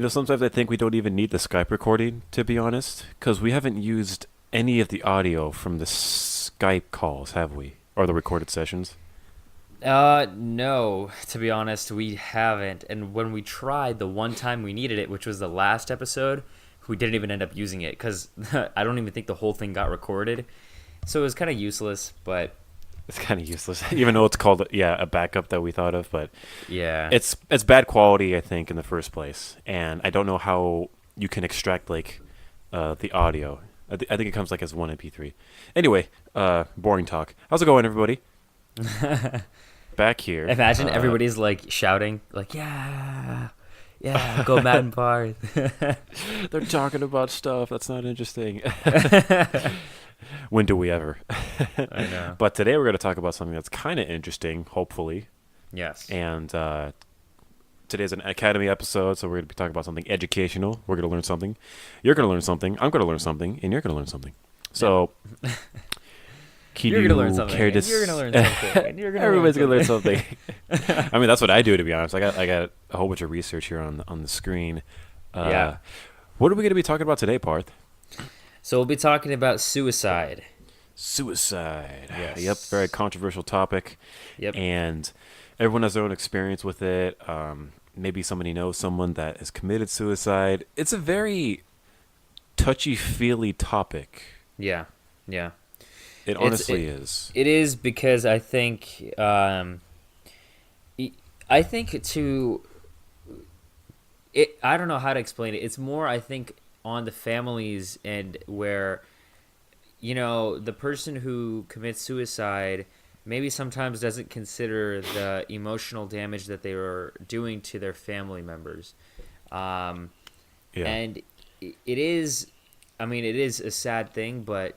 sometimes I think we don't even need the Skype recording, to be honest, because we haven't used any of the audio from the Skype calls, have we? Or the recorded sessions? No, to be honest, we haven't. And when we tried the one time we needed it, which was the last episode, we didn't even end up using it because I don't even think the whole thing got recorded. So it was kind of useless, but It's kind of useless, even though it's called, a backup that we thought of, but yeah. it's bad quality, I think, in the first place, and I don't know how you can extract, the audio. I think it comes, as one MP3. Anyway, boring talk. How's it going, everybody? Back here. Imagine everybody's shouting, yeah, go Matt and Parth. They're talking about stuff that's not interesting. When do we ever? I know. But today we're going to talk about something that's kind of interesting, hopefully. Yes. And today's an Academy episode, so we're going to be talking about something educational. We're going to learn something. You're going to learn something. I'm going to learn something. And you're going to learn something. So, you're going to learn something. You're going to learn something. Everybody's going to learn something. I mean, that's what I do, to be honest. I got a whole bunch of research here on the screen. Yeah. What are we going to be talking about today, Parth? So we'll be talking about suicide. Suicide. Yes. Yep, very controversial topic. Yep. And everyone has their own experience with it. Maybe somebody knows someone that has committed suicide. It's a very touchy-feely topic. Yeah. It honestly is. It is because I think I don't know how to explain it. It's more, I think, on the families and where, the person who commits suicide maybe sometimes doesn't consider the emotional damage that they are doing to their family members. And it is a sad thing, but,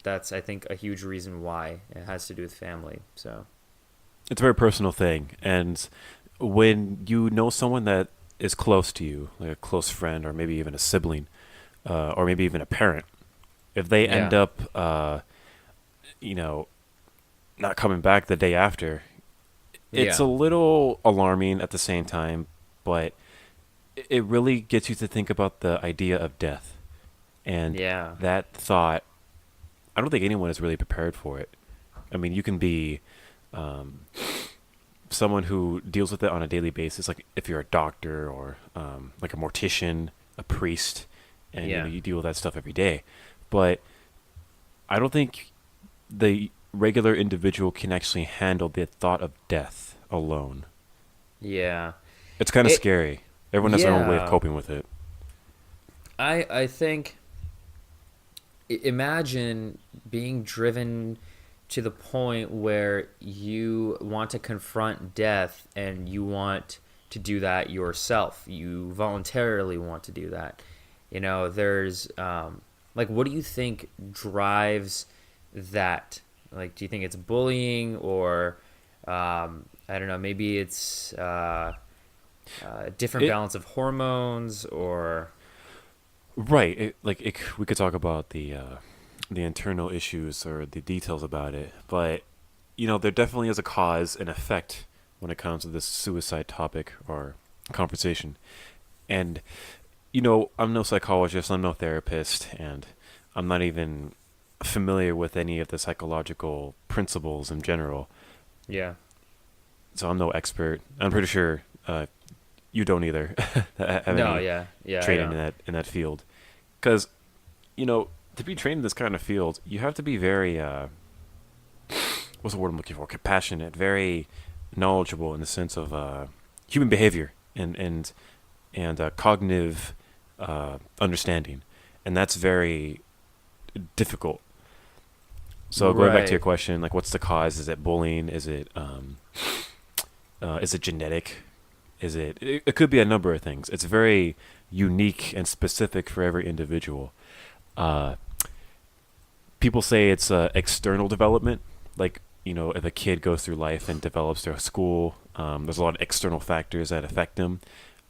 that's, I think, a huge reason why it has to do with family. So it's a very personal thing. And when you know someone that is close to you, like a close friend or maybe even a sibling, or maybe even a parent, if they end up, not coming back the day after, it's a little alarming at the same time, but it really gets you to think about the idea of death. And that thought, I don't think anyone is really prepared for it. I mean, you can be someone who deals with it on a daily basis, like if you're a doctor or like a mortician, a priest, and you deal with that stuff every day. But I don't think the regular individual can actually handle the thought of death alone. Yeah. It's kind of scary. Everyone has their own way of coping with it. I think, imagine being driven to the point where you want to confront death and you want to do that yourself. You voluntarily want to do that. There's, what do you think drives that? Do you think it's bullying or, I don't know, maybe it's different balance of hormones or... Right. We could talk about the internal issues or the details about it, but there definitely is a cause and effect when it comes to this suicide topic or conversation. And I'm no psychologist, I'm no therapist, and I'm not even familiar with any of the psychological principles in general. Yeah. So I'm no expert. I'm pretty sure you don't either. Training in that field, because to be trained in this kind of field, you have to be very what's the word I'm looking for? Compassionate, very knowledgeable in the sense of human behavior and cognitive understanding, and that's very difficult. So going back to your question, what's the cause? Is it bullying? Is it genetic? It could be a number of things. It's very unique and specific for every individual. People say it's external development. If a kid goes through life and develops through school, there's a lot of external factors that affect him.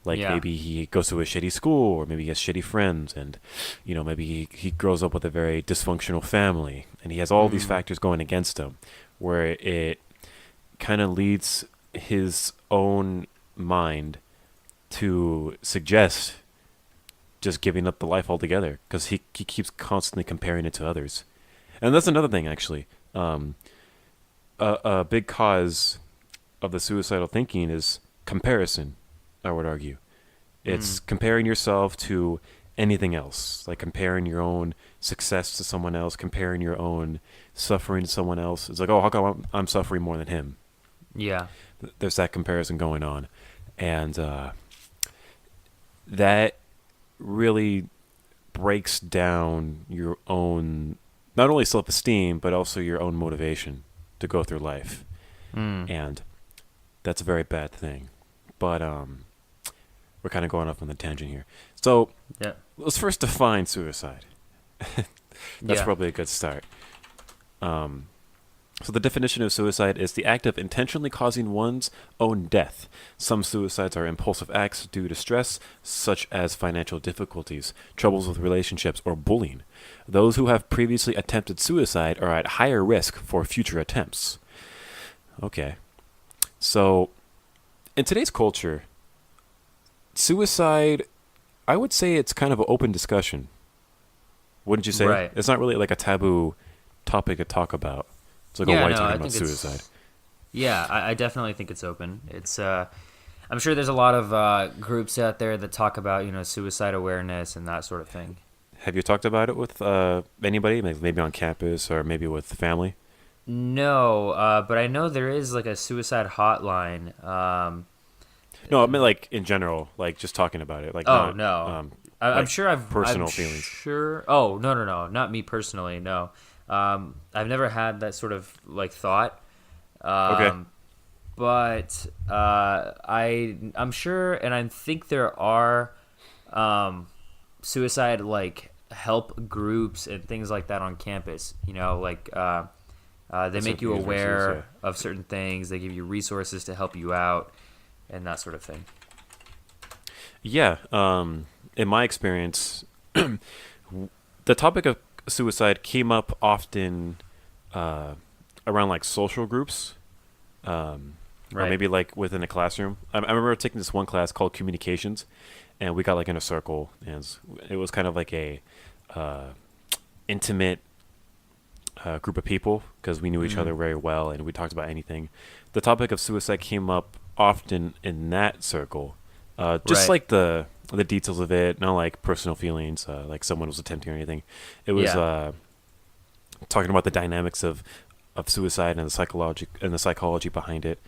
Maybe he goes to a shitty school, or maybe he has shitty friends, and maybe he grows up with a very dysfunctional family, and he has all these factors going against him, where it kind of leads his own mind to suggest just giving up the life altogether because he keeps constantly comparing it to others. And that's another thing, actually. A big cause of the suicidal thinking is comparison, I would argue. It's comparing yourself to anything else, like comparing your own success to someone else, comparing your own suffering to someone else. It's like, oh, how come I'm suffering more than him? Yeah. There's that comparison going on. And that really breaks down your own, not only self-esteem, but also your own motivation to go through life. And that's a very bad thing. But we're kind of going off on the tangent here. So let's first define suicide. That's probably a good start. So the definition of suicide is the act of intentionally causing one's own death. Some suicides are impulsive acts due to stress, such as financial difficulties, troubles with relationships, or bullying. Those who have previously attempted suicide are at higher risk for future attempts. Okay. So, in today's culture, suicide, I would say it's kind of an open discussion. Wouldn't you say? Right. It's not really like a taboo topic to talk about. It's like, why are you talking about suicide? Yeah, I definitely think it's open. It's I'm sure there's a lot of groups out there that talk about, suicide awareness and that sort of thing. Have you talked about it with anybody, maybe on campus or maybe with family? No, but I know there is like a suicide hotline. No, I mean like in general, like just talking about it. Like, I'm like sure I've personal feelings. Sure. Oh no, not me personally. No, I've never had that sort of like thought. Okay. But I'm sure, and I think there are suicide like help groups and things like that on campus. They make you aware of certain things. They give you resources to help you out and that sort of thing. Yeah. In my experience, the topic of suicide came up often around like social groups, or maybe like within a classroom. I remember taking this one class called communications, and we got like in a circle, and it was kind of like a intimate group of people because we knew each other very well, and we talked about anything. The topic of suicide came up often in that circle, just like the details of it, not like personal feelings, like someone was attempting or anything. It was talking about the dynamics of suicide and the psychology behind it.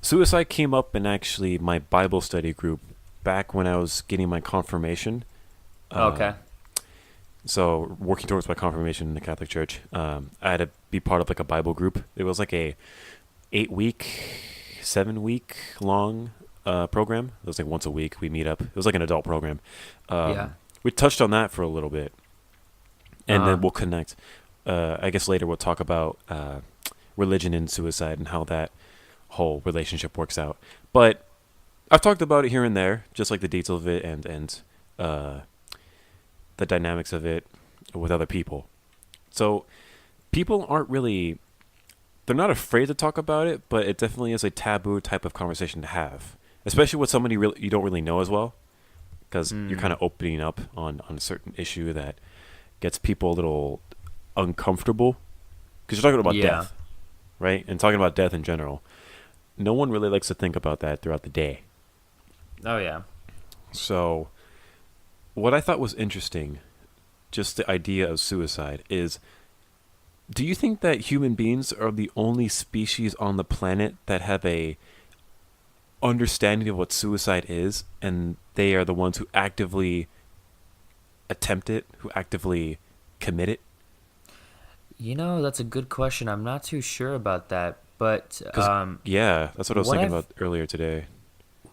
Suicide came up in actually my Bible study group back when I was getting my confirmation. Okay. So working towards my confirmation in the Catholic Church, I had to be part of like a Bible group. It was like a 7-week long program. It was like once a week we meet up. It was like an adult program. We touched on that for a little bit, and then we'll connect. I guess later we'll talk about religion and suicide and how that whole relationship works out. But I've talked about it here and there, just like the details of it and the dynamics of it with other people. So people aren't really, they're not afraid to talk about it, but it definitely is a taboo type of conversation to have, especially with somebody you don't really know as well, because you're kind of opening up on a certain issue that gets people a little uncomfortable, because you're talking about death, right? And talking about death in general. No one really likes to think about that throughout the day. Oh, yeah. So what I thought was interesting, just the idea of suicide, is do you think that human beings are the only species on the planet that have a understanding of what suicide is, and they are the ones who actively attempt it, who actively commit it? That's a good question. I'm not too sure about that, but that's what I was thinking about earlier today.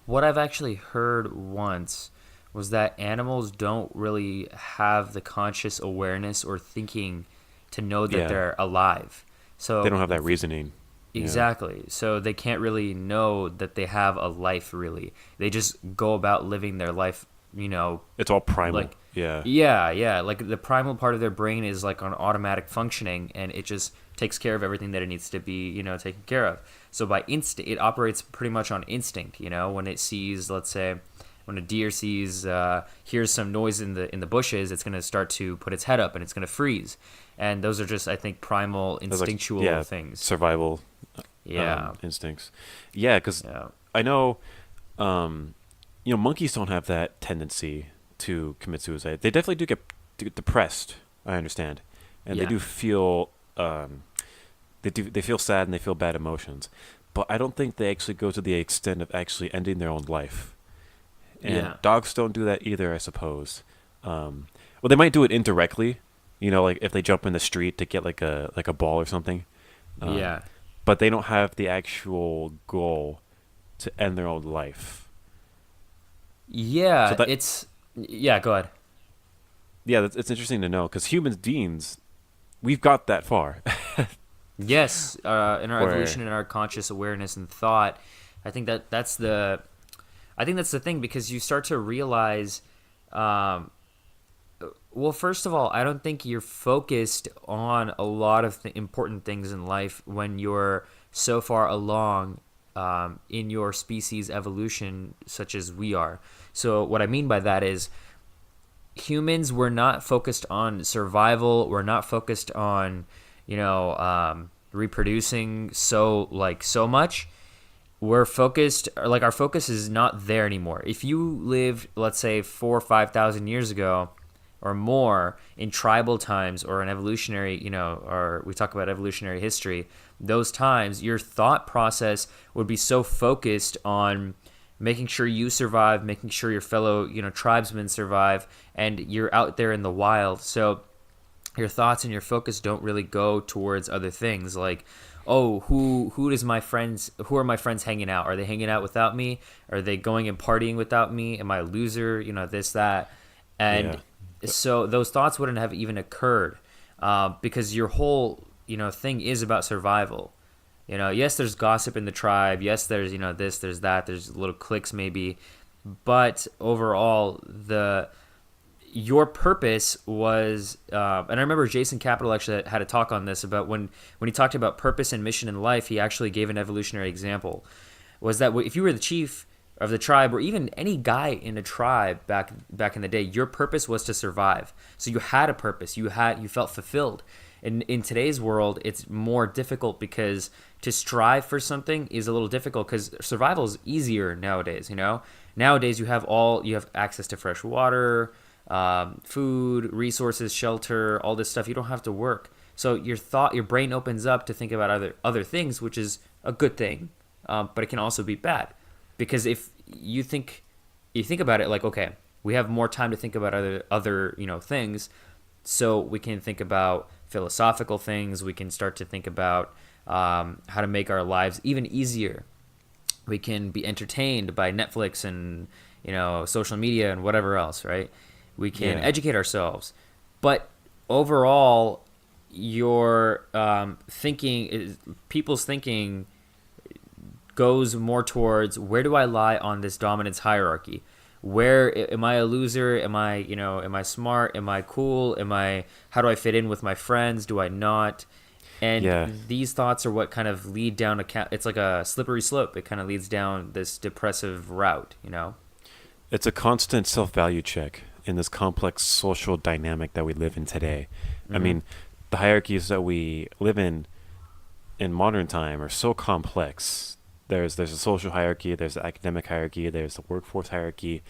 What I've actually heard once was that animals don't really have the conscious awareness or thinking to know that they're alive. So they don't have that reasoning. Exactly. Yeah. So they can't really know that they have a life, really. They just go about living their life, It's all primal. Like, yeah. Like the primal part of their brain is like on automatic functioning, and it just takes care of everything that it needs to be, taken care of. So by instinct, it operates pretty much on instinct, when it sees, let's say, when a deer hears some noise in the bushes, it's going to start to put its head up and it's going to freeze. And those are just, I think, primal instinctual things. Survival instincts. Yeah, because I know, monkeys don't have that tendency to commit suicide. They definitely do get depressed, I understand. And they do feel, they feel sad and they feel bad emotions. But I don't think they actually go to the extent of actually ending their own life. And dogs don't do that either, I suppose. Well, they might do it indirectly, like if they jump in the street to get like a ball or something. But they don't have the actual goal to end their own life. Yeah, go ahead. Yeah, it's interesting to know because human beings, we've got that far. Yes, in our evolution and our conscious awareness and thought, I think that's the thing, because you start to realize, well, first of all, I don't think you're focused on a lot of important things in life when you're so far along in your species evolution, such as we are. So what I mean by that is humans were not focused on survival. We're not focused on reproducing so much. We're focused, our focus is not there anymore. If you lived, let's say, 4,000 or 5,000 years ago or more in tribal times, or an evolutionary, or we talk about evolutionary history, those times, your thought process would be so focused on making sure you survive, making sure your fellow, tribesmen survive, and you're out there in the wild. So your thoughts and your focus don't really go towards other things like, oh, who are my friends hanging out? Are they hanging out without me? Are they going and partying without me? Am I a loser? This, that. And so those thoughts wouldn't have even occurred because your whole, thing is about survival. Yes, there's gossip in the tribe. Yes, there's, this, there's that. There's little cliques maybe. But overall, your purpose was, and I remember Jason Capital actually had a talk on this about when he talked about purpose and mission in life, he actually gave an evolutionary example, was that if you were the chief of the tribe, or even any guy in a tribe back in the day, your purpose was to survive. So you had a purpose, you felt fulfilled. In today's world, it's more difficult because to strive for something is a little difficult because survival is easier nowadays. Nowadays you have access to fresh water, food, resources, shelter, all this stuff. You don't have to work. So your brain opens up to think about other things, which is a good thing, but it can also be bad, because if you think about it like, okay, we have more time to think about other things, so we can think about philosophical things. We can start to think about how to make our lives even easier. We can be entertained by Netflix and social media and whatever else, right? We can educate ourselves. But overall, your people's thinking goes more towards, where do I lie on this dominance hierarchy? Where am I a loser? Am I smart? Am I cool? How do I fit in with my friends? Do I not? And these thoughts are what kind of lead down it's like a slippery slope. It kind of leads down this depressive route, It's a constant self-value check in this complex social dynamic that we live in today. Mm-hmm. I mean, the hierarchies that we live in modern time are so complex. There's a social hierarchy, there's the academic hierarchy, there's the workforce hierarchy.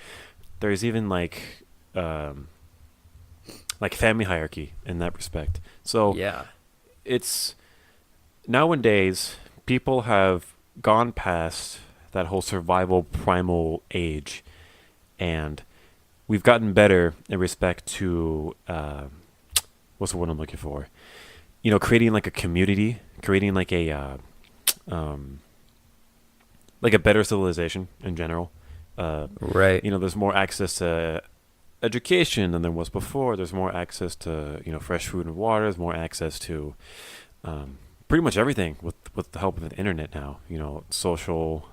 There's even like family hierarchy in that respect. So it's nowadays people have gone past that whole survival primal age, and we've gotten better in respect to what's the word I'm looking for? Creating like a community, creating like a better civilization in general. Right. There's more access to education than there was before. There's more access to fresh food and water. There's more access to pretty much everything with the help of the internet now. Social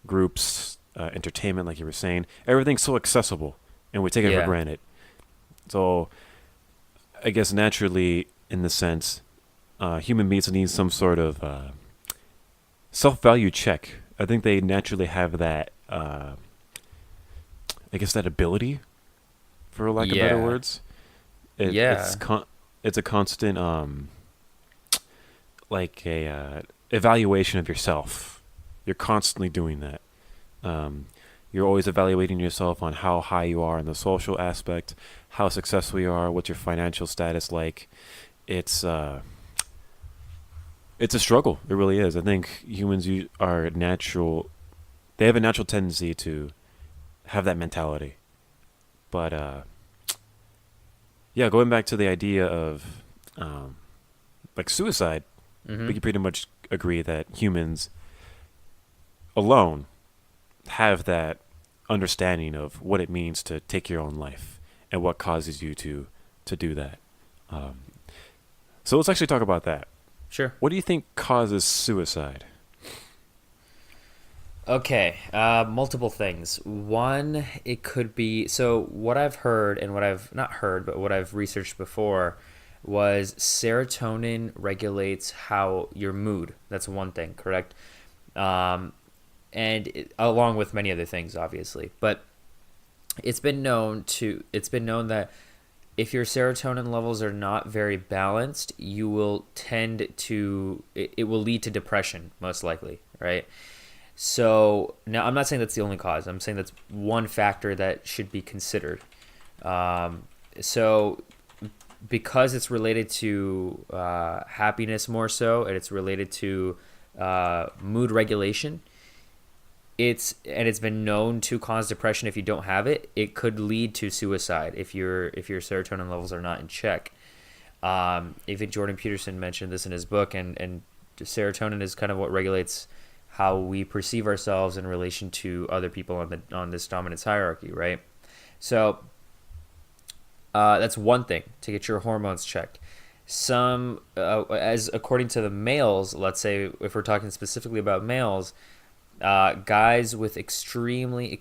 groups, entertainment, like you were saying. Everything's so accessible, and we take it for granted. So I guess naturally, in the sense, human beings need some sort of self-value check. I think they naturally have that I guess that ability, for lack of better words. It's a constant like a evaluation of yourself. You're constantly doing that. You're always evaluating yourself on how high you are in the social aspect, how successful you are, what's your financial status like. It's a struggle. It really is. I think humans are natural. They have a natural tendency to have that mentality. But yeah, going back to the idea of like suicide, we can pretty much agree that humans alone have that understanding of what it means to take your own life and what causes you to do that. So let's actually talk about that. Sure. What do you think causes suicide? Okay, multiple things. One, it could be, so what I've heard and what I've not heard, but what I've researched before was serotonin regulates how your mood. That's one thing, correct? Along with many other things, obviously. But it's been known that if your serotonin levels are not very balanced, you will it will lead to depression, most likely, right? So now I'm not saying that's the only cause. I'm saying that's one factor that should be considered. So because it's related to happiness more so, and it's related to mood regulation, it's been known to cause depression if you don't have it. It could lead to suicide if your serotonin levels are not in check. Even Jordan Peterson mentioned this in his book, and serotonin is kind of what regulates how we perceive ourselves in relation to other people on this dominance hierarchy, right? So that's one thing, to get your hormones checked. Some, as according to the males, let's say if we're talking specifically about males, guys with extremely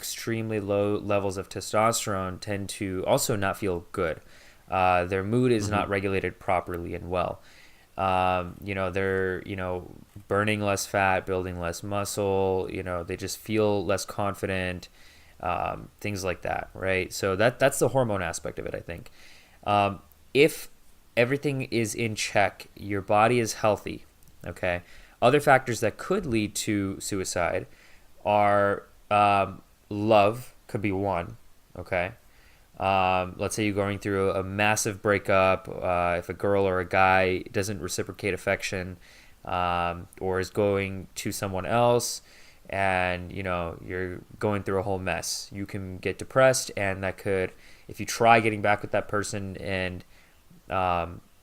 low levels of testosterone tend to also not feel good. Their mood is not regulated properly and well. They're burning less fat, building less muscle. They just feel less confident. Things like that, right? So that's the hormone aspect of it, I think. If everything is in check, your body is healthy, okay? Other factors that could lead to suicide are love could be one, okay? Let's say you're going through a massive breakup, if a girl or a guy doesn't reciprocate affection, or is going to someone else, and you're going through a whole mess. You can get depressed, and that could, if you try getting back with that person and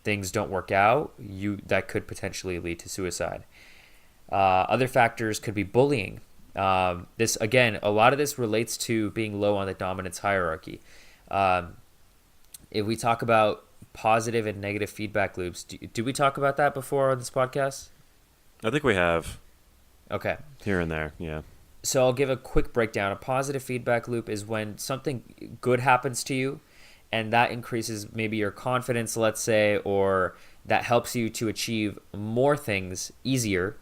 things don't work out, that could potentially lead to suicide. Other factors could be bullying. This again, a lot of this relates to being low on the dominance hierarchy. If we talk about positive and negative feedback loops, do we talk about that before on this podcast? I think we have. Okay. Here and there, yeah. So I'll give a quick breakdown. A positive feedback loop is when something good happens to you, and that increases maybe your confidence, let's say, or that helps you to achieve more things easier.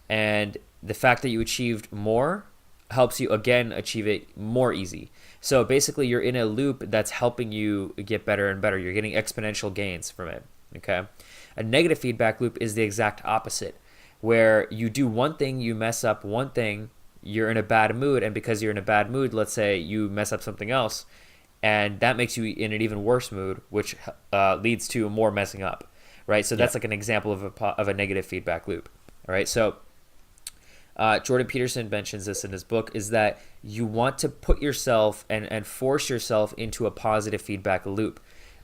And the fact that you achieved more helps you, again, achieve it more easy. So basically, you're in a loop that's helping you get better and better. You're getting exponential gains from it, okay? A negative feedback loop is the exact opposite, where you do one thing, you mess up one thing, you're in a bad mood, and because you're in a bad mood, let's say you mess up something else, and that makes you in an even worse mood, which leads to more messing up, right? So that's like an example of a negative feedback loop, all right? So Jordan Peterson mentions this in his book, is that you want to put yourself and force yourself into a positive feedback loop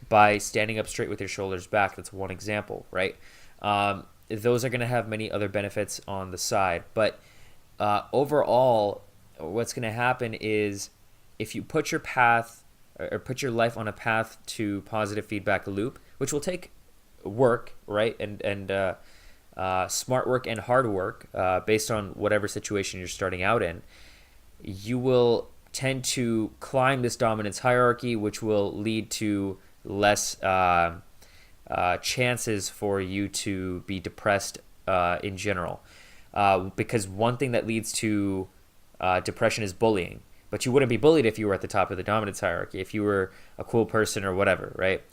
by standing up straight with your shoulders back. That's one example, right? Those are going to have many other benefits on the side. But overall, what's going to happen is if you put your path or put your life on a path to positive feedback loop, which will take work, right? And smart work and hard work based on whatever situation you're starting out in, you will tend to climb this dominance hierarchy, which will lead to less chances for you to be depressed in general. Because one thing that leads to depression is bullying. but you wouldn't be bullied if you were at the top of the dominance hierarchy, if you were a cool person or whatever, right?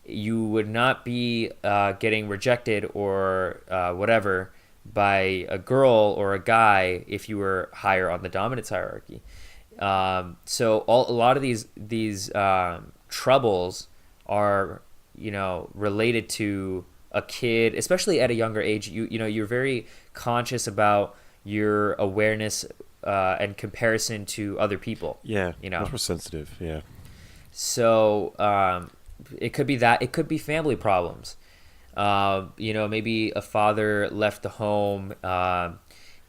You would not be getting rejected or whatever by a girl or a guy if you were higher on the dominance hierarchy. So a lot of these troubles are, related to a kid, especially at a younger age. You're very conscious about your awareness and comparison to other people. Yeah, much more sensitive. Yeah. So it could be that. It could be family problems. Maybe a father left the home,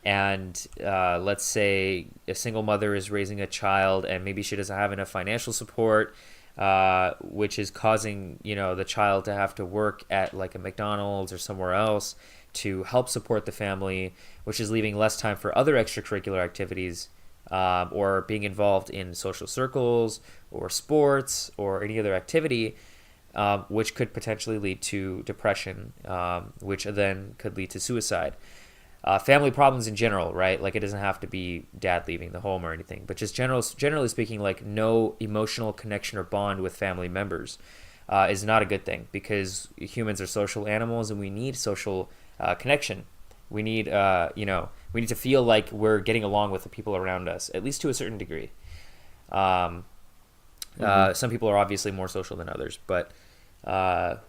and let's say a single mother is raising a child, and maybe she doesn't have enough financial support, which is causing the child to have to work at like a McDonald's or somewhere else to help support the family, which is leaving less time for other extracurricular activities, or being involved in social circles or sports or any other activity, which could potentially lead to depression, which then could lead to suicide. Family problems in general, right? Like, it doesn't have to be dad leaving the home or anything, but just generally speaking, like, no emotional connection or bond with family members is not a good thing, because humans are social animals and we need social connection. We need, we need to feel like we're getting along with the people around us, at least to a certain degree. Some people are obviously more social than others, but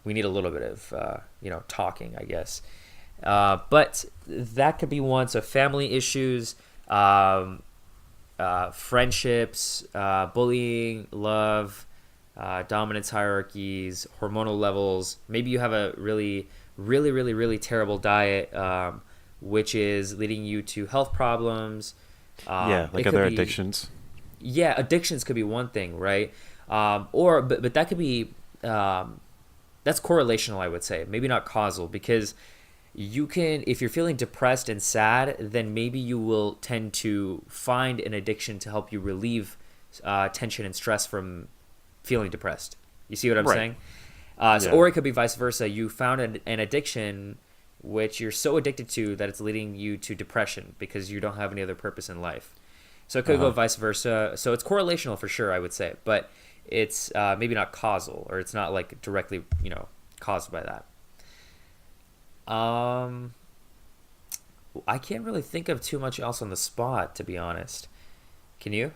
we need a little bit of, talking, I guess. But that could be one. So family issues, friendships, bullying, love, dominance hierarchies, hormonal levels. Maybe you have a really, really, really, really terrible diet, which is leading you to health problems. Like other addictions. Yeah, addictions could be one thing, right? But that could be, that's correlational, I would say. Maybe not causal, because you can, if you're feeling depressed and sad, then maybe you will tend to find an addiction to help you relieve tension and stress from feeling depressed. You see what I'm saying? Or it could be vice versa. You found an addiction which you're so addicted to that it's leading you to depression because you don't have any other purpose in life. So it could go vice versa. So it's correlational for sure, I would say, but it's maybe not causal, or it's not like directly, caused by that. I can't really think of too much else on the spot, to be honest. Can you?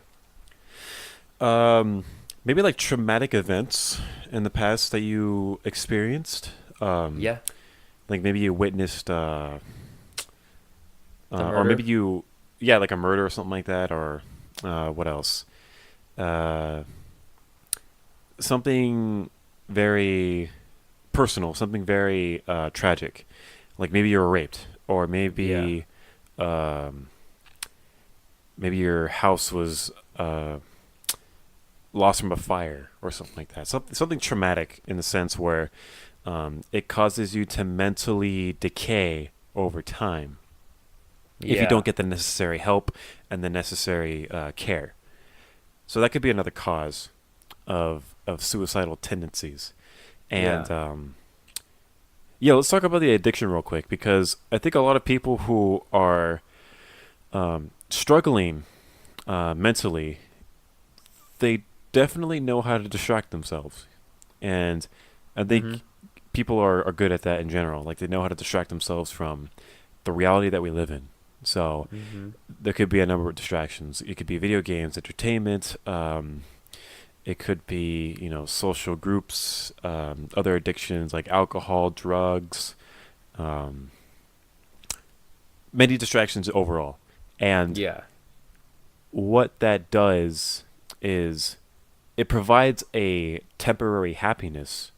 Maybe like traumatic events in the past that you experienced. Like maybe you witnessed, or maybe like a murder or something like that, or what else? Something very personal, something very tragic. Like maybe you were raped, or maybe maybe your house was lost from a fire or something like that. Something traumatic in the sense where it causes you to mentally decay over time if you don't get the necessary help and the necessary care. So that could be another cause of suicidal tendencies. And let's talk about the addiction real quick, because I think a lot of people who are struggling mentally, they definitely know how to distract themselves. And I think people are good at that in general. Like, they know how to distract themselves from the reality that we live in. So there could be a number of distractions. It could be video games, entertainment. It could be, social groups, other addictions like alcohol, drugs, many distractions overall. And what that does is it provides a temporary happiness.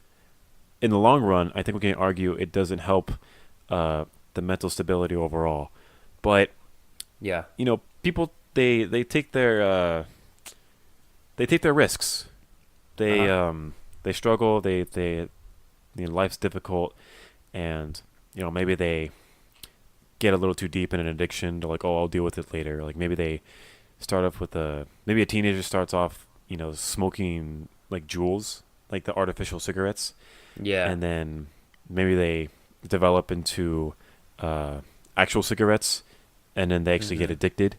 In the long run, I think we can argue it doesn't help the mental stability overall. But people they take their risks. They struggle. Life's difficult, and maybe they get a little too deep in an addiction. They're like, oh, I'll deal with it later. Like, maybe they start off with maybe a teenager starts off smoking like Juuls, like the artificial cigarettes. Yeah. And then maybe they develop into actual cigarettes, and then they actually get addicted.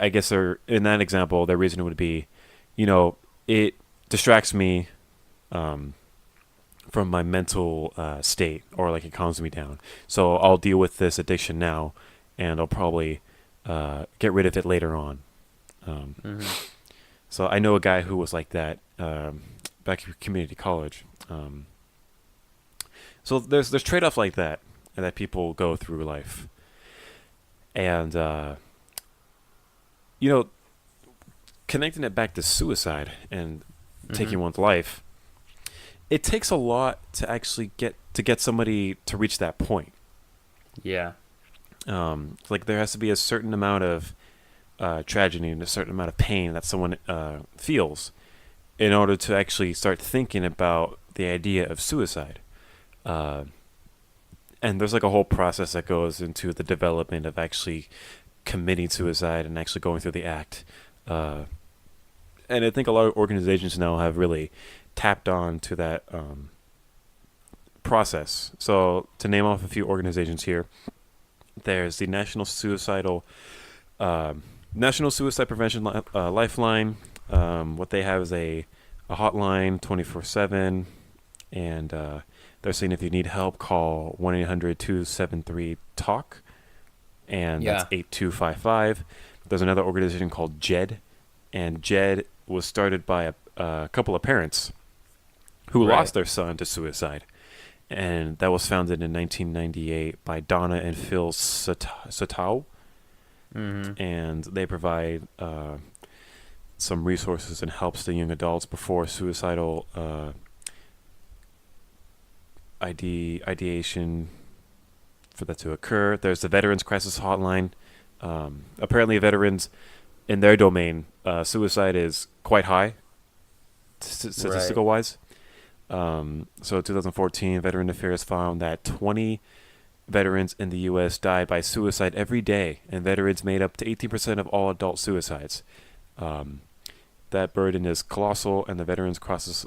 I guess in that example, their reason would be, it distracts me from my mental state, or like it calms me down. So I'll deal with this addiction now, and I'll probably get rid of it later on. So I know a guy who was like that back at community college. So there's trade-offs like that people go through life. And, connecting it back to suicide and taking one's life, it takes a lot to actually get somebody to reach that point. Yeah. Like there has to be a certain amount of tragedy and a certain amount of pain that someone feels in order to actually start thinking about the idea of suicide. And there's like a whole process that goes into the development of actually committing suicide and actually going through the act. And I think a lot of organizations now have really tapped on to that process. So to name off a few organizations here, there's the National Suicide Prevention Lifeline. What they have is a hotline 24/7, and they're saying if you need help, call 1-800-273-TALK, and that's 8255. There's another organization called JED, and JED was started by a couple of parents who lost their son to suicide, and that was founded in 1998 by Donna and Phil Suicidal, and they provide some resources and helps to young adults before suicidal ideation for that to occur. There's the Veterans Crisis Hotline. Apparently, veterans in their domain, suicide is quite high, statistical wise. So 2014, Veteran Affairs found that 20 veterans in the U.S. died by suicide every day, and veterans made up to 18% of all adult suicides. That burden is colossal, and the Veterans Crisis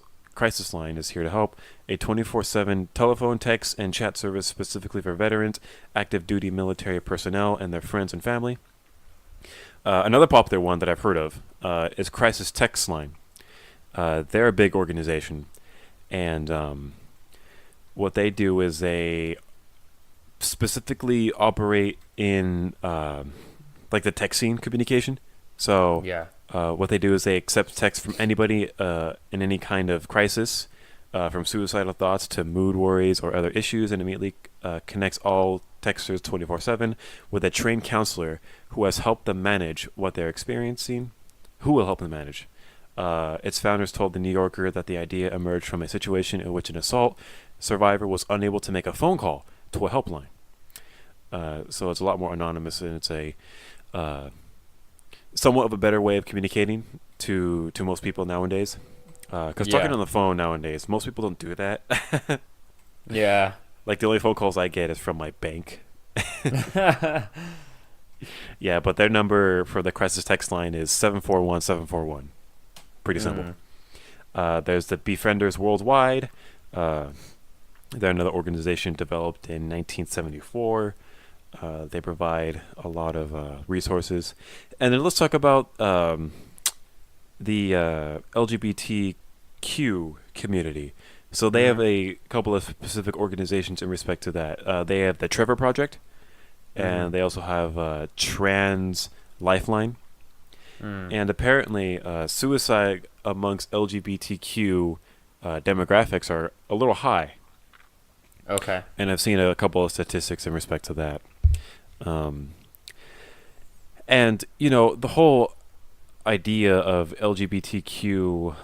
Line is here to help. A 24/7 telephone, text, and chat service specifically for veterans, active duty military personnel, and their friends and family. Another popular one that I've heard of is Crisis Text Line. They're a big organization, and what they do is they specifically operate in like the texting communication. So what they do is they accept text from anybody in any kind of crisis, from suicidal thoughts to mood worries or other issues, and immediately connects all texters 24/7 with a trained counselor who has helped them manage what they're experiencing, who will help them manage. Its founders told The New Yorker that the idea emerged from a situation in which an assault survivor was unable to make a phone call to a helpline. So it's a lot more anonymous, and it's a somewhat of a better way of communicating to most people nowadays. Because talking on the phone nowadays, most people don't do that. Yeah. Like the only phone calls I get is from my bank. Yeah, but their number for the crisis text line is 741-741. Pretty simple. There's the Befrienders Worldwide. They're another organization developed in 1974. They provide a lot of resources. And then let's talk about the LGBTQ community. So they have a couple of specific organizations in respect to that. They have the Trevor Project, and they also have Trans Lifeline. And apparently suicide amongst LGBTQ demographics are a little high. Okay. And I've seen a couple of statistics in respect to that. And, the whole idea of LGBTQ,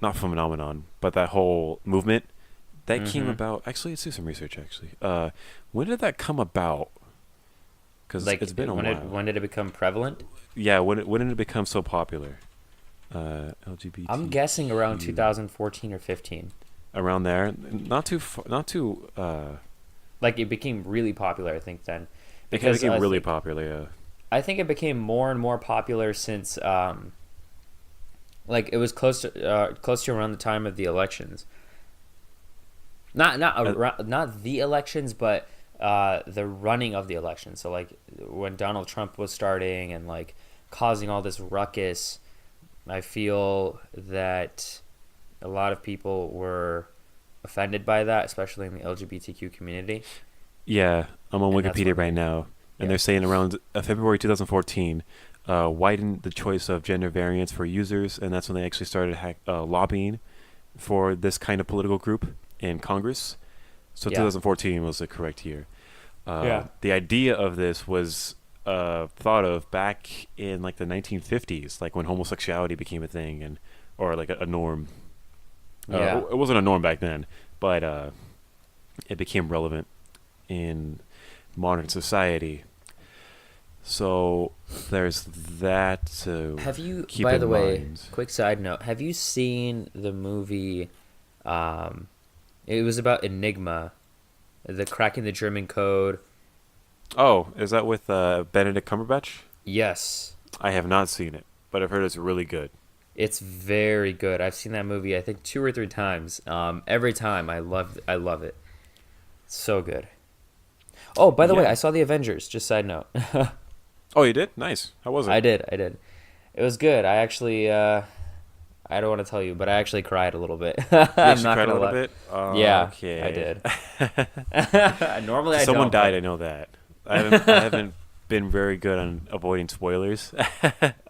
not phenomenon, but that whole movement, that came about, actually, let's do some research, actually. When did that come about? Because it's been a while. When did it become prevalent? Yeah, when did it become so popular? LGBT. I'm guessing around 2014 or 15. Around there, not too. Like it became really popular, I think. Then it became really popular. Yeah. I think it became more and more popular since, like it was close to around the time of the elections. Not the elections, but the running of the election. So like when Donald Trump was starting and like causing all this ruckus, I feel that a lot of people were offended by that, especially in the LGBTQ community. Yeah, I'm on Wikipedia right now, and they're saying around February 2014, widened the choice of gender variants for users, and that's when they actually started lobbying for this kind of political group in Congress. So 2014 was the correct year. The idea of this was thought of back in like the 1950s, like when homosexuality became a thing, or like a norm. It wasn't a norm back then, but it became relevant in modern society. So there's that to have you keep by in the way mind. Quick side note, have you seen the movie it was about Enigma, the cracking the German code? Oh, is that with Benedict Cumberbatch? Yes. I have not seen it, but I've heard it's really good. It's very good. I've seen that movie I think 2 or 3 times. Every time I love it. It's so good. Oh, by the way, I saw the Avengers, just side note. Oh, you did? Nice. How was it? I did. It was good. I actually I don't want to tell you, but I actually cried a little bit. I'm not cried gonna a little lie. bit? Yeah, okay. I did. Normally I don't. Someone died, I know that. I haven't been very good on avoiding spoilers.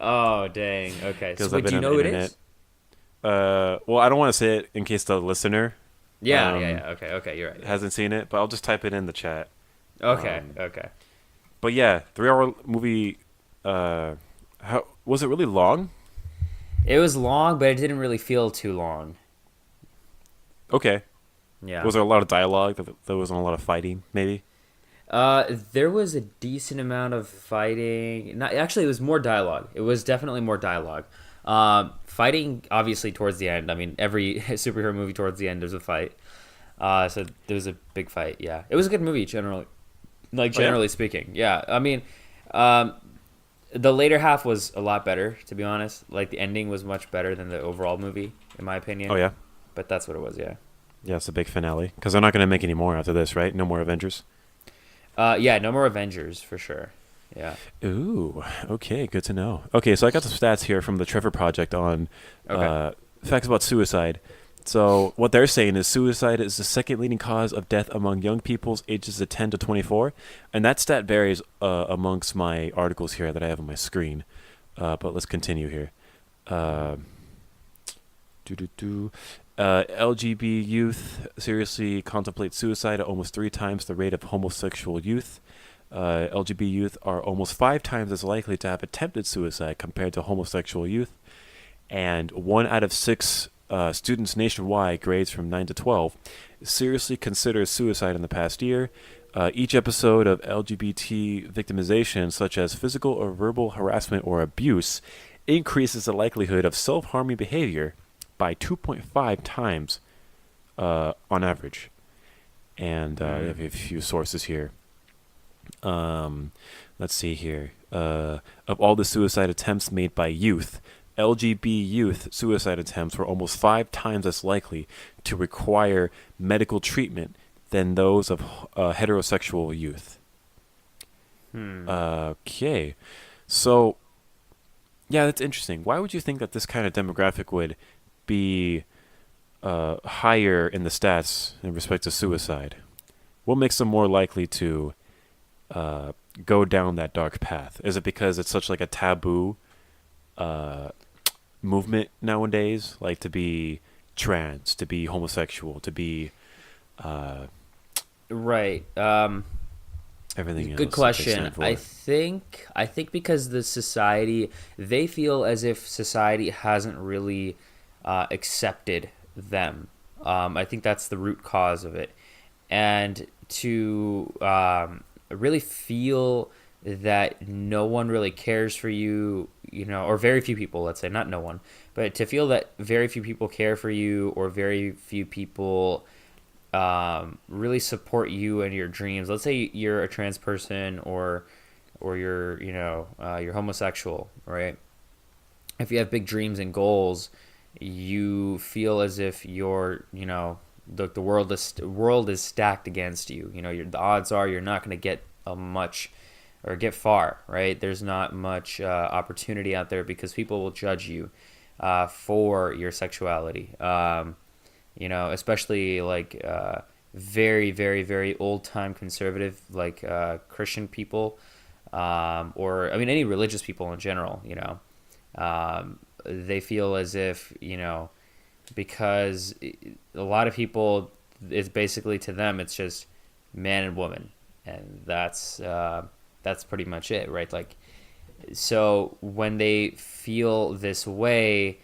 Oh, dang. Okay. So I've been do you on know the who it internet. is? Well, I don't want to say it in case the listener Yeah. Okay, you're right. hasn't seen it, but I'll just type it in the chat. Okay. But yeah, 3-hour movie. How was it really long? It was long, but it didn't really feel too long. Okay. Yeah. Was there a lot of dialogue? There wasn't a lot of fighting, maybe? There was a decent amount of fighting. Actually, it was more dialogue. It was definitely more dialogue. Fighting, obviously, towards the end. I mean, every superhero movie towards the end, there's a fight. So there was a big fight, yeah. It was a good movie, generally. Generally speaking. Yeah, I mean, the later half was a lot better, to be honest. Like, the ending was much better than the overall movie, in my opinion. Oh, yeah? But that's what it was, yeah. Yeah, it's a big finale. Because they're not going to make any more after this, right? No more Avengers? Yeah, no more Avengers, for sure. Yeah. Ooh, okay, good to know. Okay, so I got some stats here from the Trevor Project on facts about suicide. So what they're saying is suicide is the second leading cause of death among young people's ages of 10 to 24. And that stat varies amongst my articles here that I have on my screen. But let's continue here. LGBT youth seriously contemplate suicide at almost 3 times the rate of homosexual youth. LGBT youth are almost 5 times as likely to have attempted suicide compared to homosexual youth. And 1 out of 6 students nationwide, grades from 9 to 12, seriously consider suicide in the past year. Each episode of LGBT victimization, such as physical or verbal harassment or abuse, increases the likelihood of self-harming behavior by 2.5 times on average. And I have a few sources here. Let's see here. Of all the suicide attempts made by youth, LGBT youth suicide attempts were almost 5 times as likely to require medical treatment than those of heterosexual youth. Okay. So, yeah, that's interesting. Why would you think that this kind of demographic would be higher in the stats in respect to suicide? What makes them more likely to go down that dark path? Is it because it's such like a taboo movement nowadays, like to be trans, to be homosexual, to be right? Everything else. Good question. I think because the society, they feel as if society hasn't really accepted them. I think that's the root cause of it, and to really feel that no one really cares for you, or very few people, let's say, not no one, but to feel that very few people care for you, or very few people really support you and your dreams. Let's say you're a trans person, or you're you're homosexual, right? If you have big dreams and goals, you feel as if you're the world is stacked against you. The odds are you're not going to get much or get far, right? There's not much opportunity out there because people will judge you for your sexuality. Especially like very, very, very old time conservative, like Christian people, or I mean any religious people in general. They feel as if because a lot of people, it's basically to them it's just man and woman, and that's pretty much it, right? Like, so when they feel this way,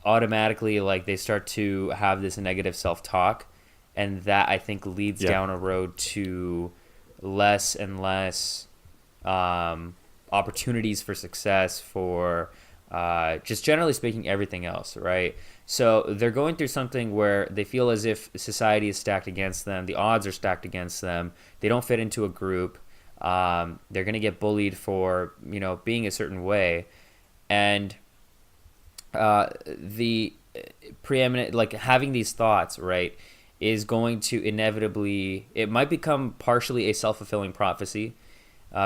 automatically, like, they start to have this negative self-talk, and that, I think, leads down a road to less and less opportunities for success for just generally speaking everything else, right? So they're going through something where they feel as if society is stacked against them, the odds are stacked against them, they don't fit into a group, they're going to get bullied for being a certain way, and the preeminent, like, having these thoughts, right, is going to inevitably, it might become partially a self-fulfilling prophecy,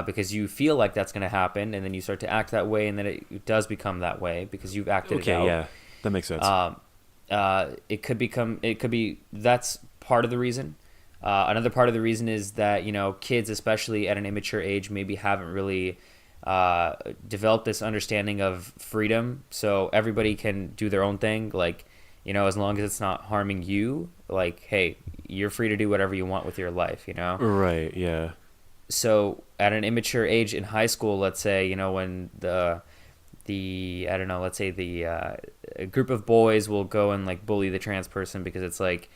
because you feel like that's going to happen, and then you start to act that way, and then it does become that way because you've acted it out. Okay, yeah, that makes sense. It could be, that's part of the reason. Another part of the reason is that, kids, especially at an immature age, maybe haven't really developed this understanding of freedom. So everybody can do their own thing. Like, as long as it's not harming you, like, hey, you're free to do whatever you want with your life, Right, yeah. So at an immature age in high school, let's say, when a group of boys will go and, like, bully the trans person because it's like,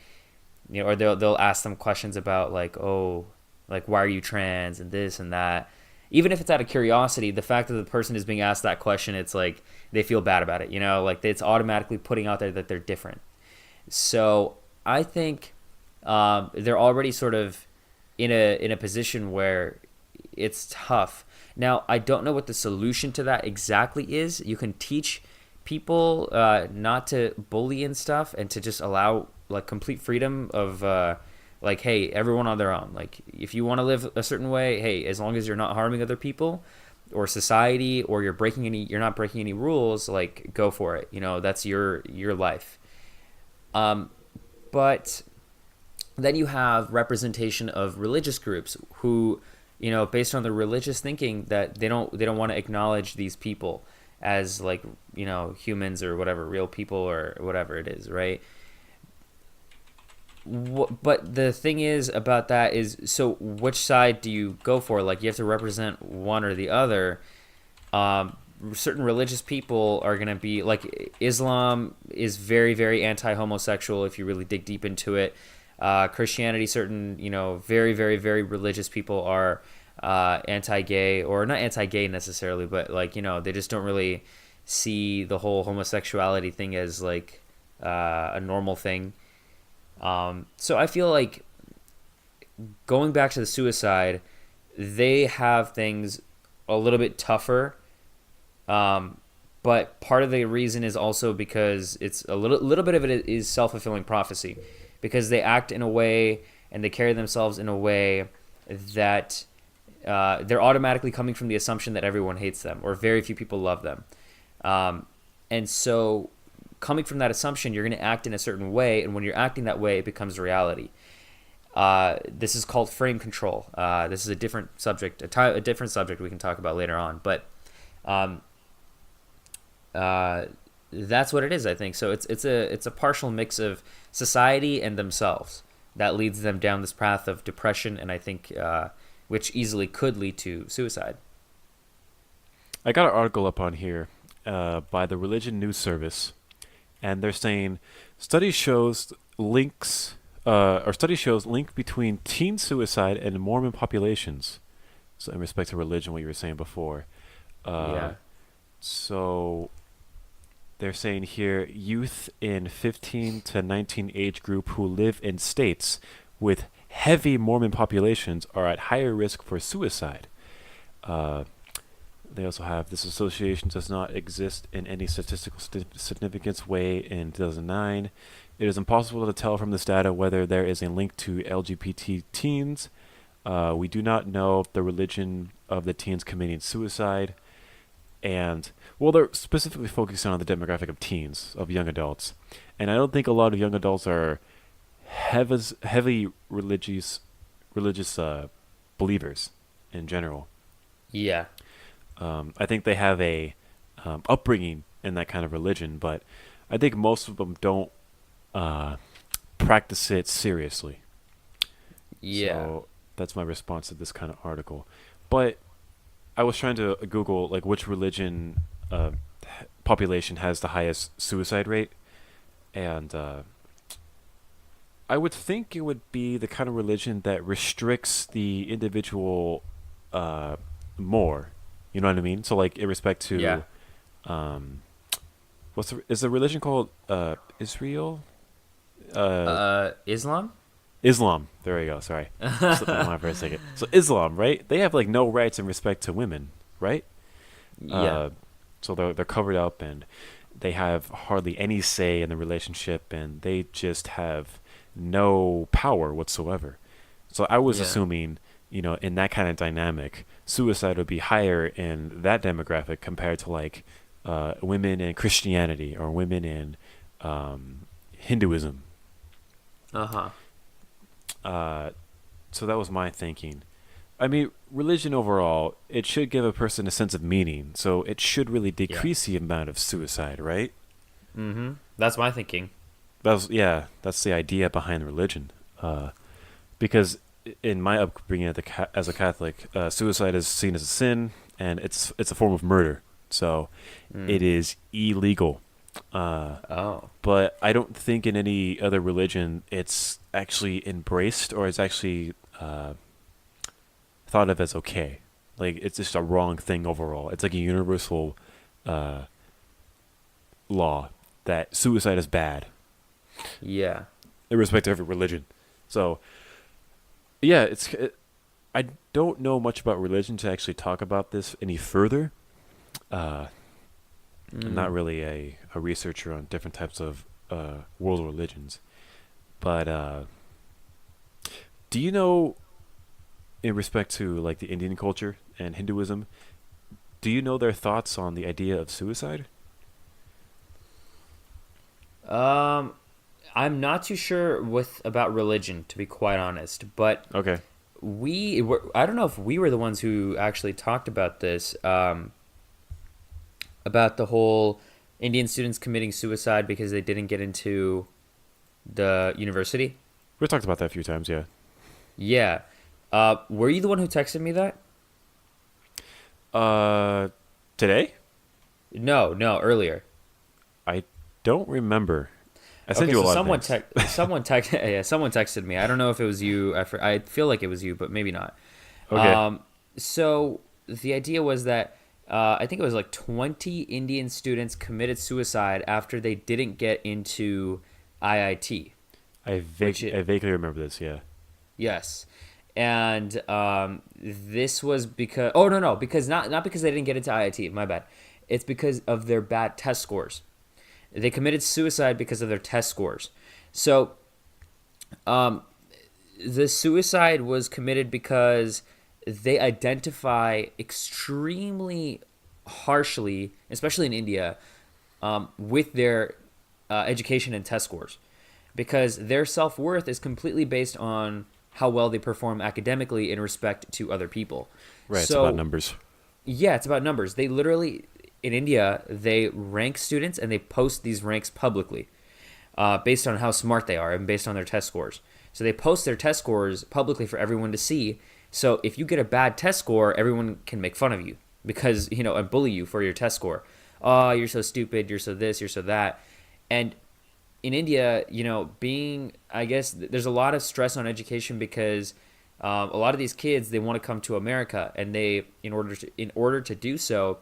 or they'll ask them questions about, like, oh, like, why are you trans and this and that. Even if it's out of curiosity, the fact that the person is being asked that question, it's like they feel bad about it, like it's automatically putting out there that they're different. So I think they're already sort of in a position where it's tough. Now, I don't know what the solution to that exactly is. You can teach people not to bully and stuff, and to just allow, like, complete freedom of like, hey, everyone on their own. Like, if you want to live a certain way, hey, as long as you're not harming other people or society, or you're not breaking any rules, like, go for it. That's your life. But then you have representation of religious groups who, based on their religious thinking, that they don't want to acknowledge these people as, like, humans or whatever, real people or whatever it is, right? But the thing is about that is, so which side do you go for? Like, you have to represent one or the other. Certain religious people are going to be, like, Islam is very, very anti-homosexual if you really dig deep into it. Christianity, certain, very, very, very religious people are anti-gay, or not anti-gay necessarily, but, like, they just don't really see the whole homosexuality thing as, like, a normal thing. So I feel like, going back to the suicide, they have things a little bit tougher. But part of the reason is also because it's a little bit of it is self-fulfilling prophecy, because they act in a way and they carry themselves in a way that they're automatically coming from the assumption that everyone hates them or very few people love them. And so, coming from that assumption, you're going to act in a certain way, and when you're acting that way, it becomes reality. This is called frame control. This is a different subject, a different subject we can talk about later on. But that's what it is, I think. So it's a partial mix of society and themselves that leads them down this path of depression, and I think which easily could lead to suicide. I got an article up on here by the Religion News Service. And they're saying study shows link between teen suicide and Mormon populations. So in respect to religion, what you were saying before. Yeah. So they're saying here, youth in 15 to 19 age group who live in states with heavy Mormon populations are at higher risk for suicide. They also have, this association does not exist in any statistical significance way in 2009. It is impossible to tell from this data whether there is a link to LGBT teens. We do not know the religion of the teens committing suicide. And, well, they're specifically focusing on the demographic of teens, of young adults. And I don't think a lot of young adults are heavy religious believers in general. Yeah. I think they have a upbringing in that kind of religion, but I think most of them don't practice it seriously. Yeah. So that's my response to this kind of article. But I was trying to Google like which religion population has the highest suicide rate, and I would think it would be the kind of religion that restricts the individual more. You know what I mean? So like in respect to is the religion called Israel? Islam? Islam. There you go. Sorry. Slipped my mind for a second. So Islam, right? They have like no rights in respect to women, right? Yeah. So they're covered up and they have hardly any say in the relationship, and they just have no power whatsoever. So I was assuming, in that kind of dynamic, suicide would be higher in that demographic compared to like women in Christianity or women in Hinduism. So that was my thinking. I mean, religion overall, it should give a person a sense of meaning, so it should really decrease the amount of suicide, right? Mm-hmm. That's my thinking. That's the idea behind religion. Because in my upbringing as a Catholic, suicide is seen as a sin, and it's a form of murder, so it is illegal. But I don't think in any other religion it's actually embraced or it's actually thought of as okay. Like it's just a wrong thing overall. It's like a universal law that suicide is bad. Yeah. In respect to every religion. So yeah, I don't know much about religion to actually talk about this any further. I'm not really a researcher on different types of world religions. But do you know, in respect to like the Indian culture and Hinduism, do you know their thoughts on the idea of suicide? I'm not too sure about religion, to be quite honest. But okay, I don't know if we were the ones who actually talked about this. About the whole Indian students committing suicide because they didn't get into the university. We talked about that a few times, yeah. Yeah. Were you the one who texted me that? Today? No, earlier. I don't remember. I sent you a lot of things. Someone texted me. I don't know if it was you. I feel like it was you, but maybe not. Okay. So the idea was that I think it was like 20 Indian students committed suicide after they didn't get into IIT. I vaguely remember this, yeah. Yes. And this was because... because not because they didn't get into IIT, my bad. It's because of their bad test scores. They committed suicide because of their test scores. So the suicide was committed because they identify extremely harshly, especially in India, with their education and test scores, because their self-worth is completely based on how well they perform academically in respect to other people. Right, so, it's about numbers. Yeah, it's about numbers. They literally, in India, they rank students and they post these ranks publicly based on how smart they are and based on their test scores. So they post their test scores publicly for everyone to see. So if you get a bad test score, everyone can make fun of you because, and bully you for your test score. Oh, you're so stupid. You're so this, you're so that. And in India, I guess there's a lot of stress on education because a lot of these kids, they want to come to America, and in order to do so,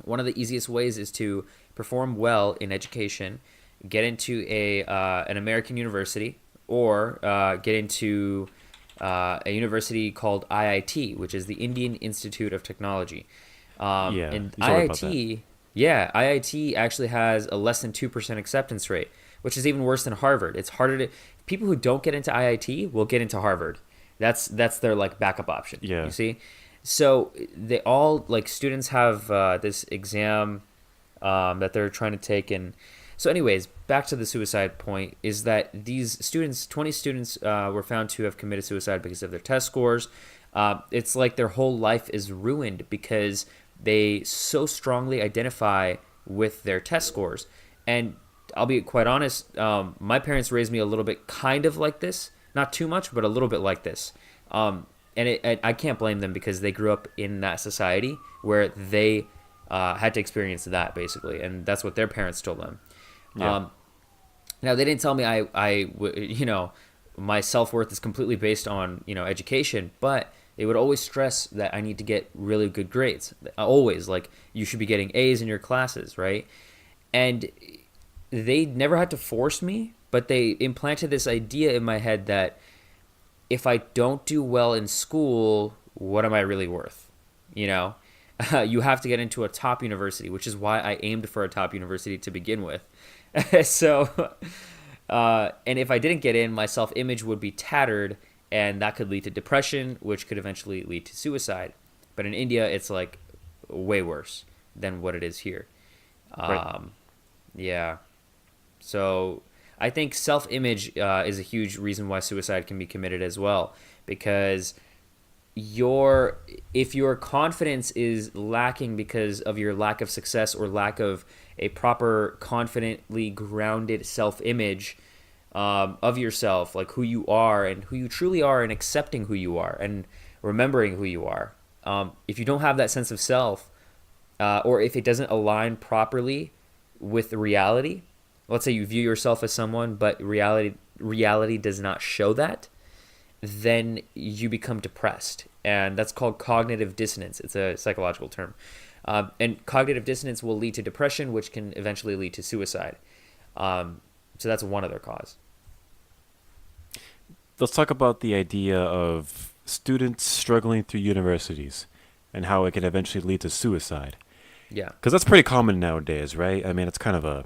one of the easiest ways is to perform well in education, get into an American university, or get into a university called IIT, which is the Indian Institute of Technology. And IIT actually has a less than 2% acceptance rate, which is even worse than Harvard. It's harder to people who don't get into IIT will get into Harvard. That's their like backup option. Yeah. You see, so they all like students have this exam that they're trying to take, and so anyways, back to the suicide point is that these students, 20 students, were found to have committed suicide because of their test scores. It's like their whole life is ruined because they so strongly identify with their test scores. And I'll be quite honest, my parents raised me a little bit kind of like this. Not too much, but a little bit like this. And I can't blame them because they grew up in that society where they had to experience that, basically. And that's what their parents told them. Yeah. Now, they didn't tell me my self-worth is completely based on, education, but they would always stress that I need to get really good grades. Always, like, you should be getting A's in your classes, right? And they never had to force me, but they implanted this idea in my head that if I don't do well in school, what am I really worth? You have to get into a top university, which is why I aimed for a top university to begin with. So, and if I didn't get in, my self-image would be tattered, and that could lead to depression, which could eventually lead to suicide. But in India, it's like way worse than what it is here. Right. Yeah. So I think self-image is a huge reason why suicide can be committed as well, because if your confidence is lacking because of your lack of success or lack of a proper, confidently grounded self-image of yourself, like who you are and who you truly are, and accepting who you are and remembering who you are. If you don't have that sense of self, or if it doesn't align properly with reality, let's say you view yourself as someone, but reality does not show that, then you become depressed. And that's called cognitive dissonance. It's a psychological term. And cognitive dissonance will lead to depression, which can eventually lead to suicide. So that's one other cause. Let's talk about the idea of students struggling through universities and how it can eventually lead to suicide. Yeah. Because that's pretty common nowadays, right? I mean, it's kind of a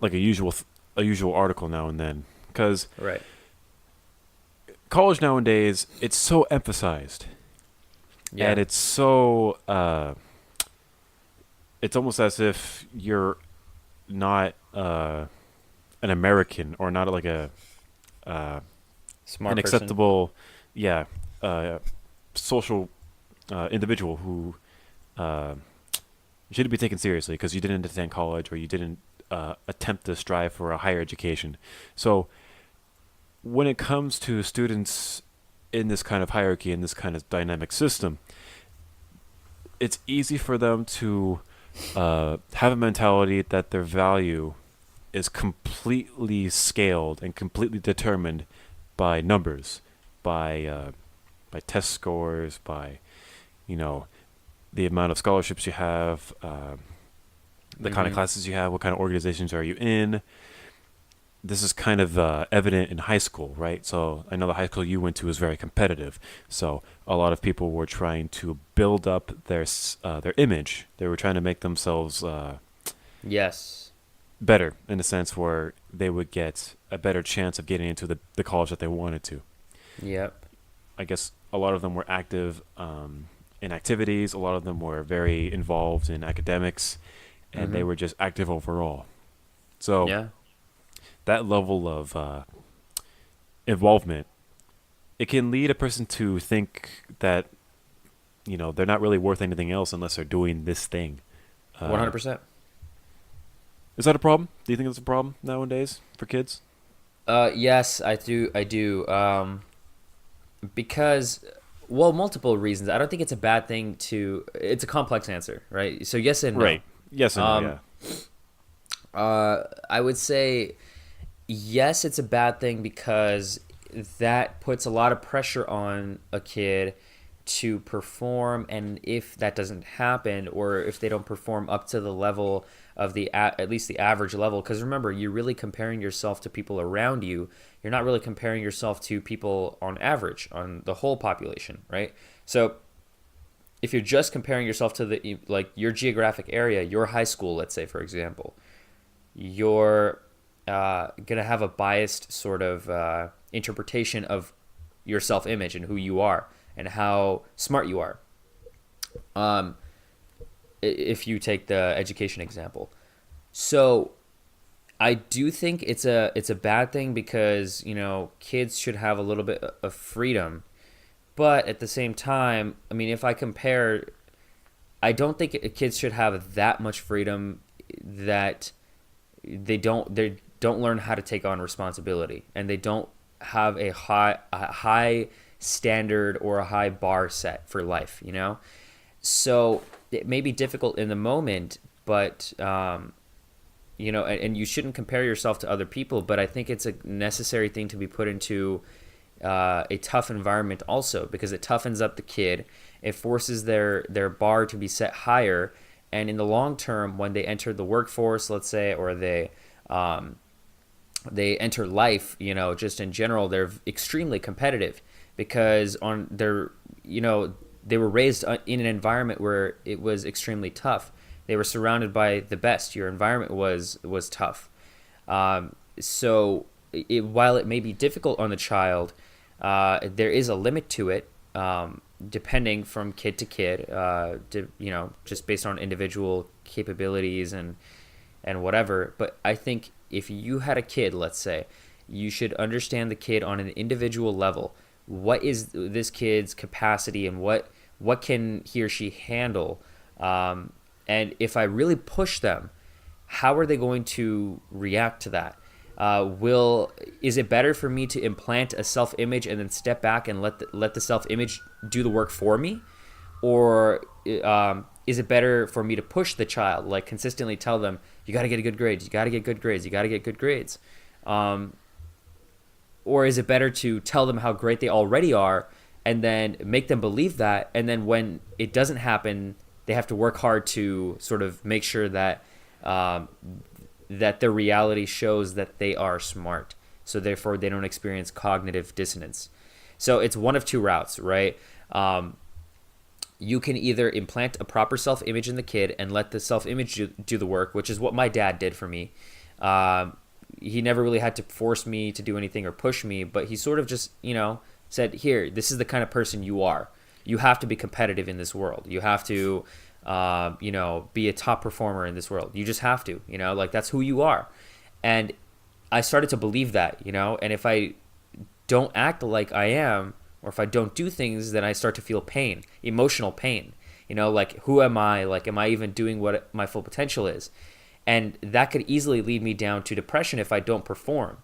like a usual article now and then. Because right. college nowadays, it's so emphasized. Yeah. And it's so it's almost as if you're not an American, or not like a smart an acceptable social individual who shouldn't be taken seriously because you didn't attend college, or you didn't attempt to strive for a higher education. So when it comes to students in this kind of hierarchy, in this kind of dynamic system, it's easy for them to have a mentality that their value is completely scaled and completely determined by numbers, by test scores, by the amount of scholarships you have, the kind of classes you have, what kind of organizations are you in. This is kind of evident in high school, right? So I know the high school you went to was very competitive. So a lot of people were trying to build up their image. They were trying to make themselves better, in a sense where they would get a better chance of getting into the college that they wanted to. Yep. I guess a lot of them were active in activities. A lot of them were very involved in academics, and they were just active overall. So that level of involvement, it can lead a person to think that they're not really worth anything else unless they're doing this thing. 100%. Is that a problem? Do you think it's a problem nowadays for kids? Yes, I do. Because, well, multiple reasons. I don't think it's a bad thing to. It's a complex answer, right? So yes and no. Right. Yes and no. Yeah. I would say yes, it's a bad thing because that puts a lot of pressure on a kid to perform, and if that doesn't happen, or if they don't perform up to the level of at least the average level, because remember, you're really comparing yourself to people around you. You're not really comparing yourself to people on average, on the whole population, right? So if you're just comparing yourself to the like your geographic area, your high school, let's say, for example, you're gonna have a biased sort of interpretation of your self-image and who you are and how smart you are. If you take the education example, so I do think it's a bad thing because, you know, kids should have a little bit of freedom, but at the same time, I mean, if I compare, I don't think kids should have that much freedom that they don't learn how to take on responsibility, and they don't have a high standard or a high bar set for life, you know? So it may be difficult in the moment, but you know, and you shouldn't compare yourself to other people, but I think it's a necessary thing to be put into a tough environment also, because it toughens up the kid. It forces their bar to be set higher, and in the long term, when they enter the workforce, let's say, or they enter life, you know, just in general, they're extremely competitive because they were raised in an environment where it was extremely tough. They were surrounded by the best. Your environment was tough. So while it may be difficult on the child, there is a limit to it, depending from kid to kid, you know, just based on individual capabilities and whatever. But I think if you had a kid, let's say, you should understand the kid on an individual level. What is this kid's capacity and what can he or she handle? And if I really push them, how are they going to react to that? Is it better for me to implant a self-image and then step back and let the self-image do the work for me? Or is it better for me to push the child, like consistently tell them, you got to get good grades, you got to get good grades, you got to get good grades? Or is it better to tell them how great they already are and then make them believe that, and then when it doesn't happen, they have to work hard to sort of make sure that that their reality shows that they are smart, so therefore they don't experience cognitive dissonance. So it's one of two routes, right? You can either implant a proper self-image in the kid and let the self-image do the work, which is what my dad did for me. He never really had to force me to do anything or push me, but he sort of just, you know, said, here, this is the kind of person you are. You have to be competitive in this world. You have to, you know, be a top performer in this world. You just have to, you know, like that's who you are. And I started to believe that, you know, and if I don't act like I am, or if I don't do things, then I start to feel pain, emotional pain, you know, like who am I? Like, am I even doing what my full potential is? And that could easily lead me down to depression if I don't perform.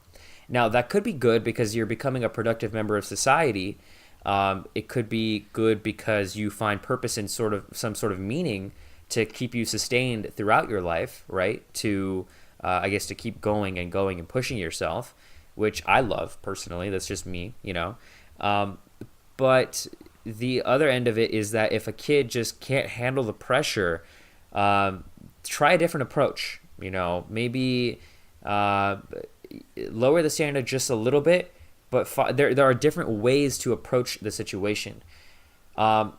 Now, that could be good because you're becoming a productive member of society. It could be good because you find purpose in some sort of meaning to keep you sustained throughout your life, right? To, I guess, to keep going and pushing yourself, which I love personally. That's just me, you know. But the other end of it is that if a kid just can't handle the pressure, try a different approach, you know, maybe lower the standard just a little bit, but there are different ways to approach the situation. But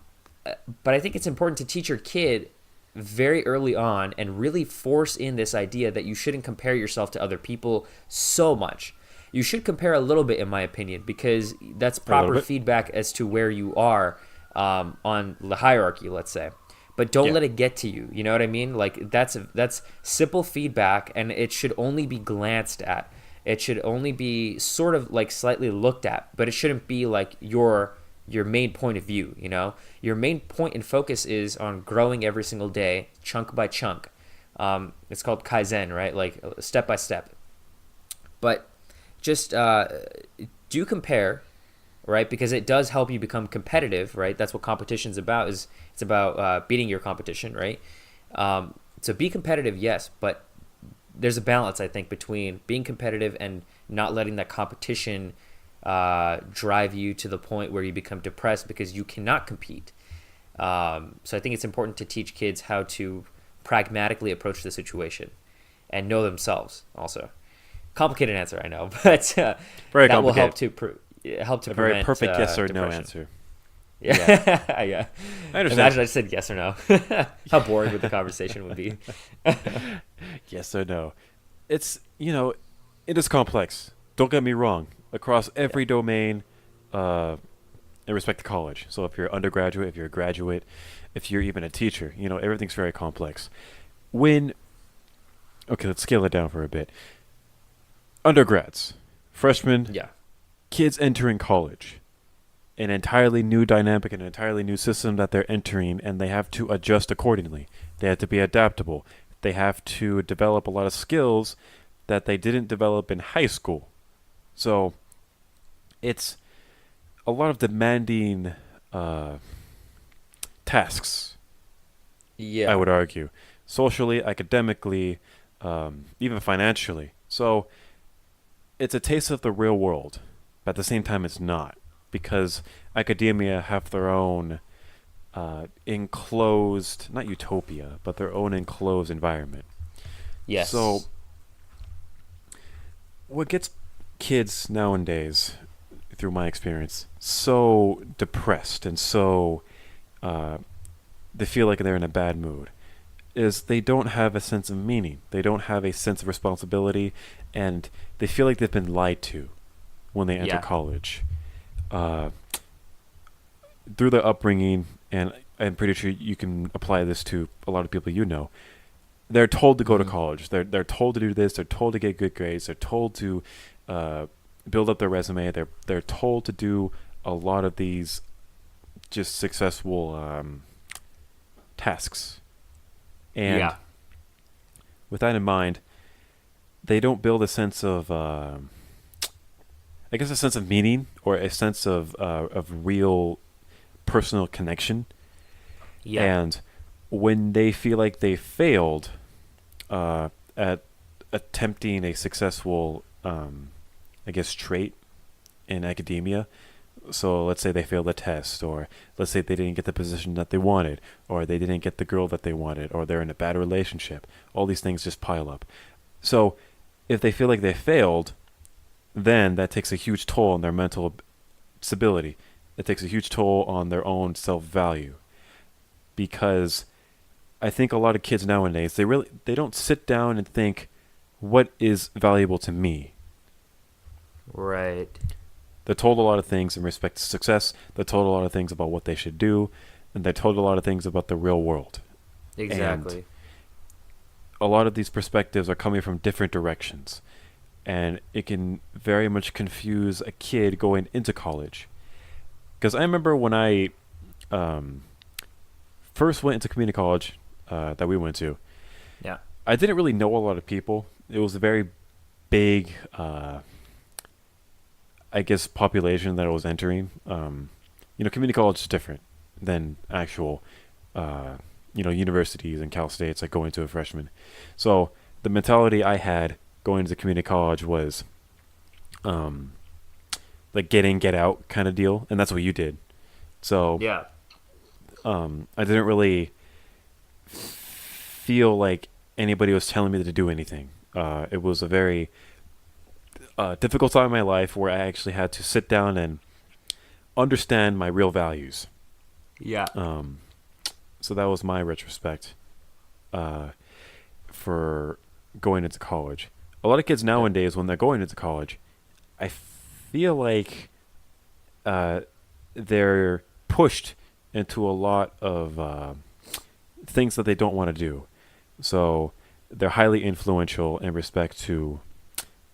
I think it's important to teach your kid very early on and really force in this idea that you shouldn't compare yourself to other people so much. You should compare a little bit, in my opinion, because that's proper feedback as to where you are on the hierarchy, let's say. But don't let it get to you. You know what I mean? Like that's simple feedback, and it should only be glanced at. It should only be sort of like slightly looked at, but it shouldn't be like your main point of view, you know? Your main point and focus is on growing every single day, chunk by chunk. It's called Kaizen, right? Like step by step. But just do compare, right? Because it does help you become competitive, right? That's what competition's about. It's about beating your competition, right? So be competitive, yes, but there's a balance, I think, between being competitive and not letting that competition drive you to the point where you become depressed because you cannot compete. So I think it's important to teach kids how to pragmatically approach the situation and know themselves also. Complicated answer, I know, but very that will help to prevent a very perfect yes or depression. no answer. Yeah. Yeah. I understand. Imagine I said yes or no. How boring would the conversation would be? Yes or no. It's, it is complex. Don't get me wrong. Across every domain, in respect to college. So if you're undergraduate, if you're a graduate, if you're even a teacher, everything's very complex. Okay, let's scale it down for a bit. Undergrads, freshmen, Yeah. kids entering college. An entirely new dynamic, an entirely new system that they're entering, and they have to adjust accordingly. They have to be adaptable. They have to develop a lot of skills that they didn't develop in high school. So it's a lot of demanding tasks, Yeah. I would argue. Socially, academically, even financially. So it's a taste of the real world, but at the same time it's not. Because academia have their own enclosed, not utopia, but their own enclosed environment. Yes. So what gets kids nowadays, through my experience, so depressed and so they feel like they're in a bad mood is they don't have a sense of meaning. They don't have a sense of responsibility, and they feel like they've been lied to when they enter college. Through their upbringing, and I'm pretty sure you can apply this to a lot of people they're told to go to college. They're told to do this. They're told to get good grades. They're told to build up their resume. They're told to do a lot of these just successful tasks. And with that in mind, they don't build a sense of a sense of meaning or a sense of real personal connection. Yeah. And when they feel like they failed at attempting a successful, trait in academia, so let's say they failed a test, or let's say they didn't get the position that they wanted, or they didn't get the girl that they wanted, or they're in a bad relationship, all these things just pile up. So if they feel like they failed, then that takes a huge toll on their mental stability. It takes a huge toll on their own self-value, because I think a lot of kids nowadays, they don't sit down and think, what is valuable to me? Right. They're told a lot of things in respect to success. They're told a lot of things about what they should do, and they're told a lot of things about the real world. Exactly. And a lot of these perspectives are coming from different directions, and it can very much confuse a kid going into college. Because I remember when I first went into community college that we went to, I didn't really know a lot of people. It was a very big, population that I was entering. Community college is different than actual, universities and Cal States, like going to a freshman. So the mentality I had going to community college was like get in, get out kind of deal, and that's what you did. So I didn't really feel like anybody was telling me to do anything. It was a very difficult time in my life where I actually had to sit down and understand my real values. So that was my retrospect for going into college. A lot of kids nowadays, when they're going into college, I feel like they're pushed into a lot of things that they don't want to do. So they're highly influential in respect to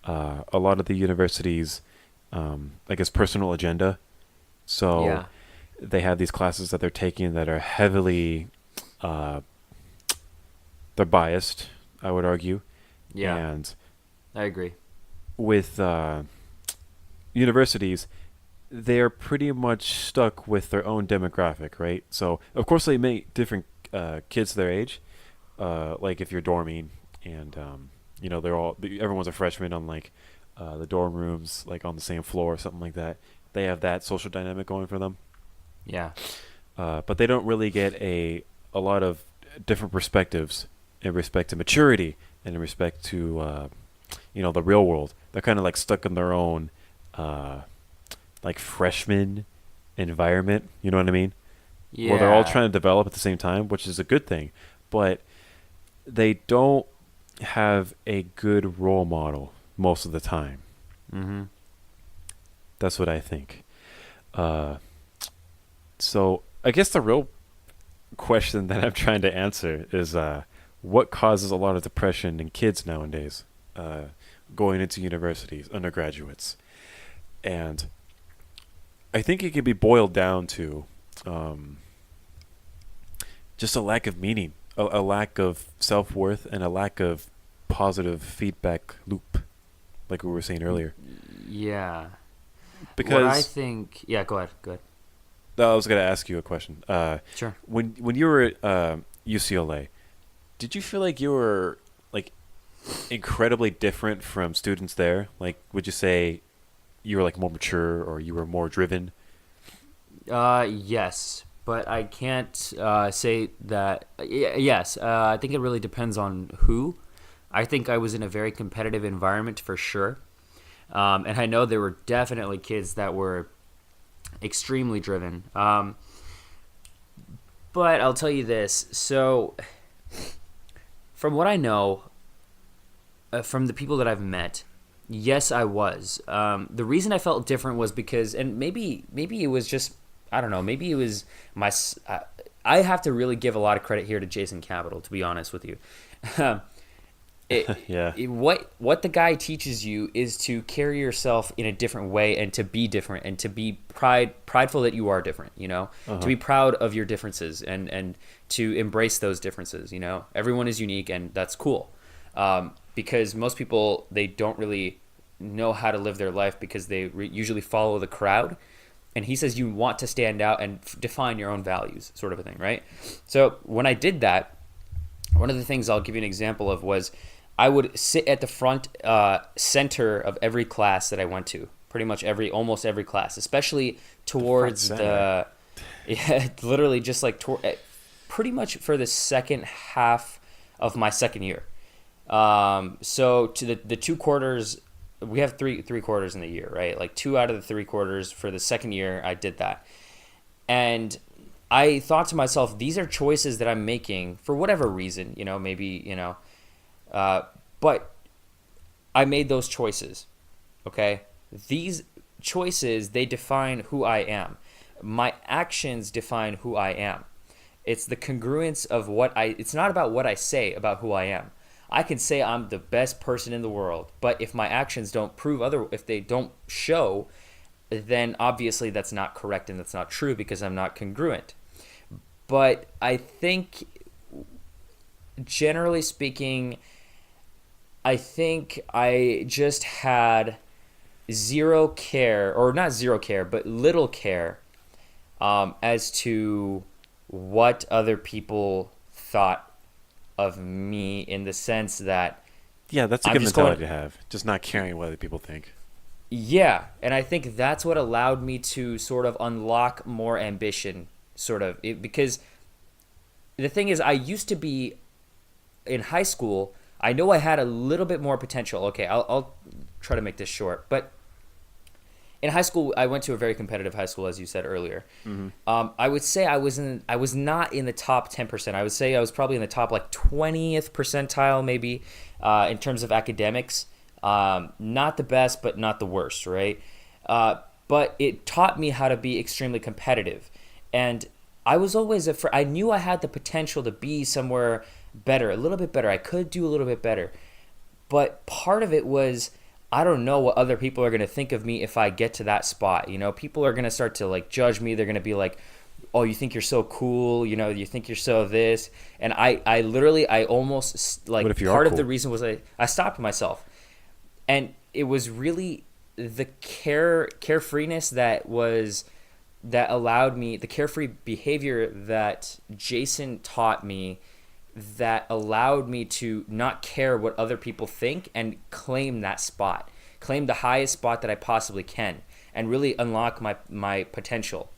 a lot of the universities' personal agenda. So they have these classes that they're taking that are heavily they're biased, I would argue. And I agree. With universities, they're pretty much stuck with their own demographic, right? So of course they make different kids their age, like if you're dorming and everyone's a freshman on the dorm rooms, like on the same floor or something like that. They have that social dynamic going for them. But they don't really get a lot of different perspectives in respect to maturity and in respect to the real world. They're kind of like stuck in their own freshman environment. You know what I mean? Yeah. Where they're all trying to develop at the same time, which is a good thing. But they don't have a good role model most of the time. Mm-hmm. That's what I think. So I guess the real question that I'm trying to answer is what causes a lot of depression in kids nowadays, going into universities, undergraduates. And I think it can be boiled down to just a lack of meaning, a lack of self-worth, and a lack of positive feedback loop, like we were saying earlier. Yeah. Because what I think... Yeah, go ahead. I was going to ask you a question. Sure. When you were at UCLA, did you feel like you were like incredibly different from students there? Like, would you say you were like more mature or you were more driven? Yes, but I can't say that. Yes, I think it really depends on who. I think I was in a very competitive environment for sure. And I know there were definitely kids that were extremely driven. But I'll tell you this. So, from what I know, from the people that I've met, yes, I was. The reason I felt different was because, and maybe it was just, I don't know, maybe it was I have to really give a lot of credit here to Jason Capital, to be honest with you. What the guy teaches you is to carry yourself in a different way and to be different and to be prideful that you are different, you know, to be proud of your differences and to embrace those differences. You know, everyone is unique and that's cool. Because most people, they don't really know how to live their life because they usually follow the crowd. And he says you want to stand out and define your own values, sort of a thing, right? So when I did that, one of the things I'll give you an example of was I would sit at the front center of every class that I went to, pretty much almost every class, especially towards literally just like pretty much for the second half of my second year. So to the 2 quarters, we have three quarters in the year, right? Like 2 out of the 3 quarters for the second year, I did that. And I thought to myself, these are choices that I'm making for whatever reason, you know, maybe, you know, but I made those choices, okay? These choices, they define who I am. My actions define who I am. It's the congruence of it's not about what I say about who I am. I can say I'm the best person in the world, but if my actions don't if they don't show, then obviously that's not correct and that's not true because I'm not congruent. But I think, generally speaking, I think I just had zero care, or not zero care, but little care as to what other people thought of me, in the sense that that's a good mentality to have, just not caring what other people think. Yeah, and I think that's what allowed me to sort of unlock more ambition, because the thing is, I used to be in high school, I know I had a little bit more potential. Okay, I'll try to make this short, but in high school, I went to a very competitive high school, as you said earlier. Mm-hmm. I would say I was not in the top 10%. I would say I was probably in the top like 20th percentile, maybe, in terms of academics. Not the best, but not the worst, right? But it taught me how to be extremely competitive. And I was always I knew I had the potential to be somewhere better, a little bit better. I could do a little bit better. But part of it was, I don't know what other people are going to think of me if I get to that spot. You know, people are going to start to like judge me. They're going to be like, oh, you think you're so cool. You know, you think you're so this. And I almost, like, part of the reason was I stopped myself. And it was really the carefreeness that allowed me, the carefree behavior that Jason taught me, that allowed me to not care what other people think and claim that spot, claim the highest spot that I possibly can, and really unlock my potential,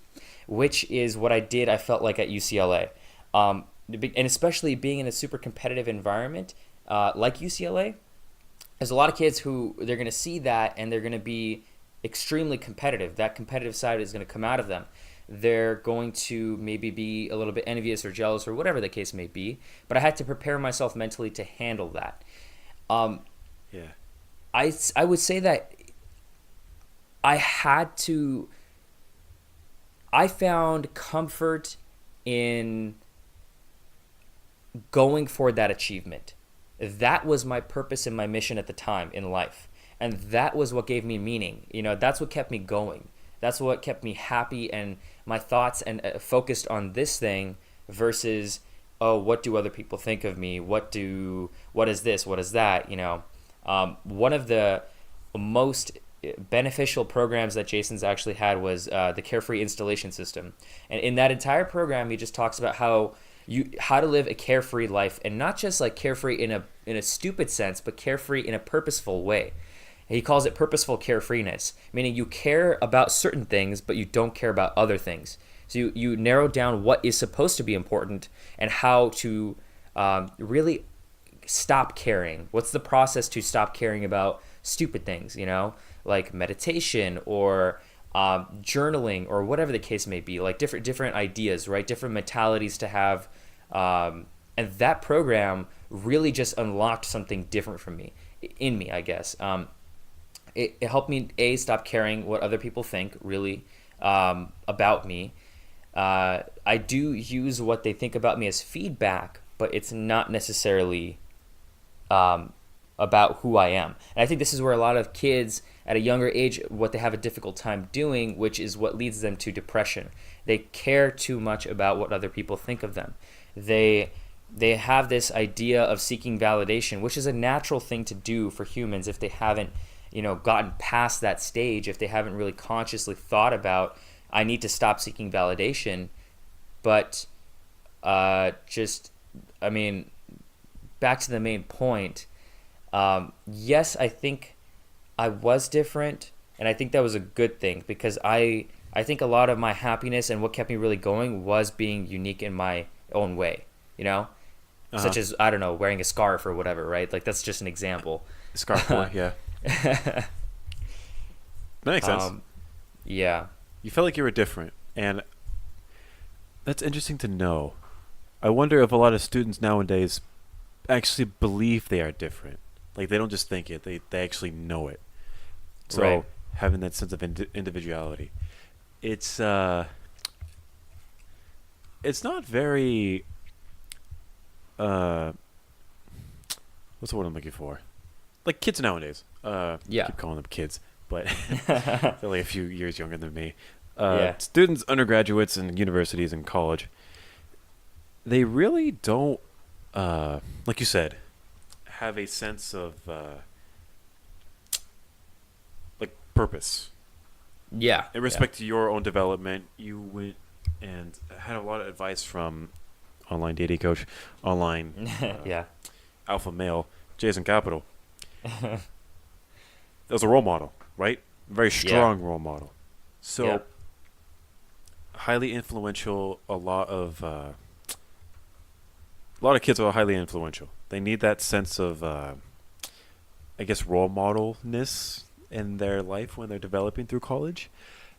which is what I did, I felt like, at UCLA. And especially being in a super competitive environment like UCLA, there's a lot of kids who they're going to see that and they're going to be extremely competitive. That competitive side is going to come out of them. they're going to maybe be a little bit envious or jealous or whatever the case may be. But I had to prepare myself mentally to handle that. Yeah. I would say that I found comfort in going for that achievement. That was my purpose and my mission at the time in life. And that was what gave me meaning. That's what kept me going. That's what kept me happy and my thoughts and focused on this thing versus, oh, what do other people think of me? What is this? What is that? One of the most beneficial programs that Jason's actually had was the Carefree Installation System. And in that entire program, he just talks about how to live a carefree life, and not just like carefree in a stupid sense, but carefree in a purposeful way. He calls it purposeful carefreeness, meaning you care about certain things, but you don't care about other things. So you narrow down what is supposed to be important and how to really stop caring. What's the process to stop caring about stupid things, like meditation or journaling or whatever the case may be, like different ideas, right? Different mentalities to have. And that program really just unlocked something different in me, I guess. It helped me, stop caring what other people think, really, about me. I do use what they think about me as feedback, but it's not necessarily about who I am. And I think this is where a lot of kids at a younger age, what they have a difficult time doing, which is what leads them to depression. They care too much about what other people think of them. They have this idea of seeking validation, which is a natural thing to do for humans if they haven't gotten past that stage, if they haven't really consciously thought about, I need to stop seeking validation. But back to the main point, yes, I think I was different, and I think that was a good thing, because I think a lot of my happiness and what kept me really going was being unique in my own way, such as, I don't know, wearing a scarf or whatever, right? Like, that's just an example. Scarf boy, yeah. That makes sense. Yeah. You felt like you were different, and that's interesting to know. I wonder if a lot of students nowadays actually believe they are different. Like, they don't just think it, they actually know it. So right. Having that sense of individuality, it's not very what's the word I'm looking for? Like kids nowadays. Yeah. I keep calling them kids, but they're only a few years younger than me. Students, undergraduates, and universities and college, they really don't, like you said, have a sense of like purpose. Yeah. In respect to your own development, you went and had a lot of advice from online dating coach, online alpha male, Jason Capital. That was a role model, right? Very strong role model. So highly influential. A lot of kids are highly influential. They need that sense of, I guess, role modelness in their life when they're developing through college.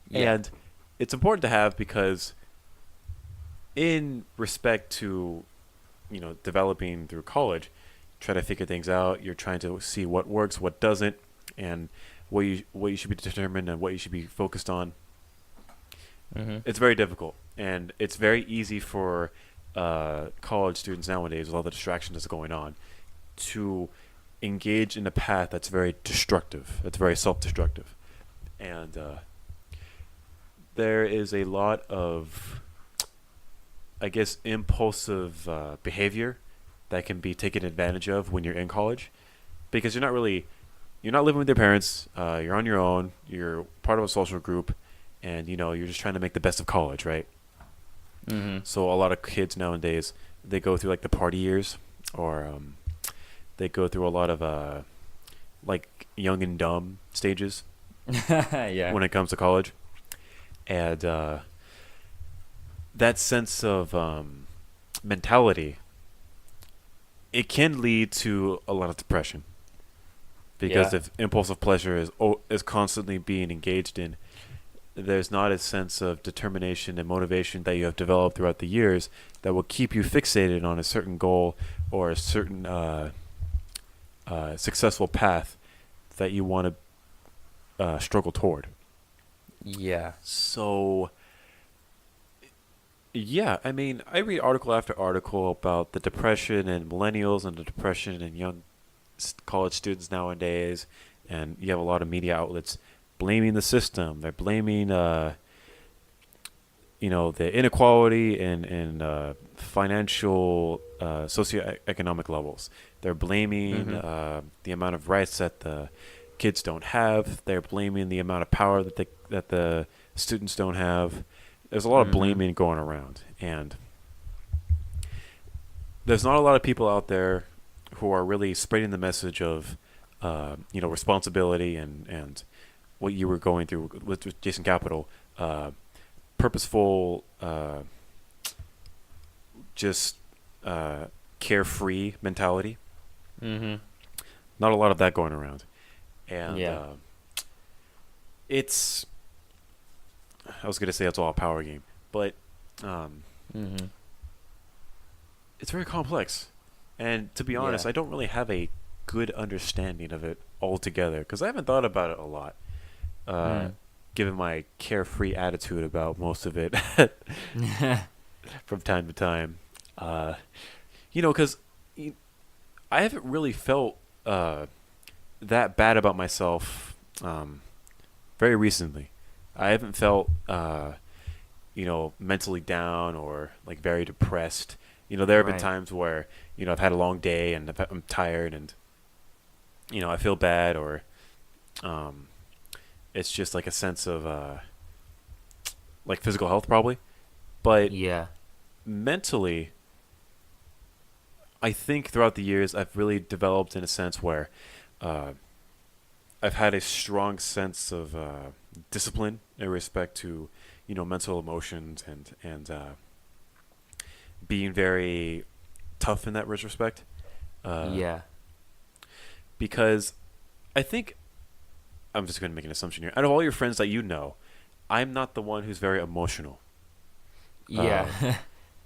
Yeah. And it's important to have, because in respect to, developing through college, try to figure things out. You're trying to see what works, what doesn't, and what you should be determined and what you should be focused on. Mm-hmm. It's very difficult, and it's very easy for college students nowadays, with all the distractions that's going on, to engage in a path that's very destructive. It's very self-destructive, and there is a lot of, I guess, impulsive behavior that can be taken advantage of when you're in college, because you're not living with your parents. You're on your own. You're part of a social group, and you're just trying to make the best of college, right? Mm-hmm. So a lot of kids nowadays, they go through like the party years, or they go through a lot of like young and dumb stages when it comes to college, and that sense of mentality, it can lead to a lot of depression, because if impulsive pleasure is constantly being engaged in, there's not a sense of determination and motivation that you have developed throughout the years that will keep you fixated on a certain goal or a certain successful path that you want to struggle toward. Yeah. So, yeah, I mean, I read article after article about the depression in millennials and the depression in young college students nowadays, and you have a lot of media outlets blaming the system. They're blaming, the inequality in financial, socioeconomic levels. They're blaming the amount of rights that the kids don't have. They're blaming the amount of power that the students don't have. There's a lot of blaming going around, and there's not a lot of people out there who are really spreading the message of, responsibility and what you were going through with Jason Capital, purposeful, just carefree mentality. Mm-hmm. Not a lot of that going around, and it's. I was gonna say it's all a power game, but it's very complex, and to be honest, I don't really have a good understanding of it altogether because I haven't thought about it a lot. Given my carefree attitude about most of it from time to time. Because I haven't really felt that bad about myself very recently. I haven't felt, mentally down or like very depressed. There have been times where, I've had a long day and I'm tired and, I feel bad or it's just like a sense of like physical health probably. But mentally, I think throughout the years I've really developed in a sense where I've had a strong sense of discipline in respect to, mental emotions and being very tough in that respect. Because I think I'm just going to make an assumption here. Out of all your friends that you know, I'm not the one who's very emotional. Yeah,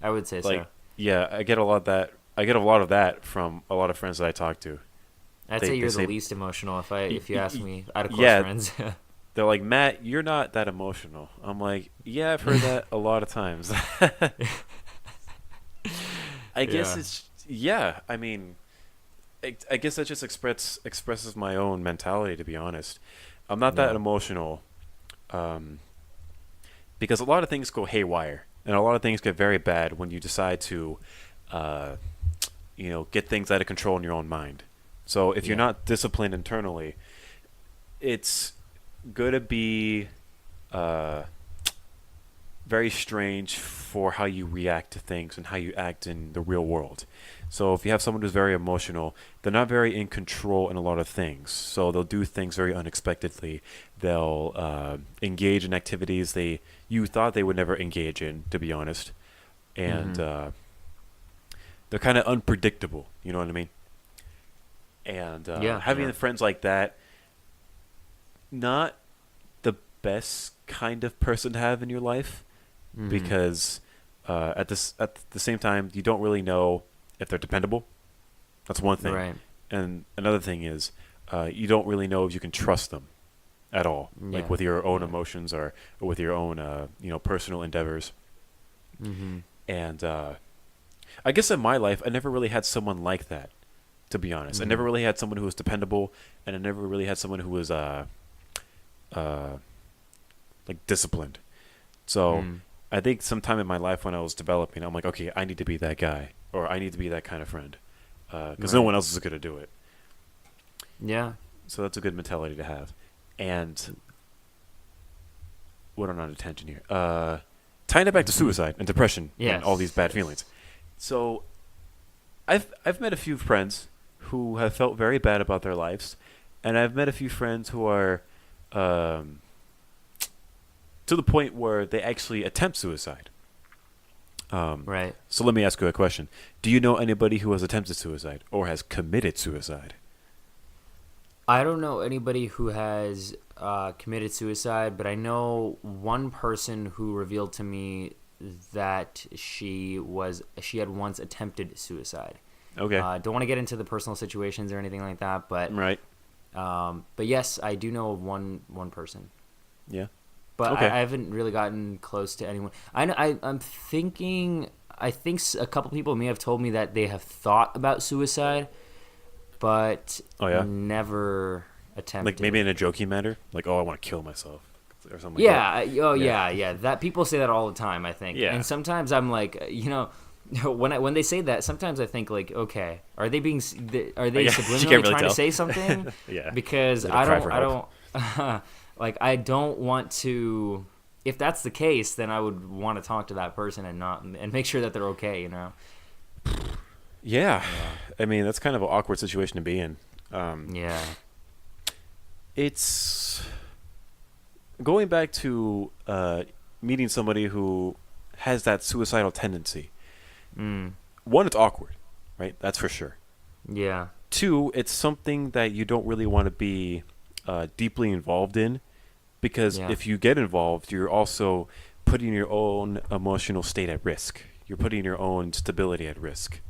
I would say so. Yeah, I get a lot of that. I get a lot of that from a lot of friends that I talk to. I'd say you're the least emotional if you ask me out of close friends. They're like, Matt, you're not that emotional. I'm like, yeah, I've heard that a lot of times. I guess it's I mean, I guess that just expresses my own mentality. To be honest, I'm not that emotional, because a lot of things go haywire, and a lot of things get very bad when you decide to, get things out of control in your own mind. So if you're not disciplined internally, it's going to be very strange for how you react to things and how you act in the real world. So if you have someone who's very emotional, they're not very in control in a lot of things. So they'll do things very unexpectedly. They'll engage in activities you thought they would never engage in, to be honest. And they're kind of unpredictable. You know what I mean? And having friends like that, not the best kind of person to have in your life, because at the same time, you don't really know if they're dependable. That's one thing. Right. And another thing is, you don't really know if you can trust them at all, like with your own emotions or with your own, personal endeavors. And I guess in my life, I never really had someone like that, to be honest. I never really had someone who was dependable, and I never really had someone who was like disciplined. So I think sometime in my life when I was developing, I'm like, okay, I need to be that guy, or I need to be that kind of friend, because no one else is going to do it. Yeah. So that's a good mentality to have. And what on a tangent here? Tying it back to suicide and depression and all these bad feelings. So I've met a few friends who have felt very bad about their lives, and I've met a few friends who are to the point where they actually attempt suicide. Right. So let me ask you a question. Do you know anybody who has attempted suicide or has committed suicide? I don't know anybody who has committed suicide, but I know one person who revealed to me that she had once attempted suicide. Okay. Don't want to get into the personal situations or anything like that, but right. But yes, I do know of one person. Yeah. But okay. I haven't really gotten close to anyone. I'm thinking. I think a couple people may have told me that they have thought about suicide, but never attempted. Like maybe in a joking manner, like, "Oh, I want to kill myself," or something. Yeah. Like that. Yeah. That people say that all the time. I think. Yeah. And sometimes I'm like, when they say that, sometimes I think like, okay, are they subliminally really trying tell. to say something? Yeah. Because I don't like I don't want to. If that's the case, then I would want to talk to that person and make sure that they're okay. Yeah. I mean, that's kind of an awkward situation to be in. Yeah. It's going back to meeting somebody who has that suicidal tendency. One, it's awkward, right? That's for sure. Yeah. Two, it's something that you don't really want to be deeply involved in, because if you get involved, you're also putting your own emotional state at risk. You're putting your own stability at risk.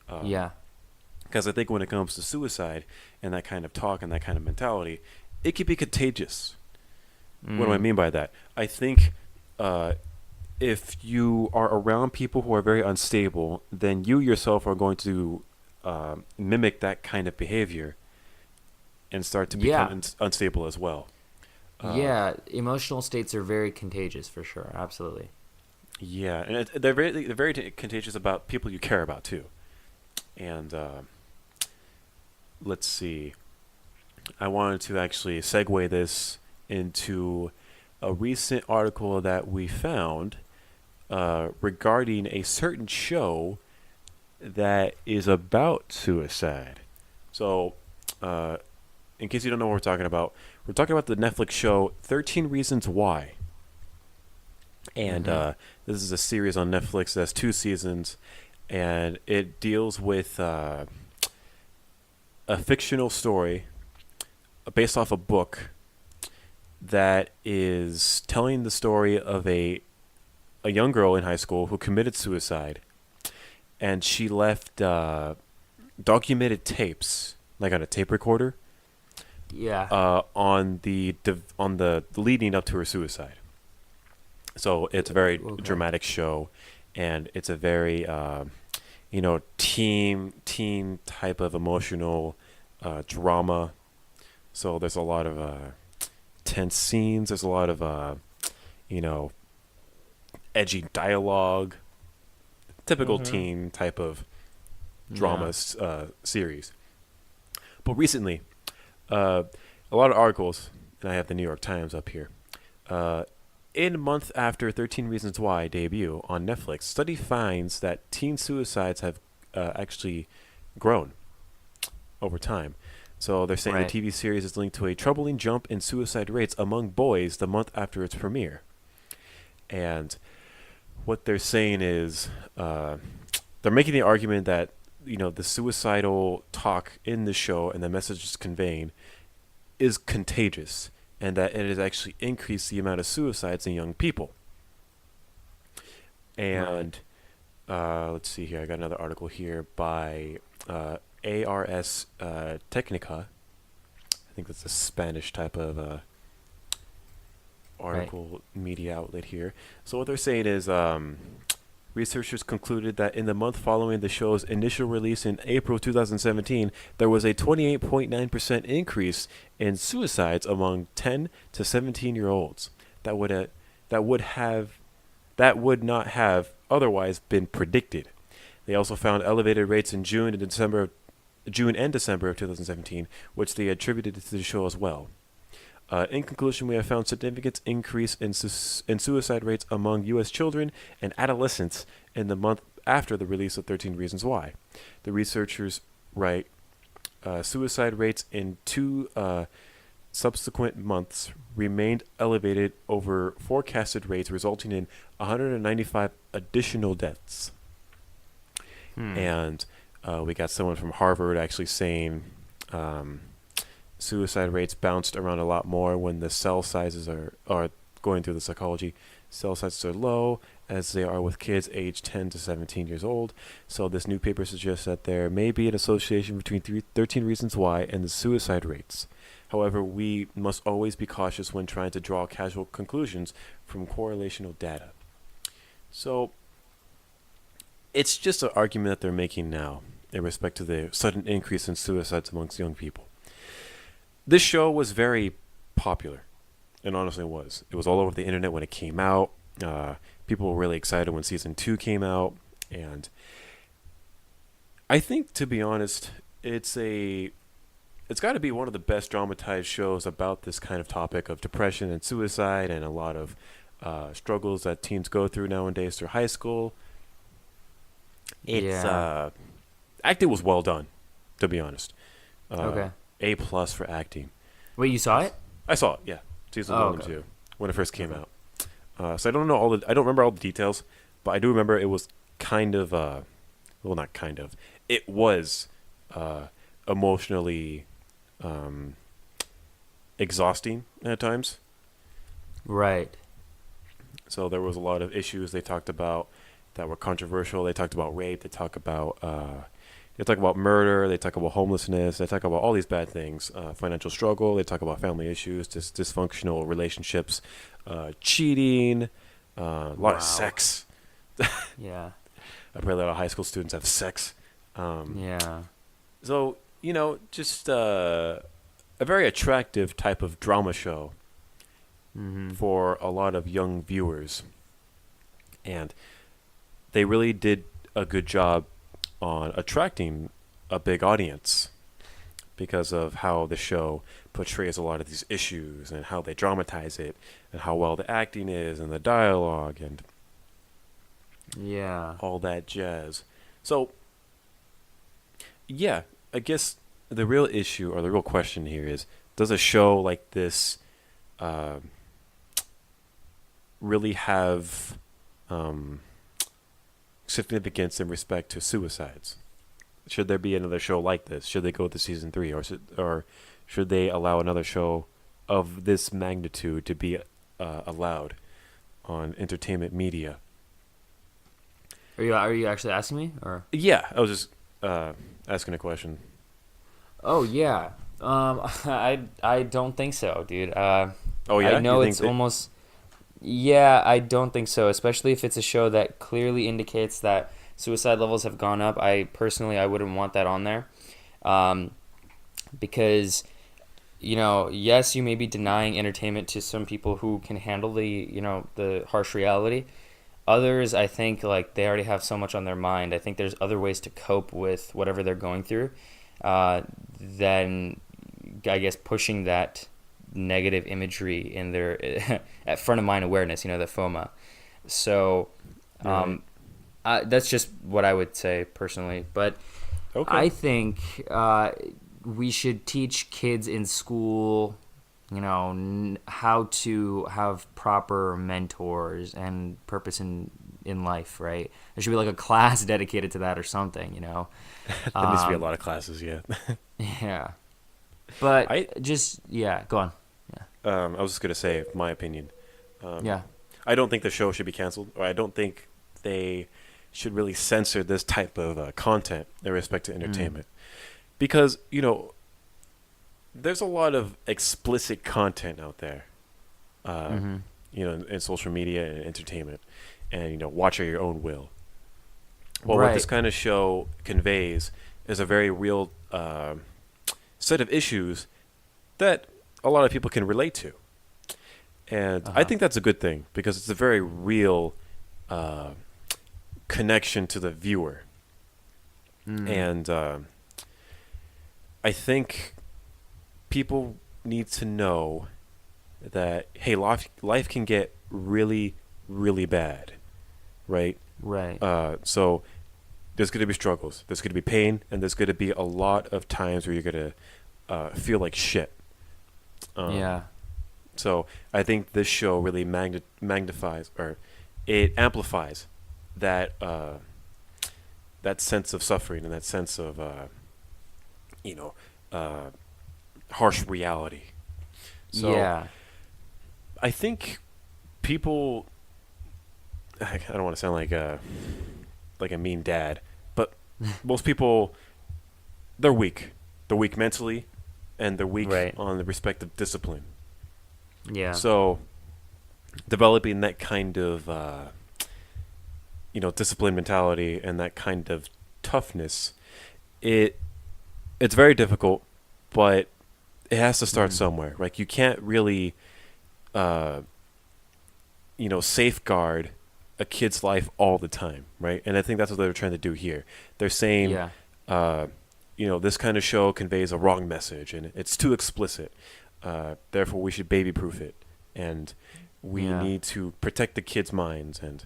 Because I think when it comes to suicide and that kind of talk and that kind of mentality, it can be contagious. What do I mean by that? I think if you are around people who are very unstable, then you yourself are going to mimic that kind of behavior and start to become unstable as well. Emotional states are very contagious for sure. Absolutely. Yeah, and they're very contagious about people you care about too. And let's see. I wanted to actually segue this into a recent article that we found regarding a certain show that is about suicide. So, in case you don't know what we're talking about the Netflix show 13 Reasons Why. And this is a series on Netflix that's 2 seasons, and it deals with a fictional story based off a book that is telling the story of a young girl in high school who committed suicide, and she left documented tapes, like on a tape recorder, on the leading up to her suicide. So it's a very dramatic show, and it's a very teen type of emotional drama. So there's a lot of tense scenes. There's a lot of edgy dialogue. Typical teen type of drama series. But recently, a lot of articles, and I have the New York Times up here. In a month after 13 Reasons Why debut on Netflix, study finds that teen suicides have actually grown over time. So they're saying the TV series is linked to a troubling jump in suicide rates among boys the month after its premiere. And what they're saying is they're making the argument that the suicidal talk in the show and the message it's conveying is contagious, and that it has actually increased the amount of suicides in young people. And let's see here. I got another article here by ARS Technica. I think that's a Spanish type of article media outlet here. So what they're saying is researchers concluded that in the month following the show's initial release in April 2017, there was a 28.9% increase in suicides among 10 to 17-year-olds. That would not have otherwise been predicted. They also found elevated rates in June and December of 2017, which they attributed to the show as well. In conclusion, we have found significant increase in suicide rates among U.S. children and adolescents in the month after the release of 13 Reasons Why. The researchers write, suicide rates in 2 subsequent months remained elevated over forecasted rates, resulting in 195 additional deaths. And we got someone from Harvard actually saying suicide rates bounced around a lot more when the cell sizes are going through the psychology. Cell sizes are low as they are with kids aged 10 to 17 years old. So this new paper suggests that there may be an association between 13 reasons why and the suicide rates. However, we must always be cautious when trying to draw casual conclusions from correlational data. So it's just an argument that they're making now in respect to the sudden increase in suicides amongst young people. This show was very popular, and honestly was. It was all over the internet when it came out. People were really excited when season 2 came out, and I think, to be honest, it's got to be one of the best dramatized shows about this kind of topic of depression and suicide and a lot of struggles that teens go through nowadays through high school. Acting was well done, to be honest. Okay. A+ for acting. Wait, you saw it? I saw it, yeah. Season 1 and 2 when it first came out. So I don't remember all the details, but I do remember it was kind of not kind of. It was emotionally exhausting at times. Right. So there was a lot of issues they talked about that were controversial. They talked about rape. They talk about murder. They talk about homelessness. They talk about all these bad things. Financial struggle. They talk about family issues, dysfunctional relationships, cheating, a lot of sex. Yeah. Apparently a lot of high school students have sex. Yeah. So, just a very attractive type of drama show for a lot of young viewers. And they really did a good job on attracting a big audience because of how the show portrays a lot of these issues and how they dramatize it and how well the acting is and the dialogue and all that jazz. So, yeah, I guess the real issue or the real question here is, does a show like this really have significance in respect to suicides? Should there be another show like this? Should they go to season 3, or should they allow another show of this magnitude to be allowed on entertainment media? Are you actually asking me, or? Yeah, I was just asking a question. Oh yeah, I don't think so, dude. Oh yeah, I know it's almost. Yeah, I don't think so, especially if it's a show that clearly indicates that suicide levels have gone up. I wouldn't want that on there. Because, yes, you may be denying entertainment to some people who can handle the harsh reality. Others, I think, they already have so much on their mind. I think there's other ways to cope with whatever they're going through than, I guess, pushing that negative imagery in their at front of mind awareness, the FOMA. So that's just what I would say personally. But I think we should teach kids in school, how to have proper mentors and purpose in life, right? There should be a class dedicated to that or something, There needs to be a lot of classes, yeah. Yeah. But go on. I was just going to say, my opinion. Yeah. I don't think the show should be canceled, or I don't think they should really censor this type of content in respect to entertainment. Because, there's a lot of explicit content out there, in social media and entertainment, and, watch at your own will. Well, what this kind of show conveys is a very real set of issues that a lot of people can relate to. And I think that's a good thing because it's a very real connection to the viewer. And I think people need to know that, hey, life can get really, really bad, right? Right. So there's going to be struggles. There's going to be pain, and there's going to be a lot of times where you're going to feel like shit. So I think this show really magnifies, or it amplifies that that sense of suffering and that sense of harsh reality. So yeah. I think people, I don't want to sound like a mean dad, but most people, they're weak. They're weak mentally, and they're weak Right. on the respective discipline. Yeah. So developing that kind of discipline mentality and that kind of toughness, it's very difficult, but it has to start somewhere. Like, you can't really safeguard a kid's life all the time, right? And I think that's what they're trying to do here. They're saying this kind of show conveys a wrong message and it's too explicit, therefore we should baby proof it, and we need to protect the kids' minds, and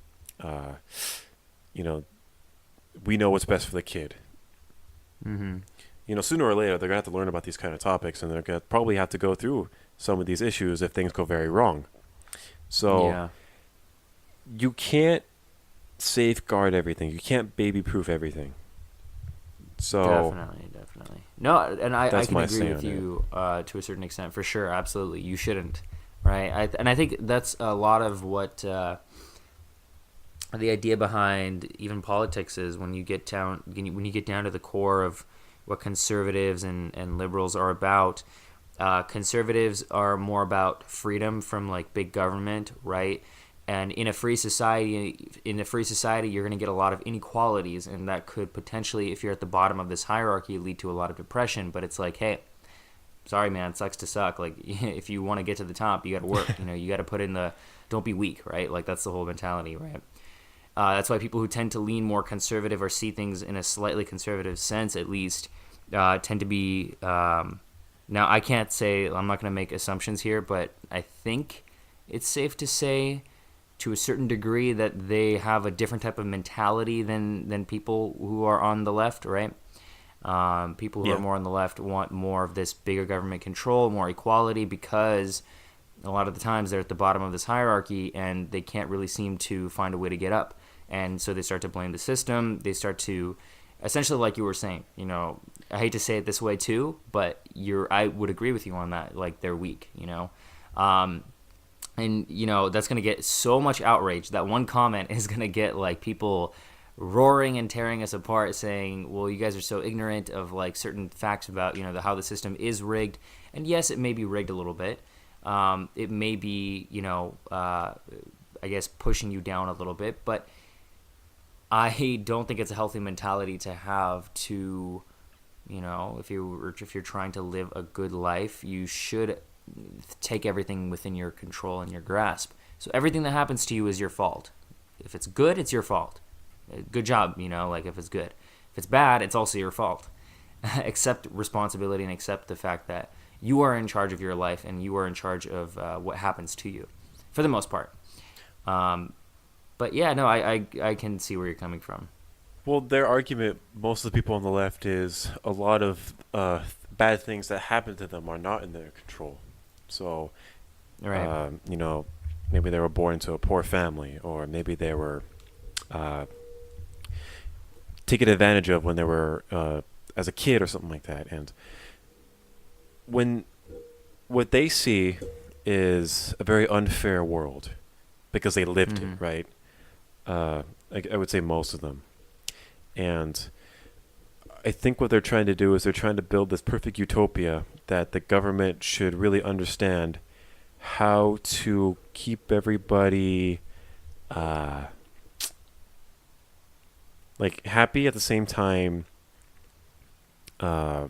we know what's best for the kid. Sooner or later they're going to have to learn about these kind of topics, and they're going to probably have to go through some of these issues if things go very wrong. So you can't safeguard everything. You can't baby-proof everything. So Definitely. No, and I can agree with you to a certain extent, for sure. Absolutely. You shouldn't, right? I think that's a lot of what the idea behind even politics is. When you get down to the core of what conservatives and liberals are about, conservatives are more about freedom from like big government, right? And in a free society, you're going to get a lot of inequalities, and that could potentially, if you're at the bottom of this hierarchy, lead to a lot of depression. But it's like, hey, sorry, man, it sucks to suck. Like, if you want to get to the top, you got to work. You got to put in don't be weak, right? Like, that's the whole mentality, right? That's why people who tend to lean more conservative or see things in a slightly conservative sense, at least, tend to be. Now, I can't say, I'm not going to make assumptions here, but I think it's safe to say, to a certain degree, that they have a different type of mentality than people who are on the left, right? People who are more on the left want more of this bigger government control, more equality, because a lot of the times they're at the bottom of this hierarchy and they can't really seem to find a way to get up. And so they start to blame the system. They start to, essentially, like you were saying, I hate to say it this way too, but I would agree with you on that. Like, they're weak, And, that's going to get so much outrage. That one comment is going to get, like, people roaring and tearing us apart, saying, well, you guys are so ignorant of, like, certain facts about, how the system is rigged. And yes, it may be rigged a little bit. It may be, I guess, pushing you down a little bit. But I don't think it's a healthy mentality to have to, if you're trying to live a good life, you should take everything within your control and your grasp. So everything that happens to you is your fault. If it's good, it's your fault. Good job, like, if it's good. If it's bad, it's also your fault. Accept responsibility and accept the fact that you are in charge of your life and you are in charge of what happens to you, for the most part. But yeah, no, I can see where you're coming from. Well, their argument, most of the people on the left, is a lot of bad things that happen to them are not in their control. So, right. Maybe they were born into a poor family, or maybe they were taken advantage of when they were as a kid or something like that. And what they see is a very unfair world because they lived it, right? I would say most of them. And I think what they're trying to do is they're trying to build this perfect utopia that the government should really understand how to keep everybody happy at the same time, I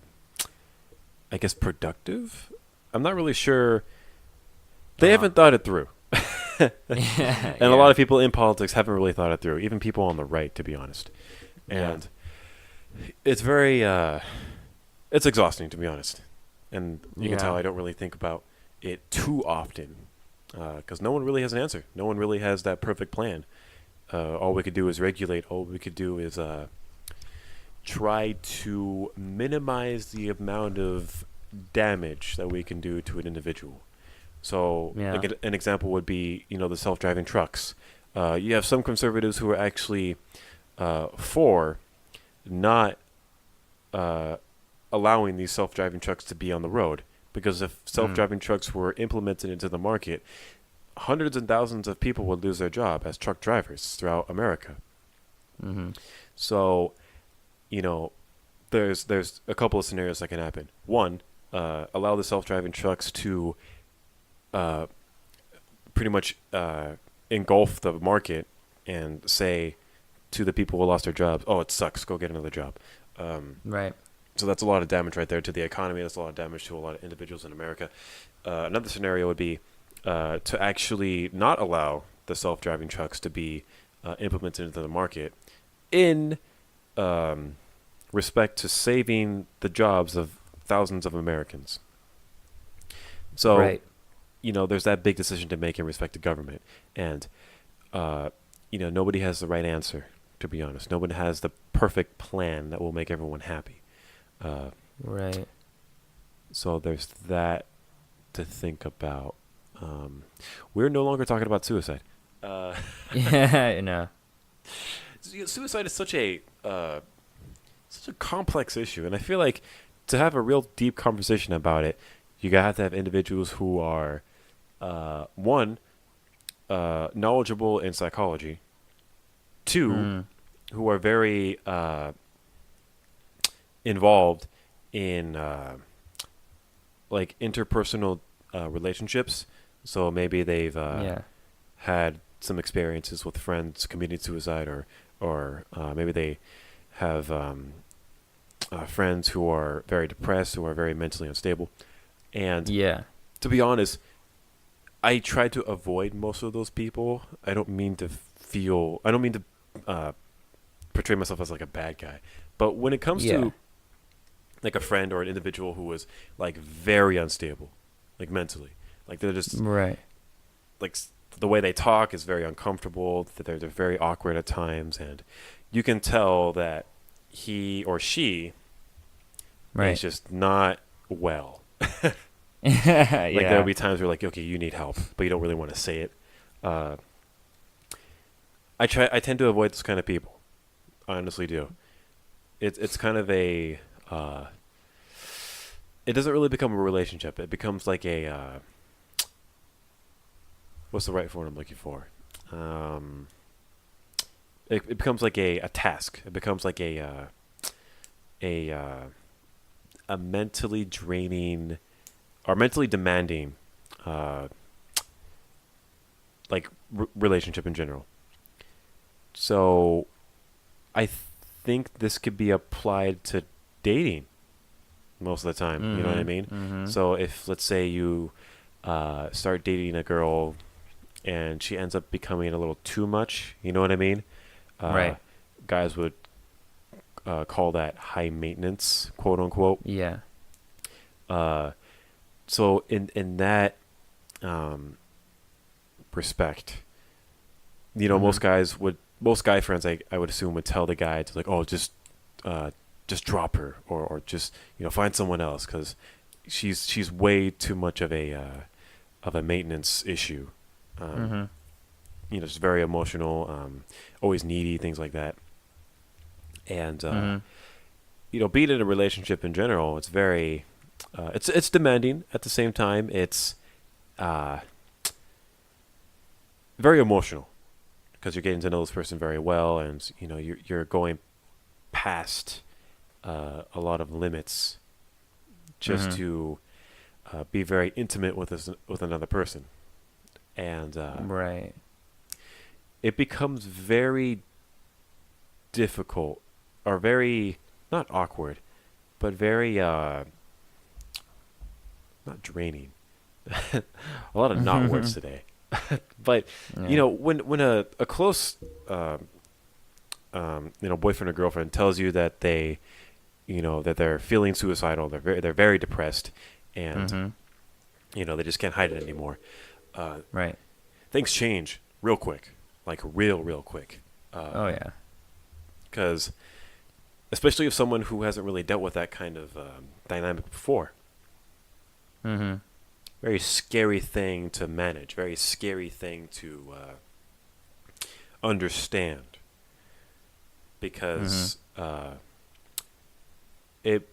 guess productive. I'm not really sure. They haven't thought it through. A lot of people in politics haven't really thought it through, even people on the right, to be honest. And it's very it's exhausting, to be honest. And you can tell I don't really think about it too often because no one really has an answer. No one really has that perfect plan. All we could do is regulate. All we could do is try to minimize the amount of damage that we can do to an individual. So an example would be, the self-driving trucks. You have some conservatives who are actually for not allowing these self-driving trucks to be on the road. because if self-driving trucks were implemented into the market, hundreds and thousands of people would lose their job as truck drivers throughout America. So, there's a couple of scenarios that can happen. One, allow the self-driving trucks to pretty much engulf the market and say to the people who lost their jobs, "Oh, it sucks. Go get another job." Right. So that's a lot of damage right there to the economy. That's a lot of damage to a lot of individuals in America. Another scenario would be to actually not allow the self-driving trucks to be implemented into the market in respect to saving the jobs of thousands of Americans. So, right. There's that big decision to make in respect to government. And, nobody has the right answer, to be honest. Nobody has the perfect plan that will make everyone happy. Right. So there's that to think about. We're no longer talking about suicide. Yeah, no. Suicide is such a complex issue, and I feel like to have a real deep conversation about it, you gotta have to have individuals who are, one, knowledgeable in psychology. Two, who are very involved in like interpersonal relationships. So maybe they've had some experiences with friends committing suicide, or maybe they have friends who are very depressed, who are very mentally unstable. And to be honest, I try to avoid most of those people. I don't mean to portray myself as like a bad guy, but when it comes to like a friend or an individual who is like very unstable, like mentally, like they're just like the way they talk is very uncomfortable. They're very awkward at times, and you can tell that he or she is just not well. Like there'll be times where like, okay, you need help, but you don't really want to say it. I tend to avoid those kind of people. I honestly do. It's kind of a it doesn't really become a relationship. It becomes like a what's the right word I'm looking for? It becomes like a task. It becomes like a mentally draining or mentally demanding like relationship in general. So I think this could be applied to dating most of the time. You know what I mean? So if, let's say, you start dating a girl and she ends up becoming a little too much, you know what I mean? Guys would call that high maintenance, quote unquote. Yeah. So in that respect, most guy friends, I would assume, would tell the guy to like, oh, just drop her, or just find someone else, because she's way too much of a maintenance issue. Just very emotional, always needy, things like that. And being in a relationship in general, it's very it's demanding. At the same time, it's very emotional, because you're getting to know this person very well, and you're going past a lot of limits just to be very intimate with another person, and it becomes very difficult, or very not awkward, but very not draining. A lot of not words today. But when a close boyfriend or girlfriend tells you that they that they're feeling suicidal, they're very depressed, and they just can't hide it anymore, things change real quick, like real quick. Because especially if someone who hasn't really dealt with that kind of dynamic before, very scary thing to manage, very scary thing to understand, because it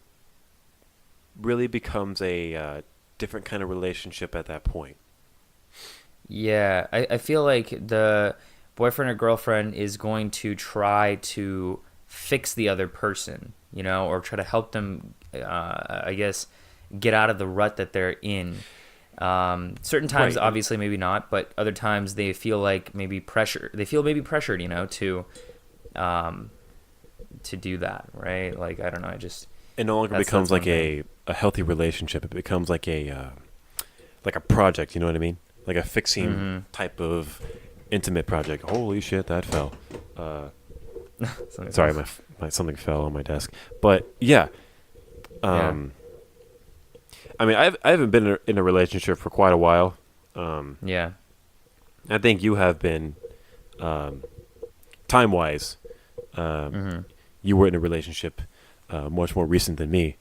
really becomes a different kind of relationship at that point. Yeah, I feel like the boyfriend or girlfriend is going to try to fix the other person, or try to help them, I guess, get out of the rut that they're in. Certain times, right. Obviously, maybe not, but other times they feel like maybe pressure. They feel maybe pressured, to do that, right? Like, I don't know. It no longer becomes like a healthy relationship. It becomes like a project. You know what I mean? Like a fixing type of intimate project. Holy shit, that fell. Sorry, my something fell on my desk. But yeah. I mean, I haven't been in a relationship for quite a while. Yeah. I think you have been, time-wise. You were in a relationship much more recent than me.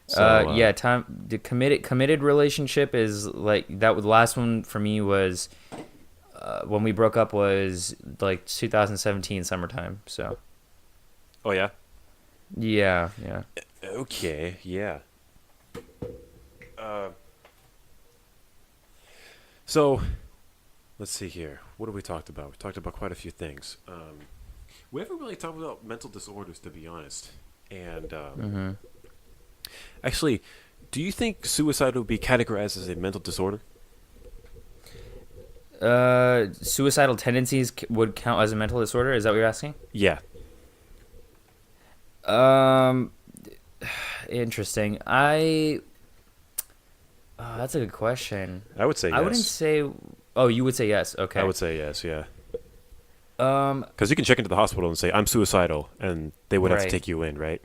So, the committed relationship is like that. The last one for me was when we broke up was like 2017 summertime. So. Oh yeah. Yeah. Okay. Yeah. So, let's see here. What have we talked about? We talked about quite a few things. We haven't really talked about mental disorders, to be honest. And actually, do you think suicide would be categorized as a mental disorder? Suicidal tendencies would count as a mental disorder? Is that what you're asking? Yeah. Interesting. That's a good question. I would say yes. I wouldn't say. Oh, you would say yes. Okay. I would say yes. Yeah. Because you can check into the hospital and say I'm suicidal, and they would have to take you in, right?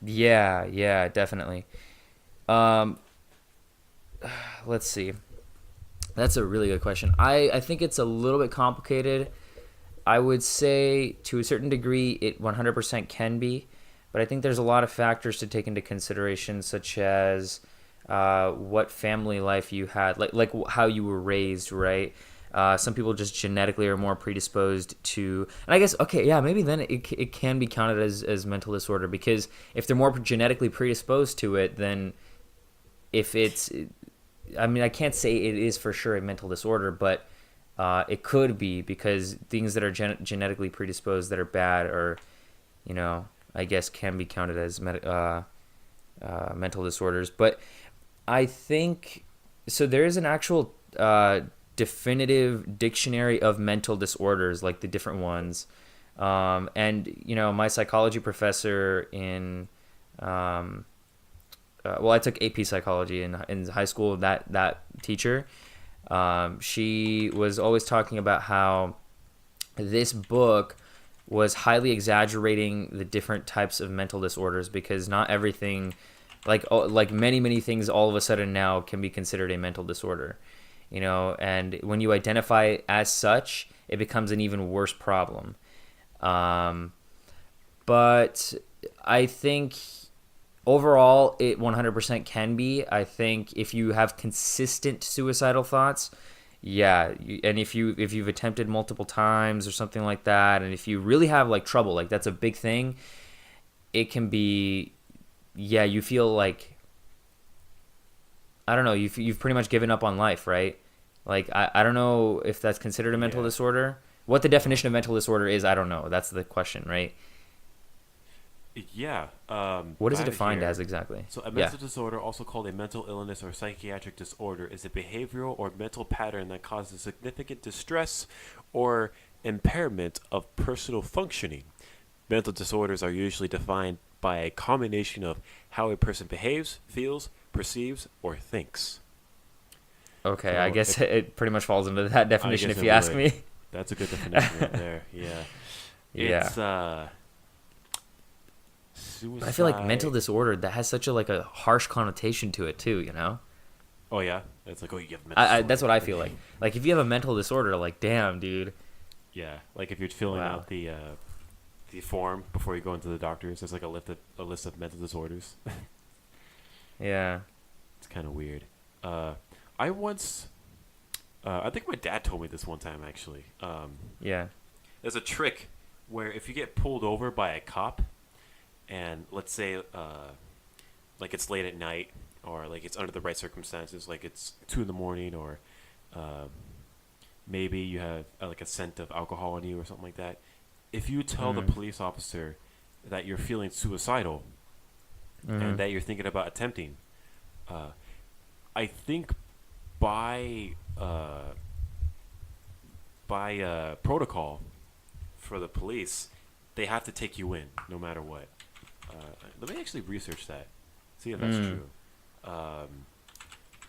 Yeah, definitely. Let's see. That's a really good question. I think it's a little bit complicated. I would say to a certain degree it 100% can be, but I think there's a lot of factors to take into consideration, such as what family life you had, like how you were raised, right? Some people just genetically are more predisposed to, and I guess, okay, yeah, maybe then it can be counted as mental disorder, because if they're more genetically predisposed to it, then if it's, I mean, I can't say it is for sure a mental disorder, but it could be, because things that are genetically predisposed that are bad or, I guess can be counted as mental disorders. But I think, so there is an actual definitive dictionary of mental disorders, like the different ones. And, my psychology professor in, I took AP psychology in high school. That teacher, she was always talking about how this book was highly exaggerating the different types of mental disorders, because not everything, like many things all of a sudden now can be considered a mental disorder, and when you identify it as such, it becomes an even worse problem. But I think overall, it 100% can be. I think if you have consistent suicidal thoughts, yeah, and if you've attempted multiple times or something like that, and if you really have like trouble, like that's a big thing, it can be, yeah, you feel like, I don't know, you've pretty much given up on life, right? Like I don't know if that's considered a mental disorder. What the definition of mental disorder is, I don't know. That's the question, right? Yeah. What is it defined as exactly? So a mental disorder, also called a mental illness or psychiatric disorder, is a behavioral or mental pattern that causes significant distress or impairment of personal functioning. Mental disorders are usually defined by a combination of how a person behaves, feels, perceives, or thinks. Okay, so I guess it pretty much falls into that definition, if you ask me. That's a good definition right there. Yeah. It's suicide. I feel like mental disorder, that has such a harsh connotation to it too, Oh yeah, it's like, oh, you have mental disorder. That's what I feel like. Like if you have a mental disorder, like damn, dude. Yeah, like if you're filling out the form before you go into the doctors, there's like a list of mental disorders. Yeah, it's kind of weird. I once, I think my dad told me this one time actually. Yeah. There's a trick where if you get pulled over by a cop, and let's say, like it's late at night, or like it's under the right circumstances, like it's 2 a.m, or maybe you have like a scent of alcohol on you or something like that. If you tell the police officer that you're feeling suicidal and that you're thinking about attempting, I think by protocol for the police, they have to take you in no matter what. Let me actually research that, see if that's true.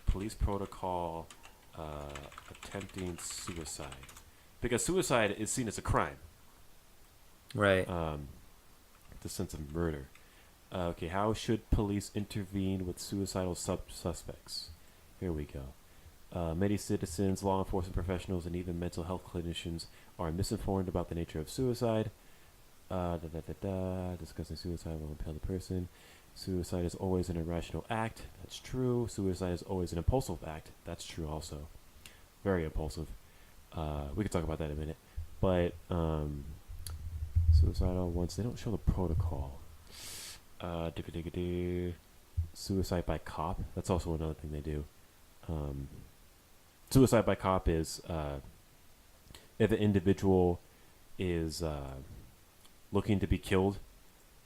Police protocol, attempting suicide, because suicide is seen as a crime, right? The sense of murder. Okay, how should police intervene with suicidal suspects? Here we go. Many citizens, law enforcement professionals, and even mental health clinicians are misinformed about the nature of suicide. Discussing suicide will impel the person. Suicide is always an irrational act. That's true. Suicide is always an impulsive act. That's true also. Very impulsive. We can talk about that in a minute. But suicidal ones, they don't show the protocol. Suicide by cop. That's also another thing they do. Suicide by cop is if an individual is looking to be killed,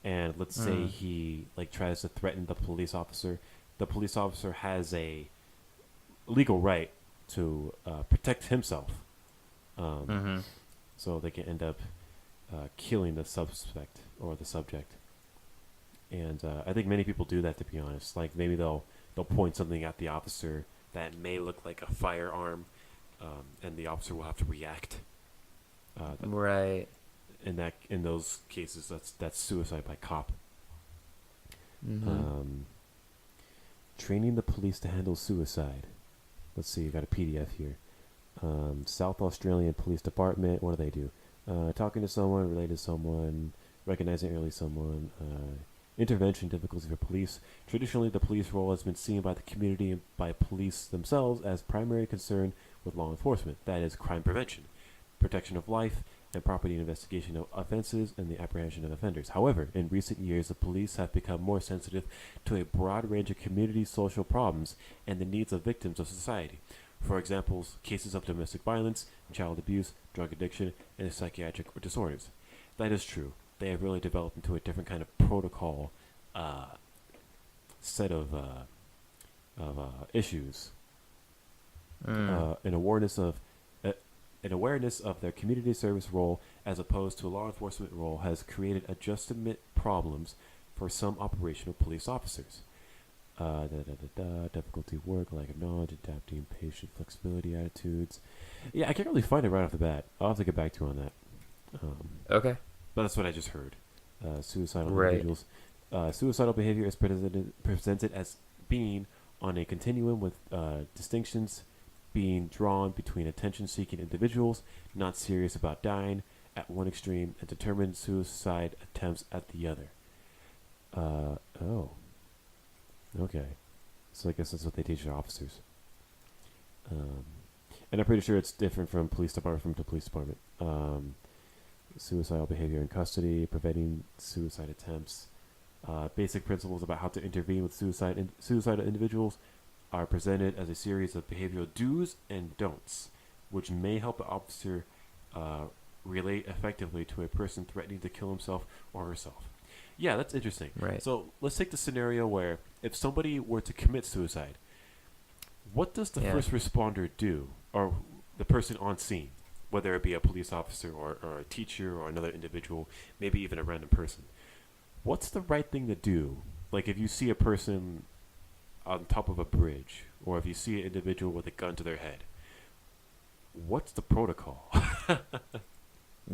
and let's say he like tries to threaten the police officer has a legal right to protect himself. So they can end up killing the suspect or the subject. And I think many people do that, to be honest. Like maybe they'll point something at the officer that may look like a firearm, and the officer will have to react. Right. In those cases, that's suicide by cop. Training the police to handle suicide. Let's see, you got a PDF here. South Australian Police Department. What do? Talking to someone, related to someone, recognizing early someone. Intervention difficulties for police. Traditionally, the police role has been seen by the community and by police themselves as primary concern with law enforcement. That is crime prevention, protection of life and property, investigation of offenses, and the apprehension of offenders. However, in recent years, the police have become more sensitive to a broad range of community social problems and the needs of victims of society. For example, cases of domestic violence, child abuse, drug addiction, and psychiatric disorders. That is true. They have really developed into a different kind of protocol set of issues. An awareness of their community service role as opposed to a law enforcement role has created adjustment problems for some operational police officers. Difficulty work, lack of knowledge, adapting, patient flexibility, attitudes. Yeah, I can't really find it right off the bat. I'll have to get back to you on that. Okay. But that's what I just heard. Suicidal individuals. Suicidal behavior is presented as being on a continuum with distinctions being drawn between attention-seeking individuals not serious about dying at one extreme and determined suicide attempts at the other. Okay. So I guess that's what they teach their officers. And I'm pretty sure it's different from police department to police department. Suicidal behavior in custody, preventing suicide attempts. Basic principles about how to intervene with suicidal individuals are presented as a series of behavioral do's and don'ts, which may help an officer relate effectively to a person threatening to kill himself or herself. Yeah, that's interesting. Right. So let's take the scenario where if somebody were to commit suicide, what does the first responder do, or the person on scene, whether it be a police officer or a teacher or another individual, maybe even a random person? What's the right thing to do? Like if you see a person on top of a bridge, or if you see an individual with a gun to their head, what's the protocol?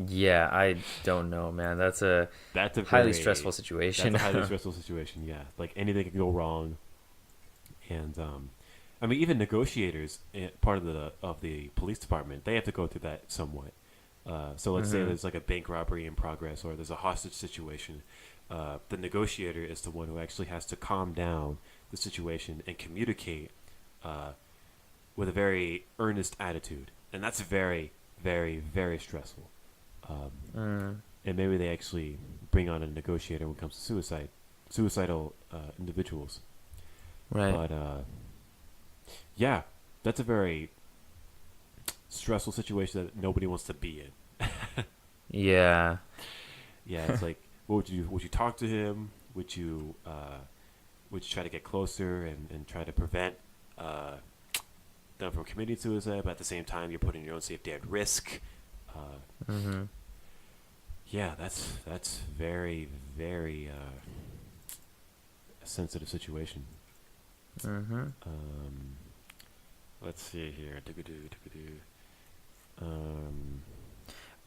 Yeah, I don't know, man. That's a highly stressful situation. That's a highly stressful situation, yeah. Like anything can go wrong. And I mean, even negotiators, part of the police department, they have to go through that somewhat. So let's say there's like a bank robbery in progress, or there's a hostage situation. The negotiator is the one who actually has to calm down the situation and communicate with a very earnest attitude, and that's very, very, very stressful. And maybe they actually bring on a negotiator when it comes to suicidal individuals. Right. But yeah, that's a very stressful situation that nobody wants to be in. Yeah. Yeah, it's like, what would you do? Would you talk to him? Would you try to get closer and try to prevent them from committing suicide? But at the same time, you're putting your own safety at risk. Mm-hmm. Yeah, that's very, very a sensitive situation. Mm-hmm. Let's see here.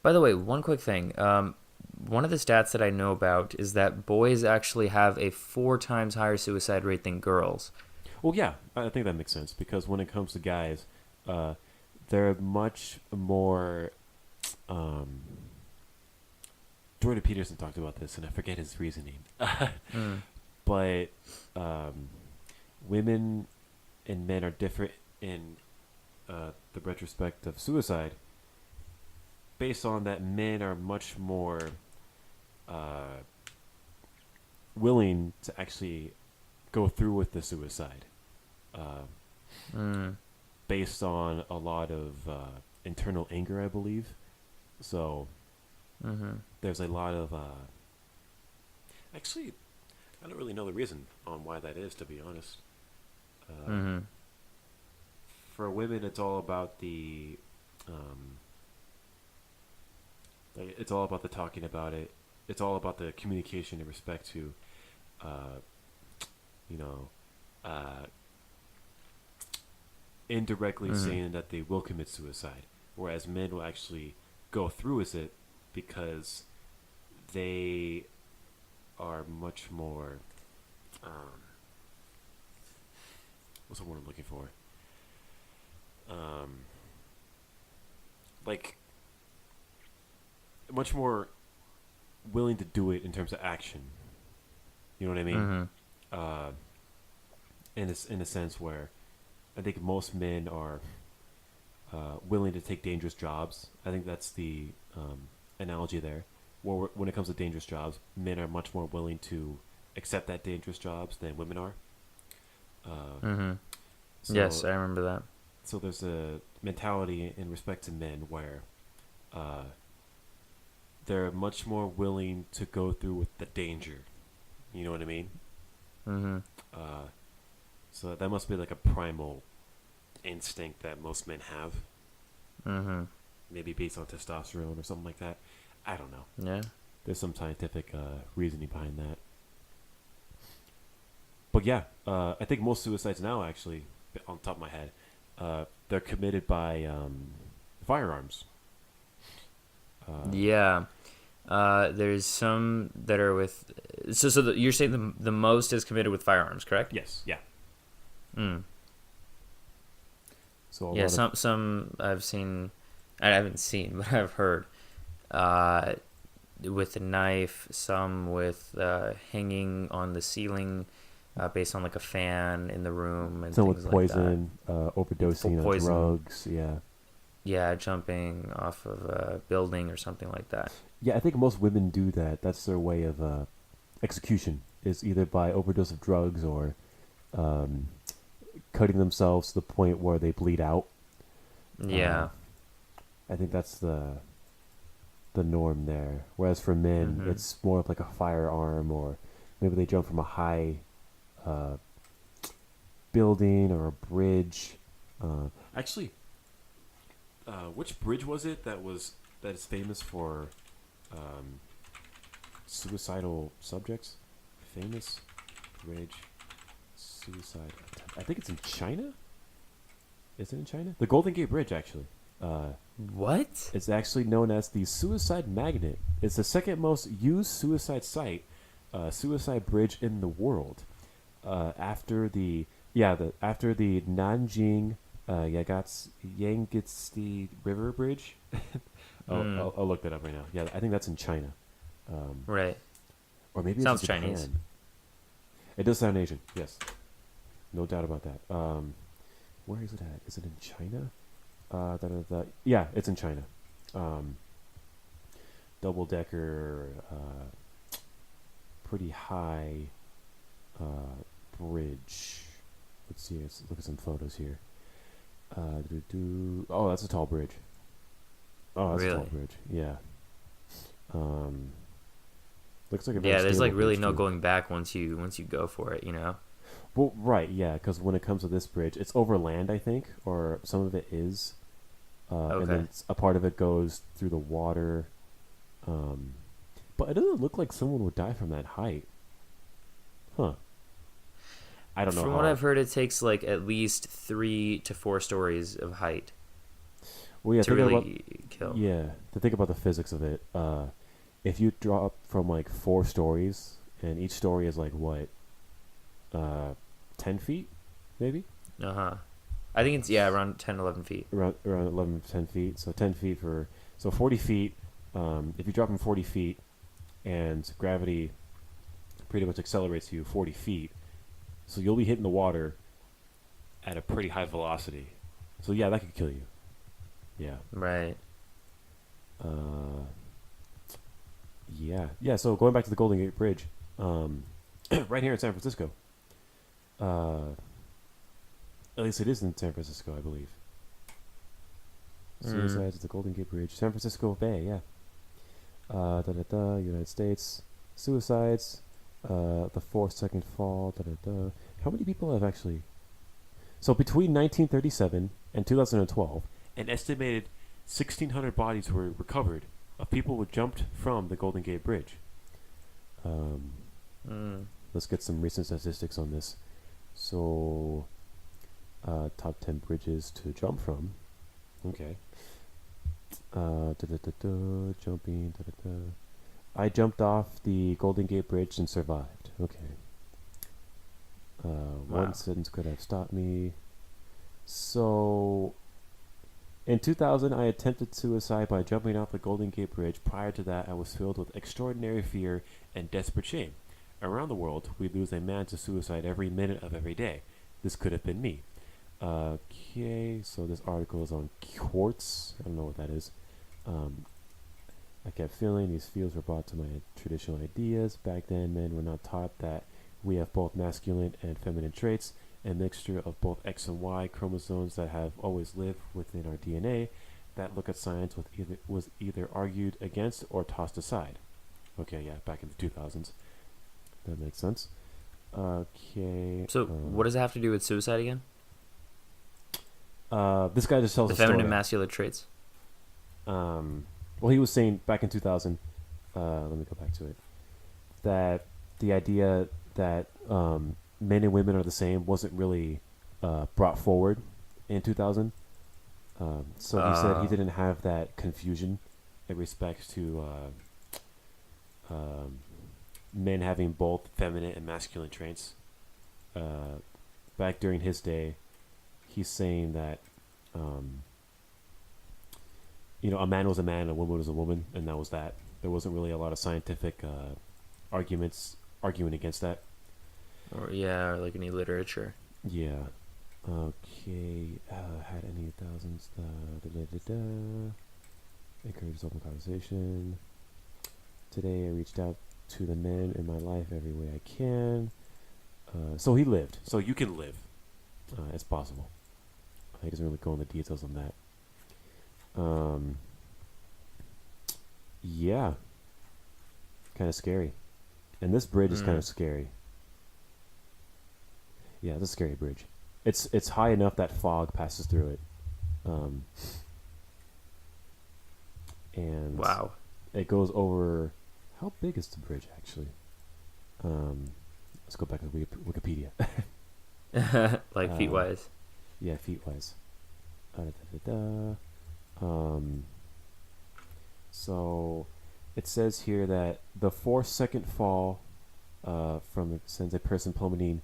By the way, one quick thing. One of the stats that I know about is that boys actually have a 4 times higher suicide rate than girls. Well, yeah, I think that makes sense because when it comes to guys, they're much more. Jordan Peterson talked about this, and I forget his reasoning. But women and men are different in the retrospect of suicide, based on that men are much more willing to actually go through with the suicide, based on a lot of internal anger, I believe. So there's a lot of actually, I don't really know the reason on why that is, to be honest. For women, it's all about the it's all about the talking about it. It's all about the communication in respect to, indirectly saying that they will commit suicide, whereas men will actually go through with it because they are much more. What's the word I'm looking for? Like, much more willing to do it in terms of action. You know what I mean? In a sense where I think most men are willing to take dangerous jobs. I think that's the analogy there. When it comes to dangerous jobs, men are much more willing to accept that dangerous jobs than women are. So, yes, I remember that. So there's a mentality in respect to men where they're much more willing to go through with the danger. You know what I mean? So that must be like a primal instinct that most men have. Maybe based on testosterone or something like that. I don't know. Yeah. There's some scientific reasoning behind that. But yeah, I think most suicides now, actually, on top of my head, they're committed by firearms. Yeah. There's some that are with... So you're saying the most is committed with firearms, correct? Yes, yeah. So yeah, some I've seen... I haven't seen, but I've heard. With a knife, some with hanging on the ceiling based on like a fan in the room. And some things with poison, like overdosing on drugs, yeah. Yeah, jumping off of a building or something like that. Yeah, I think most women do that. That's their way of execution, is either by overdose of drugs or cutting themselves to the point where they bleed out. Yeah. I think that's the norm there. Whereas for men, it's more of like a firearm, or maybe they jump from a high building or a bridge. Actually, which bridge was it that is famous for suicidal subjects? Famous bridge suicide attempt. I think it's in China. Is it in China? The Golden Gate Bridge, actually. What? It's actually known as the Suicide Magnet. It's the second most used suicide site, suicide bridge in the world, after the Nanjing Yangtze River Bridge. I'll look that up right now. Yeah, I think that's in China. Right. Or maybe sounds it's in Japan. Chinese. It does sound Asian. Yes, no doubt about that. Where is it at? Is it in China? Yeah, it's in China. Double decker, pretty high bridge. let's see. Let's look at some photos here. Oh, that's a tall bridge. Oh, that's a tall bridge. Yeah. Looks like a very there's like really no too. going back once you go for it, Well, right, yeah, because when it comes to this bridge, it's over land, I think, or some of it is. And then a part of it goes through the water. But it doesn't look like someone would die from that height. Huh. I don't know. From what I've heard, it takes like at least 3 to 4 stories of height. Well, yeah, to really kill. Yeah, to think about the physics of it. If you drop from like 4 stories, and each story is like what, 10 feet, maybe? I think it's around 10, 11 feet. Around 11, 10 feet. So 10 feet so 40 feet. If you drop from 40 feet, and gravity pretty much accelerates you 40 feet, so you'll be hitting the water at a pretty high velocity. So yeah, that could kill you. Yeah. Right. Yeah. So going back to the Golden Gate Bridge, right here in San Francisco. At least it is in San Francisco, I believe. Suicides at the Golden Gate Bridge, San Francisco Bay. Yeah. United States. Suicides. The 4-second fall. How many people have actually? So between 1937 and 2012, an estimated 1,600 bodies were recovered of people who jumped from the Golden Gate Bridge. Let's get some recent statistics on this. So, top 10 bridges to jump from. Okay. Jumping. I jumped off the Golden Gate Bridge and survived. Okay. One sentence could have stopped me. So, in 2000, I attempted suicide by jumping off the Golden Gate Bridge. Prior to that, I was filled with extraordinary fear and desperate shame. Around the world, we lose a man to suicide every minute of every day. This could have been me. Okay, so this article is on quartz. I don't know what that is. I kept feeling these feels were brought to my traditional ideas. Back then, men were not taught that we have both masculine and feminine traits, a mixture of both X and Y chromosomes that have always lived within our DNA. That look at science was either argued against or tossed aside. Okay, yeah, back in the 2000s. That makes sense. Okay. So, what does it have to do with suicide again? This guy just tells the a story. feminine masculine traits. Well, he was saying back in 2000, let me go back to it, that the idea that men and women are the same wasn't really brought forward in 2000. So he said he didn't have that confusion in respect to men having both feminine and masculine traits. Back during his day, he's saying that a man was a man, a woman was a woman, and that was that. There wasn't really a lot of scientific arguments arguing against that. Or like any literature. Yeah. Okay. Had any thousands? Encourages open conversation. Today I reached out to the men in my life every way I can. So he lived. So you can live. It's possible. He doesn't really go into details on that. Yeah. Kind of scary. And this bridge is kind of scary. Yeah, it's a scary bridge. It's high enough that fog passes through it. And wow. It goes over. How big is the bridge actually? Let's go back to Wikipedia. Like feet wise. Yeah, feet wise. So it says here that the 4-second fall sends a person plummeting.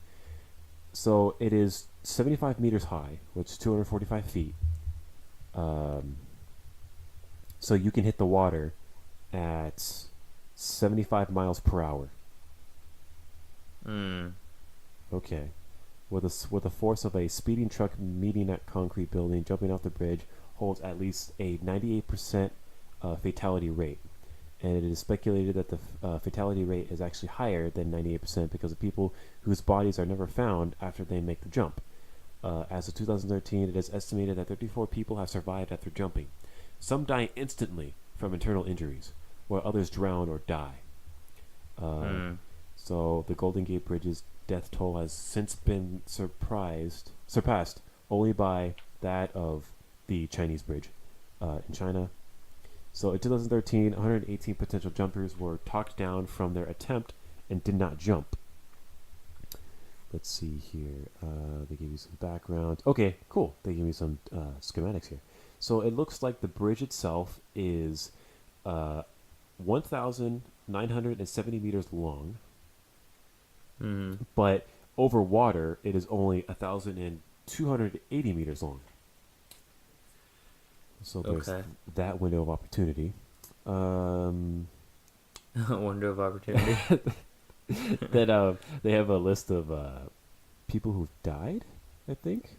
So it is 75 meters high, which is 245 feet. So you can hit the water at 75 miles per hour. Okay. With a force of a speeding truck meeting at concrete building, jumping off the bridge holds at least a 98% fatality rate. And it is speculated that the fatality rate is actually higher than 98% because of people whose bodies are never found after they make the jump. As of 2013, it is estimated that 34 people have survived after jumping. Some die instantly from internal injuries, while others drown or die. So the Golden Gate Bridge's death toll has since been surpassed only by that of the Chinese bridge in China. So in 2013, 118 potential jumpers were talked down from their attempt and did not jump. Let's see here. They give you some background. Okay, cool. They give me some schematics here. So it looks like the bridge itself is 1,970 meters long. But over water, it is only 1,280 meters long. So there's that window of opportunity. Window of opportunity. Then they have a list of people who've died, I think.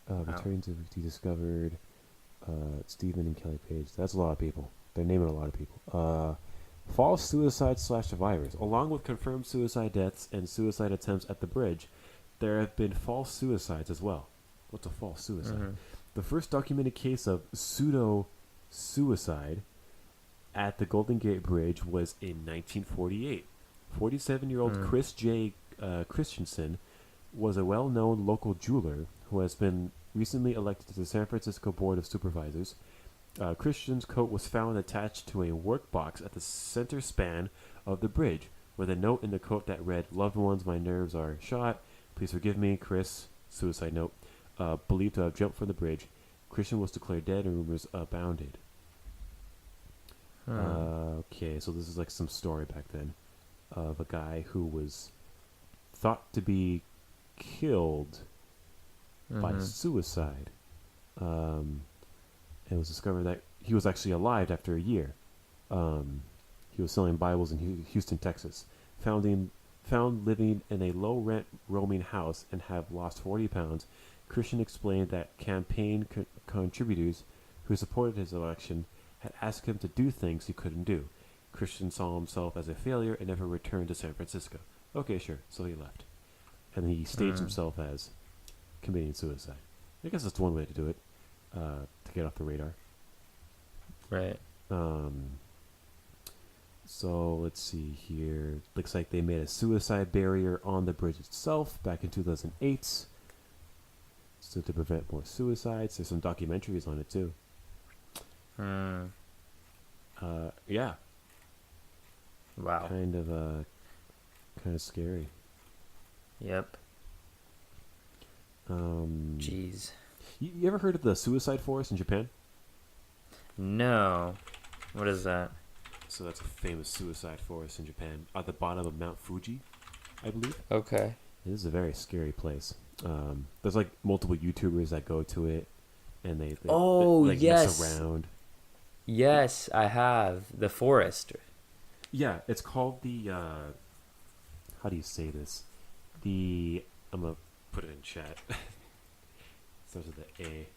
Returning to be discovered. Stephen and Kelly Page. That's a lot of people. They're naming a lot of people. False suicide/survivors. Along with confirmed suicide deaths and suicide attempts at the bridge, there have been false suicides as well. What's a false suicide? The first documented case of pseudo-suicide at the Golden Gate Bridge was in 1948. 47-year-old Chris J. Christensen was a well-known local jeweler who has been recently elected to the San Francisco Board of Supervisors. Christian's coat was found attached to a work box at the center span of the bridge, with a note in the coat that read, "Loved ones, my nerves are shot. Please forgive me, Chris." Suicide note. Believed to have jumped from the bridge. Christian was declared dead and rumors abounded. Okay, so this is like some story back then of a guy who was thought to be killed by suicide. It was discovered that he was actually alive after a year. He was selling Bibles in Houston, Texas. Found living in a low-rent roaming house and have lost 40 pounds. Christian explained that campaign contributors who supported his election had asked him to do things he couldn't do. Christian saw himself as a failure and never returned to San Francisco. Okay, sure. So he left. And he staged himself as committing suicide. I guess that's one way to do it, to get off the radar. Right. So let's see here. Looks like they made a suicide barrier on the bridge itself back in 2008. So to prevent more suicides. There's some documentaries on it too. Yeah. Wow. Kind of scary. Yep. Jeez. You ever heard of the suicide forest in Japan? No. What is that? So that's a famous suicide forest in Japan at the bottom of Mount Fuji, I believe. Okay. This is a very scary place. There's like multiple YouTubers that go to it, and they yes, mess around. Yes, I have the forest. Yeah, it's called the. How do you say this? I'm gonna put it in chat. Starts with the A.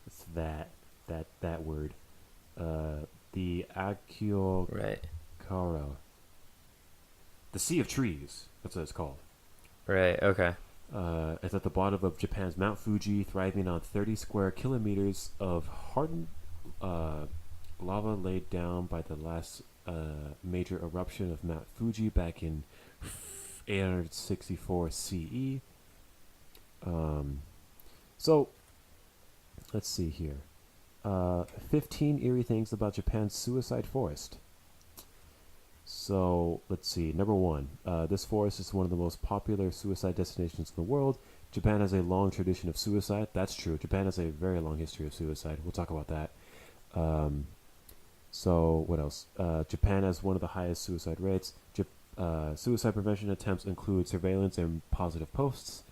It's that word. The Akio Right. Karo. The Sea of Trees. That's what it's called. Right. Okay. It's at the bottom of Japan's Mount Fuji, thriving on 30 square kilometers of hardened lava laid down by the last major eruption of Mount Fuji back in 864 CE. So, let's see here. 15 eerie things about Japan's suicide forest. So, let's see. Number one, this forest is one of the most popular suicide destinations in the world. Japan has a long tradition of suicide. That's true. Japan has a very long history of suicide. We'll talk about that. So, what else? Japan has one of the highest suicide rates. Suicide prevention attempts include surveillance and positive posts.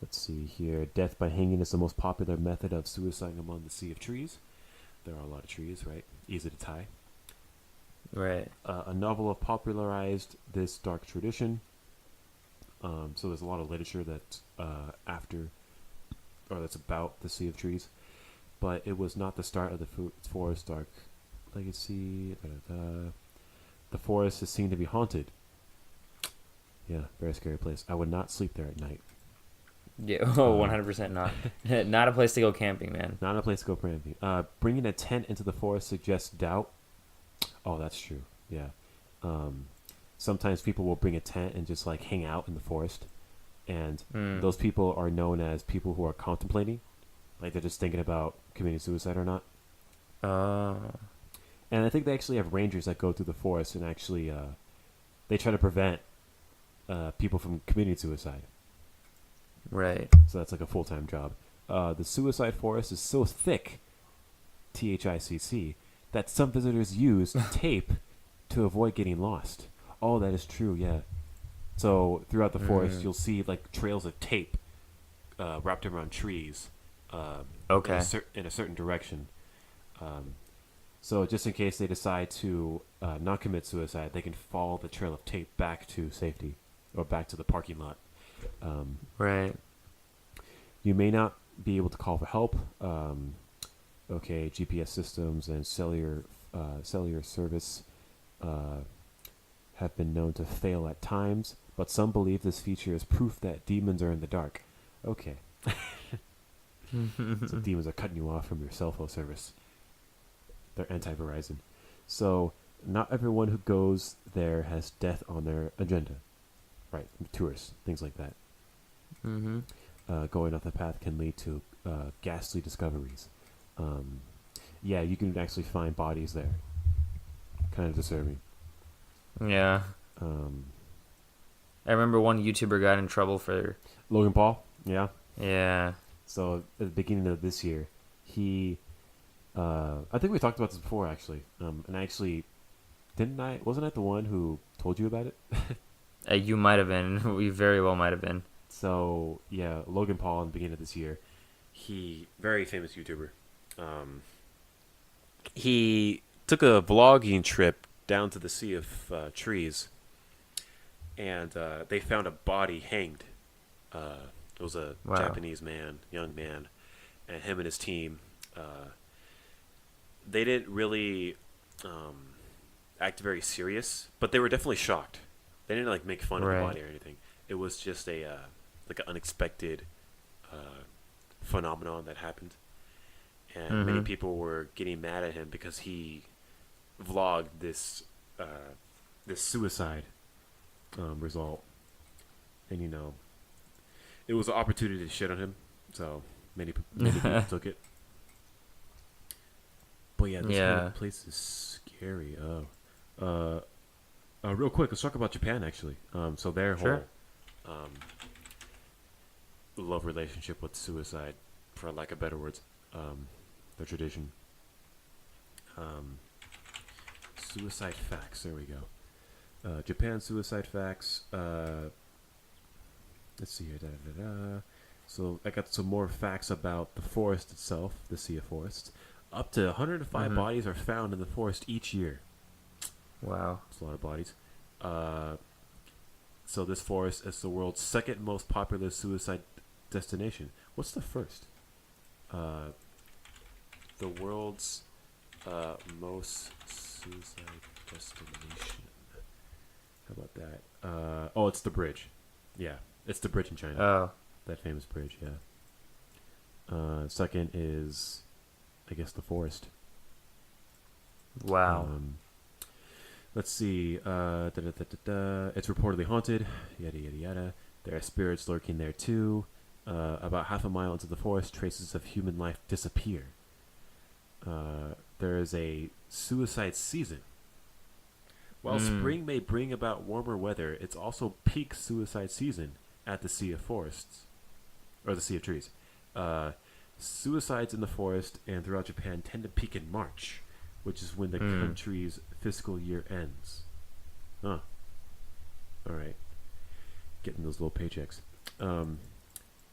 Let's see here. Death by hanging is the most popular method of suicide among the Sea of Trees. There are a lot of trees, right? Easy to tie. Right. A novel have popularized this dark tradition. So there's a lot of literature that's that's about the Sea of Trees. But it was not the start of the forest dark legacy. The forest is seen to be haunted. Yeah, very scary place. I would not sleep there at night. Yeah, 100% not. Not a place to go camping, man. Not a place to go camping. Bringing a tent into the forest suggests doubt. Oh, that's true. Yeah. Sometimes people will bring a tent and just like hang out in the forest, and those people are known as people who are contemplating, like they're just thinking about committing suicide or not. And I think they actually have rangers that go through the forest and actually they try to prevent people from committing suicide. Right. So that's like a full-time job. The suicide forest is so thick, THICC, that some visitors use tape to avoid getting lost. Oh, that is true, yeah. So throughout the forest, you'll see like trails of tape wrapped around trees okay. in a certain direction. So just in case they decide to not commit suicide, they can follow the trail of tape back to safety or back to the parking lot. Right. You may not be able to call for help. GPS systems and cellular service have been known to fail at times, but some believe this feature is proof that demons are in the dark. Okay. So demons are cutting you off from your cell phone service. They're anti-Verizon. So not everyone who goes there has death on their agenda. Right, tourists, things like that. Going off the path can lead to ghastly discoveries. Yeah, you can actually find bodies there. Kind of disturbing. Yeah. I remember one YouTuber got in trouble for... Logan Paul? Yeah. Yeah. So at the beginning of this year, he... I think we talked about this before, actually. And actually, wasn't I the one who told you about it? You might have been. We very well might have been. So, yeah, Logan Paul in the beginning of this year, very famous YouTuber. He took a vlogging trip down to the Sea of Trees, and they found a body hanged. It was a Japanese man, young man, and him and his team. They didn't really act very serious, but they were definitely shocked. They didn't like make fun of the body or anything. It was just a like an unexpected phenomenon that happened, and many people were getting mad at him because he vlogged this suicide result, and it was an opportunity to shit on him. So many people took it. But yeah, this whole place is scary. Real quick, let's talk about Japan, actually. So their whole love relationship with suicide, for lack of better words, their tradition. Suicide facts. There we go. Japan suicide facts. Let's see here. So I got some more facts about the forest itself, the Sea of Forests. Up to 105 bodies are found in the forest each year. Wow. That's a lot of bodies. So this forest is the world's second most popular suicide destination. What's the first? The world's most suicide destination. How about that? It's the bridge. Yeah, it's the bridge in China. Oh. That famous bridge, yeah. Second is, I guess, the forest. Wow. Let's see. It's reportedly haunted. Yada, yada, yada. There are spirits lurking there, too. About half a mile into the forest, traces of human life disappear. There is a suicide season. While spring may bring about warmer weather, it's also peak suicide season at the Sea of Forests. Or the Sea of Trees. Suicides in the forest and throughout Japan tend to peak in March, which is when the country's fiscal year ends. Huh. Alright. Getting those little paychecks.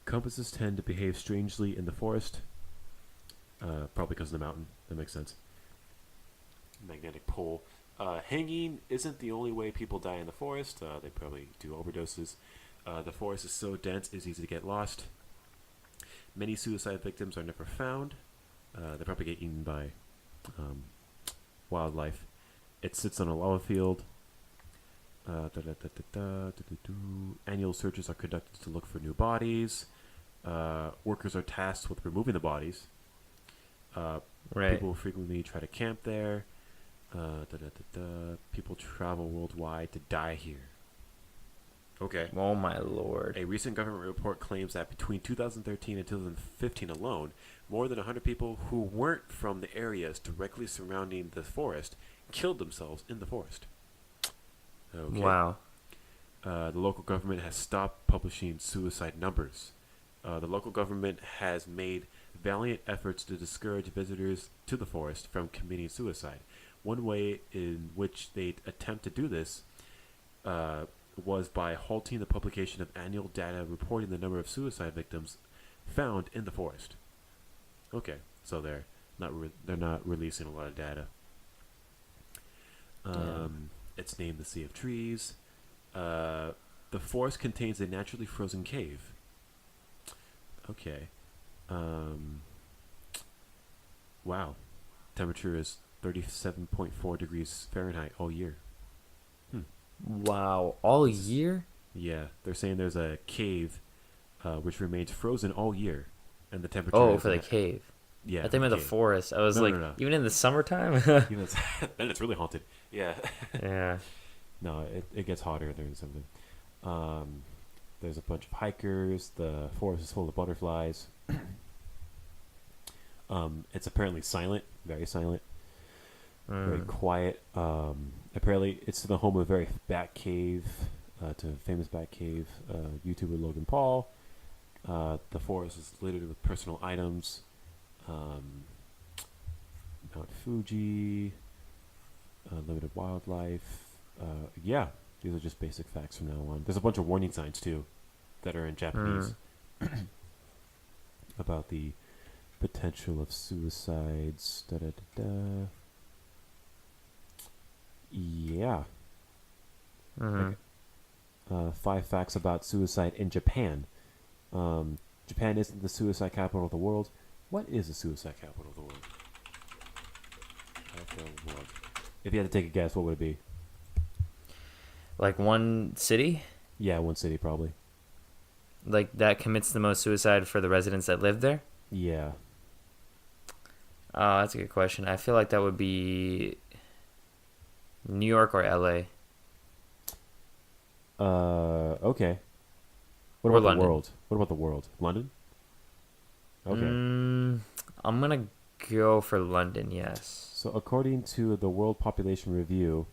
Compasses tend to behave strangely in the forest. Probably because of the mountain. That makes sense. Magnetic pole. Hanging isn't the only way people die in the forest. They probably do overdoses. The forest is so dense, it's easy to get lost. Many suicide victims are never found. They probably get eaten by wildlife. It sits on a lava field. Annual searches are conducted to look for new bodies. Workers are tasked with removing the bodies. Right. People frequently try to camp there. People travel worldwide to die here. Okay. Oh my lord. A recent government report claims that between 2013 and 2015 alone, more than 100 people who weren't from the areas directly surrounding the forest killed themselves in the forest. Okay. Wow. The local government has stopped publishing suicide numbers. The local government has made valiant efforts to discourage visitors to the forest from committing suicide. One way in which they attempt to do this was by halting the publication of annual data reporting the number of suicide victims found in the forest. Okay, so they're not releasing a lot of data. It's named the Sea of Trees. The forest contains a naturally frozen cave. Okay. Wow. Temperature is 37.4 degrees Fahrenheit all year. Wow. All year? Yeah. They're saying there's a cave which remains frozen all year. And the temperature Oh, for the cave. Yeah. I think about the forest. I was no. Even in the summertime? Then it's really haunted. Yeah. Yeah. No, it gets hotter during something. There's a bunch of hikers. The forest is full of butterflies. It's apparently silent, very silent, very quiet. Apparently, it's the home of a very bat cave, to a famous bat cave YouTuber Logan Paul. The forest is littered with personal items. Mount Fuji, limited wildlife. Yeah, these are just basic facts from now on. There's a bunch of warning signs too that are in Japanese about the potential of suicides. Yeah. Mm-hmm. 5 facts about suicide in Japan. Japan isn't the suicide capital of the world. What is the suicide capital of the world? If you had to take a guess, what would it be? Like one city? Yeah, one city probably. Like that commits the most suicide for the residents that live there? Yeah. That's a good question. I feel like that would be New York or LA. Okay. What Or about London. the world? What about the world? London? Okay. I'm going to go for London, yes. So according to the World Population Review,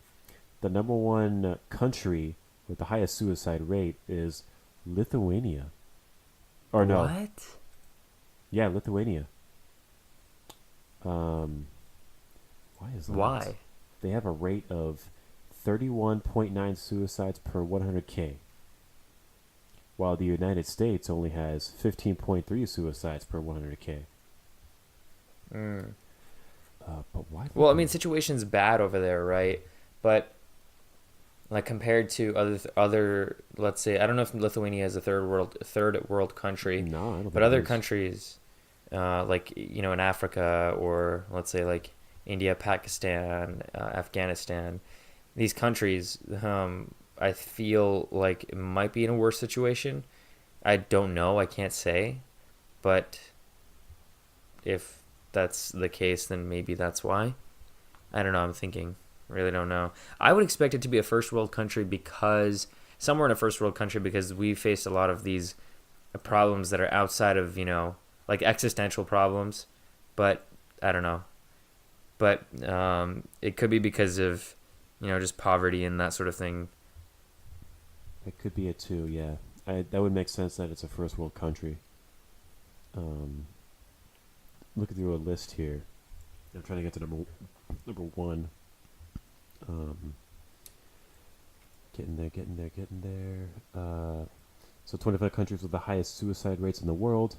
the number one country with the highest suicide rate is Lithuania. Or no. What? Yeah, Lithuania. Why is that? Why? They have a rate of 31.9 suicides per 100K, while the United States only has 15.3 suicides per 100K. But why? Well, I mean, situation's bad over there, right? But like compared to other, let's say, I don't know if Lithuania is a third world country. No, I don't think but other it is. countries, like in Africa, or let's say like India, Pakistan, Afghanistan, these countries, I feel like it might be in a worse situation. I don't know. I can't say, but if that's the case, then maybe that's why. I don't know. I'm thinking. Really don't know. I would expect it to be a first world country because somewhere in a first world country because we faced a lot of these problems that are outside of, like existential problems. But I don't know. But it could be because of, just poverty and that sort of thing. It could be it too, yeah. That would make sense that it's a first world country. Looking through a list here. I'm trying to get to number one. Getting there. So 25 countries with the highest suicide rates in the world.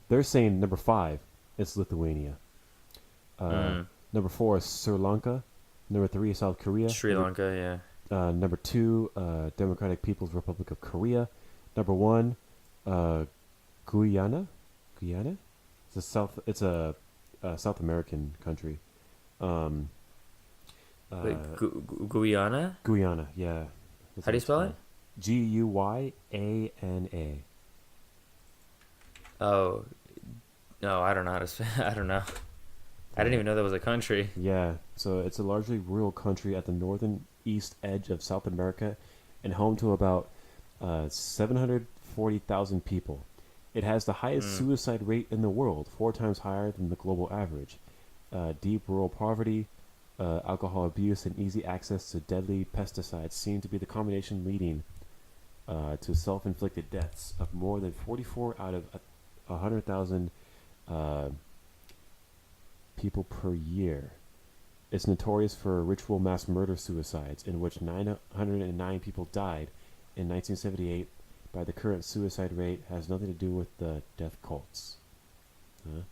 They're saying number 5 is Lithuania. Number 4 is Sri Lanka. Number 3 is South Korea. Sri Lanka, yeah. Number 2, Democratic People's Republic of Korea. Number 1, Guyana. Guyana? It's a South American country. Wait, Guyana? Guyana, yeah. How do you spell it? Guyana. Oh, no, I don't know how to spell. I don't know. I didn't even know that was a country. Yeah, so it's a largely rural country at the northern east edge of South America and home to about 740,000 people. It has the highest suicide rate in the world, 4 times higher than the global average. Deep rural poverty, alcohol abuse, and easy access to deadly pesticides seem to be the combination leading to self-inflicted deaths of more than 44 out of 100,000 people per year. It's notorious for ritual mass murder suicides, in which 909 people died in 1978. By the current suicide rate has nothing to do with the death cults. This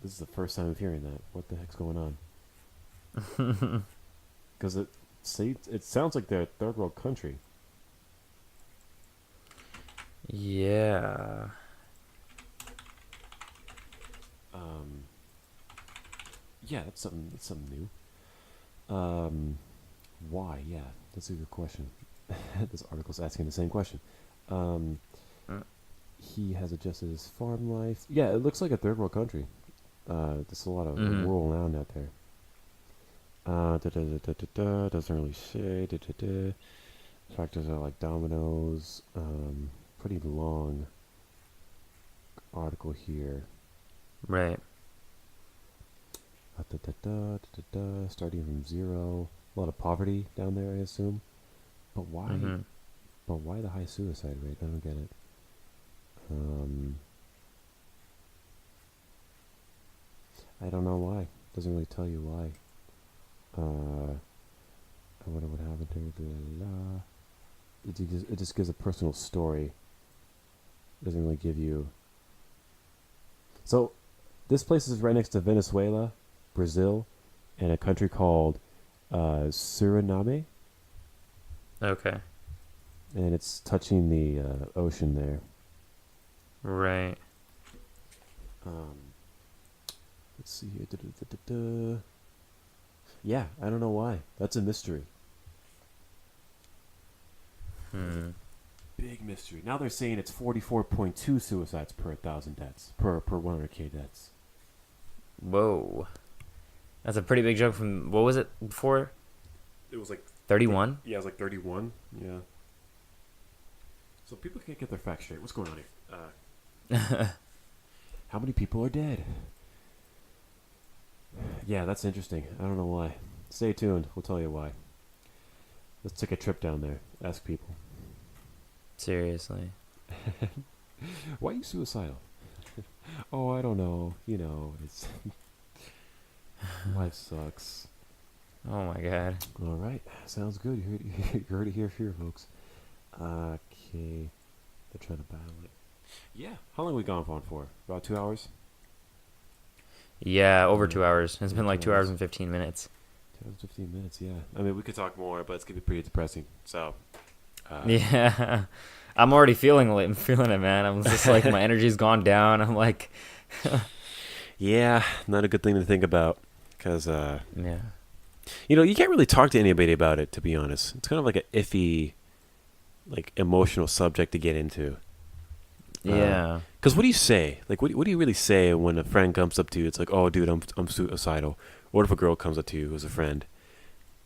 is the first time I'm hearing that. What the heck's going on? Because it sounds like they're a third world country. Yeah. Yeah, that's something new. Why? Yeah, that's a good question. This article's asking the same question. He has adjusted his farm life. Yeah, it looks like a third world country. There's a lot of rural land out there. Doesn't really say. Factors are like dominoes. Pretty long article here. Right. Starting from zero. A lot of poverty down there, I assume. But why? But why the high suicide rate? I don't get it. I don't know why. Doesn't really tell you why. I wonder what happened to it just gives a personal story. Doesn't really give you. So, this place is right next to Venezuela, Brazil, and a country called Suriname. Okay. And it's touching the ocean there. Right. Let's see here. Yeah, I don't know why. That's a mystery. Big mystery. Now they're saying it's 44.2 suicides per 1,000 deaths. Per 100K deaths. Whoa. That's a pretty big jump from, what was it before? It was like 31? Yeah, it was like 31. Yeah. So people can't get their facts straight. What's going on here? How many people are dead? Yeah, that's interesting. I don't know why. Stay tuned. We'll tell you why. Let's take a trip down there. Ask people. Seriously. Why are you suicidal? Oh, I don't know. You know, it's life sucks. Oh my god. All right, sounds good. You heard it here, folks. Okay, they're trying to battle it. Yeah. How long have we gone on for? About 2 hours? Yeah, over 2 hours. It's been like 2 hours and 15 minutes. 2 hours and 15 minutes, yeah. I mean, we could talk more, but it's going to be pretty depressing. So, yeah. I'm already feeling it, man. I'm just like, my energy's gone down. I'm like... Yeah, not a good thing to think about. Because, yeah. You know, you can't really talk to anybody about it, to be honest. It's kind of like an iffy, like, emotional subject to get into. Yeah. Because what do you say? Like, what do you really say when a friend comes up to you? It's like, oh, dude, I'm suicidal. What if a girl comes up to you who's a friend?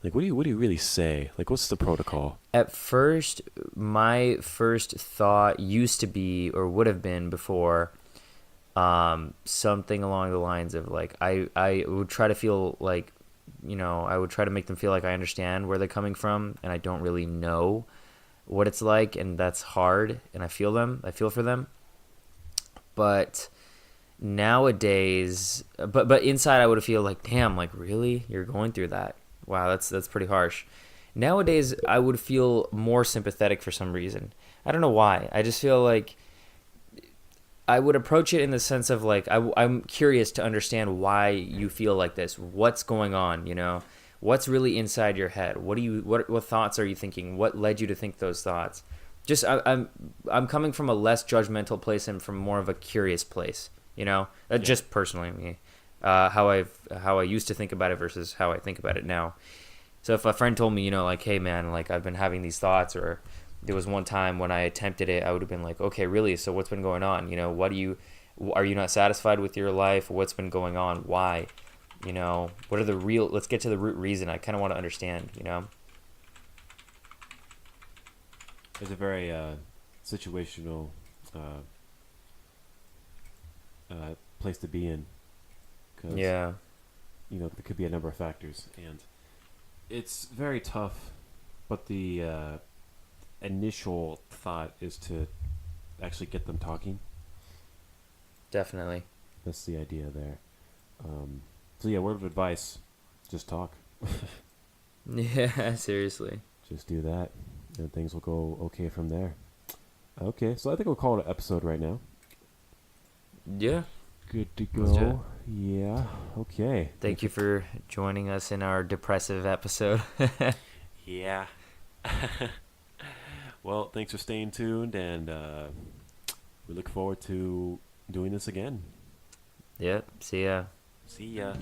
Like, what do you really say? Like, what's the protocol? At first, my first thought used to be, or would have been before, something along the lines of, like, I would try to feel like, you know, I would try to make them feel like I understand where they're coming from, and I don't really know what it's like, and that's hard, and I feel for them. But nowadays, but inside I would feel like, damn, like, really? You're going through that? Wow, that's pretty harsh. Nowadays, I would feel more sympathetic for some reason. I don't know why. I just feel like I would approach it in the sense of, like, I'm curious to understand why you feel like this. What's going on, you know? What's really inside your head? What thoughts are you thinking? What led you to think those thoughts? Just I'm coming from a less judgmental place and from more of a curious place, you know? Just personally me. How I used to think about it versus how I think about it now. So if a friend told me, like, hey man, like I've been having these thoughts, or there was one time when I attempted it, I would have been like, okay, really? So what's been going on? Are you not satisfied with your life? What's been going on? Why? What are let's get to the root reason. I kind of want to understand, It's a very situational place to be in. Yeah. There could be a number of factors, and it's very tough, but the initial thought is to actually get them talking. Definitely. That's the idea there. So yeah, word of advice, just talk. Yeah, seriously. Just do that, and things will go okay from there. Okay, so I think we'll call it an episode right now. Yeah. Good to go. Yeah, okay. Thank you for joining us in our depressive episode. Yeah. Well, thanks for staying tuned, and we look forward to doing this again. Yep. See ya. See ya.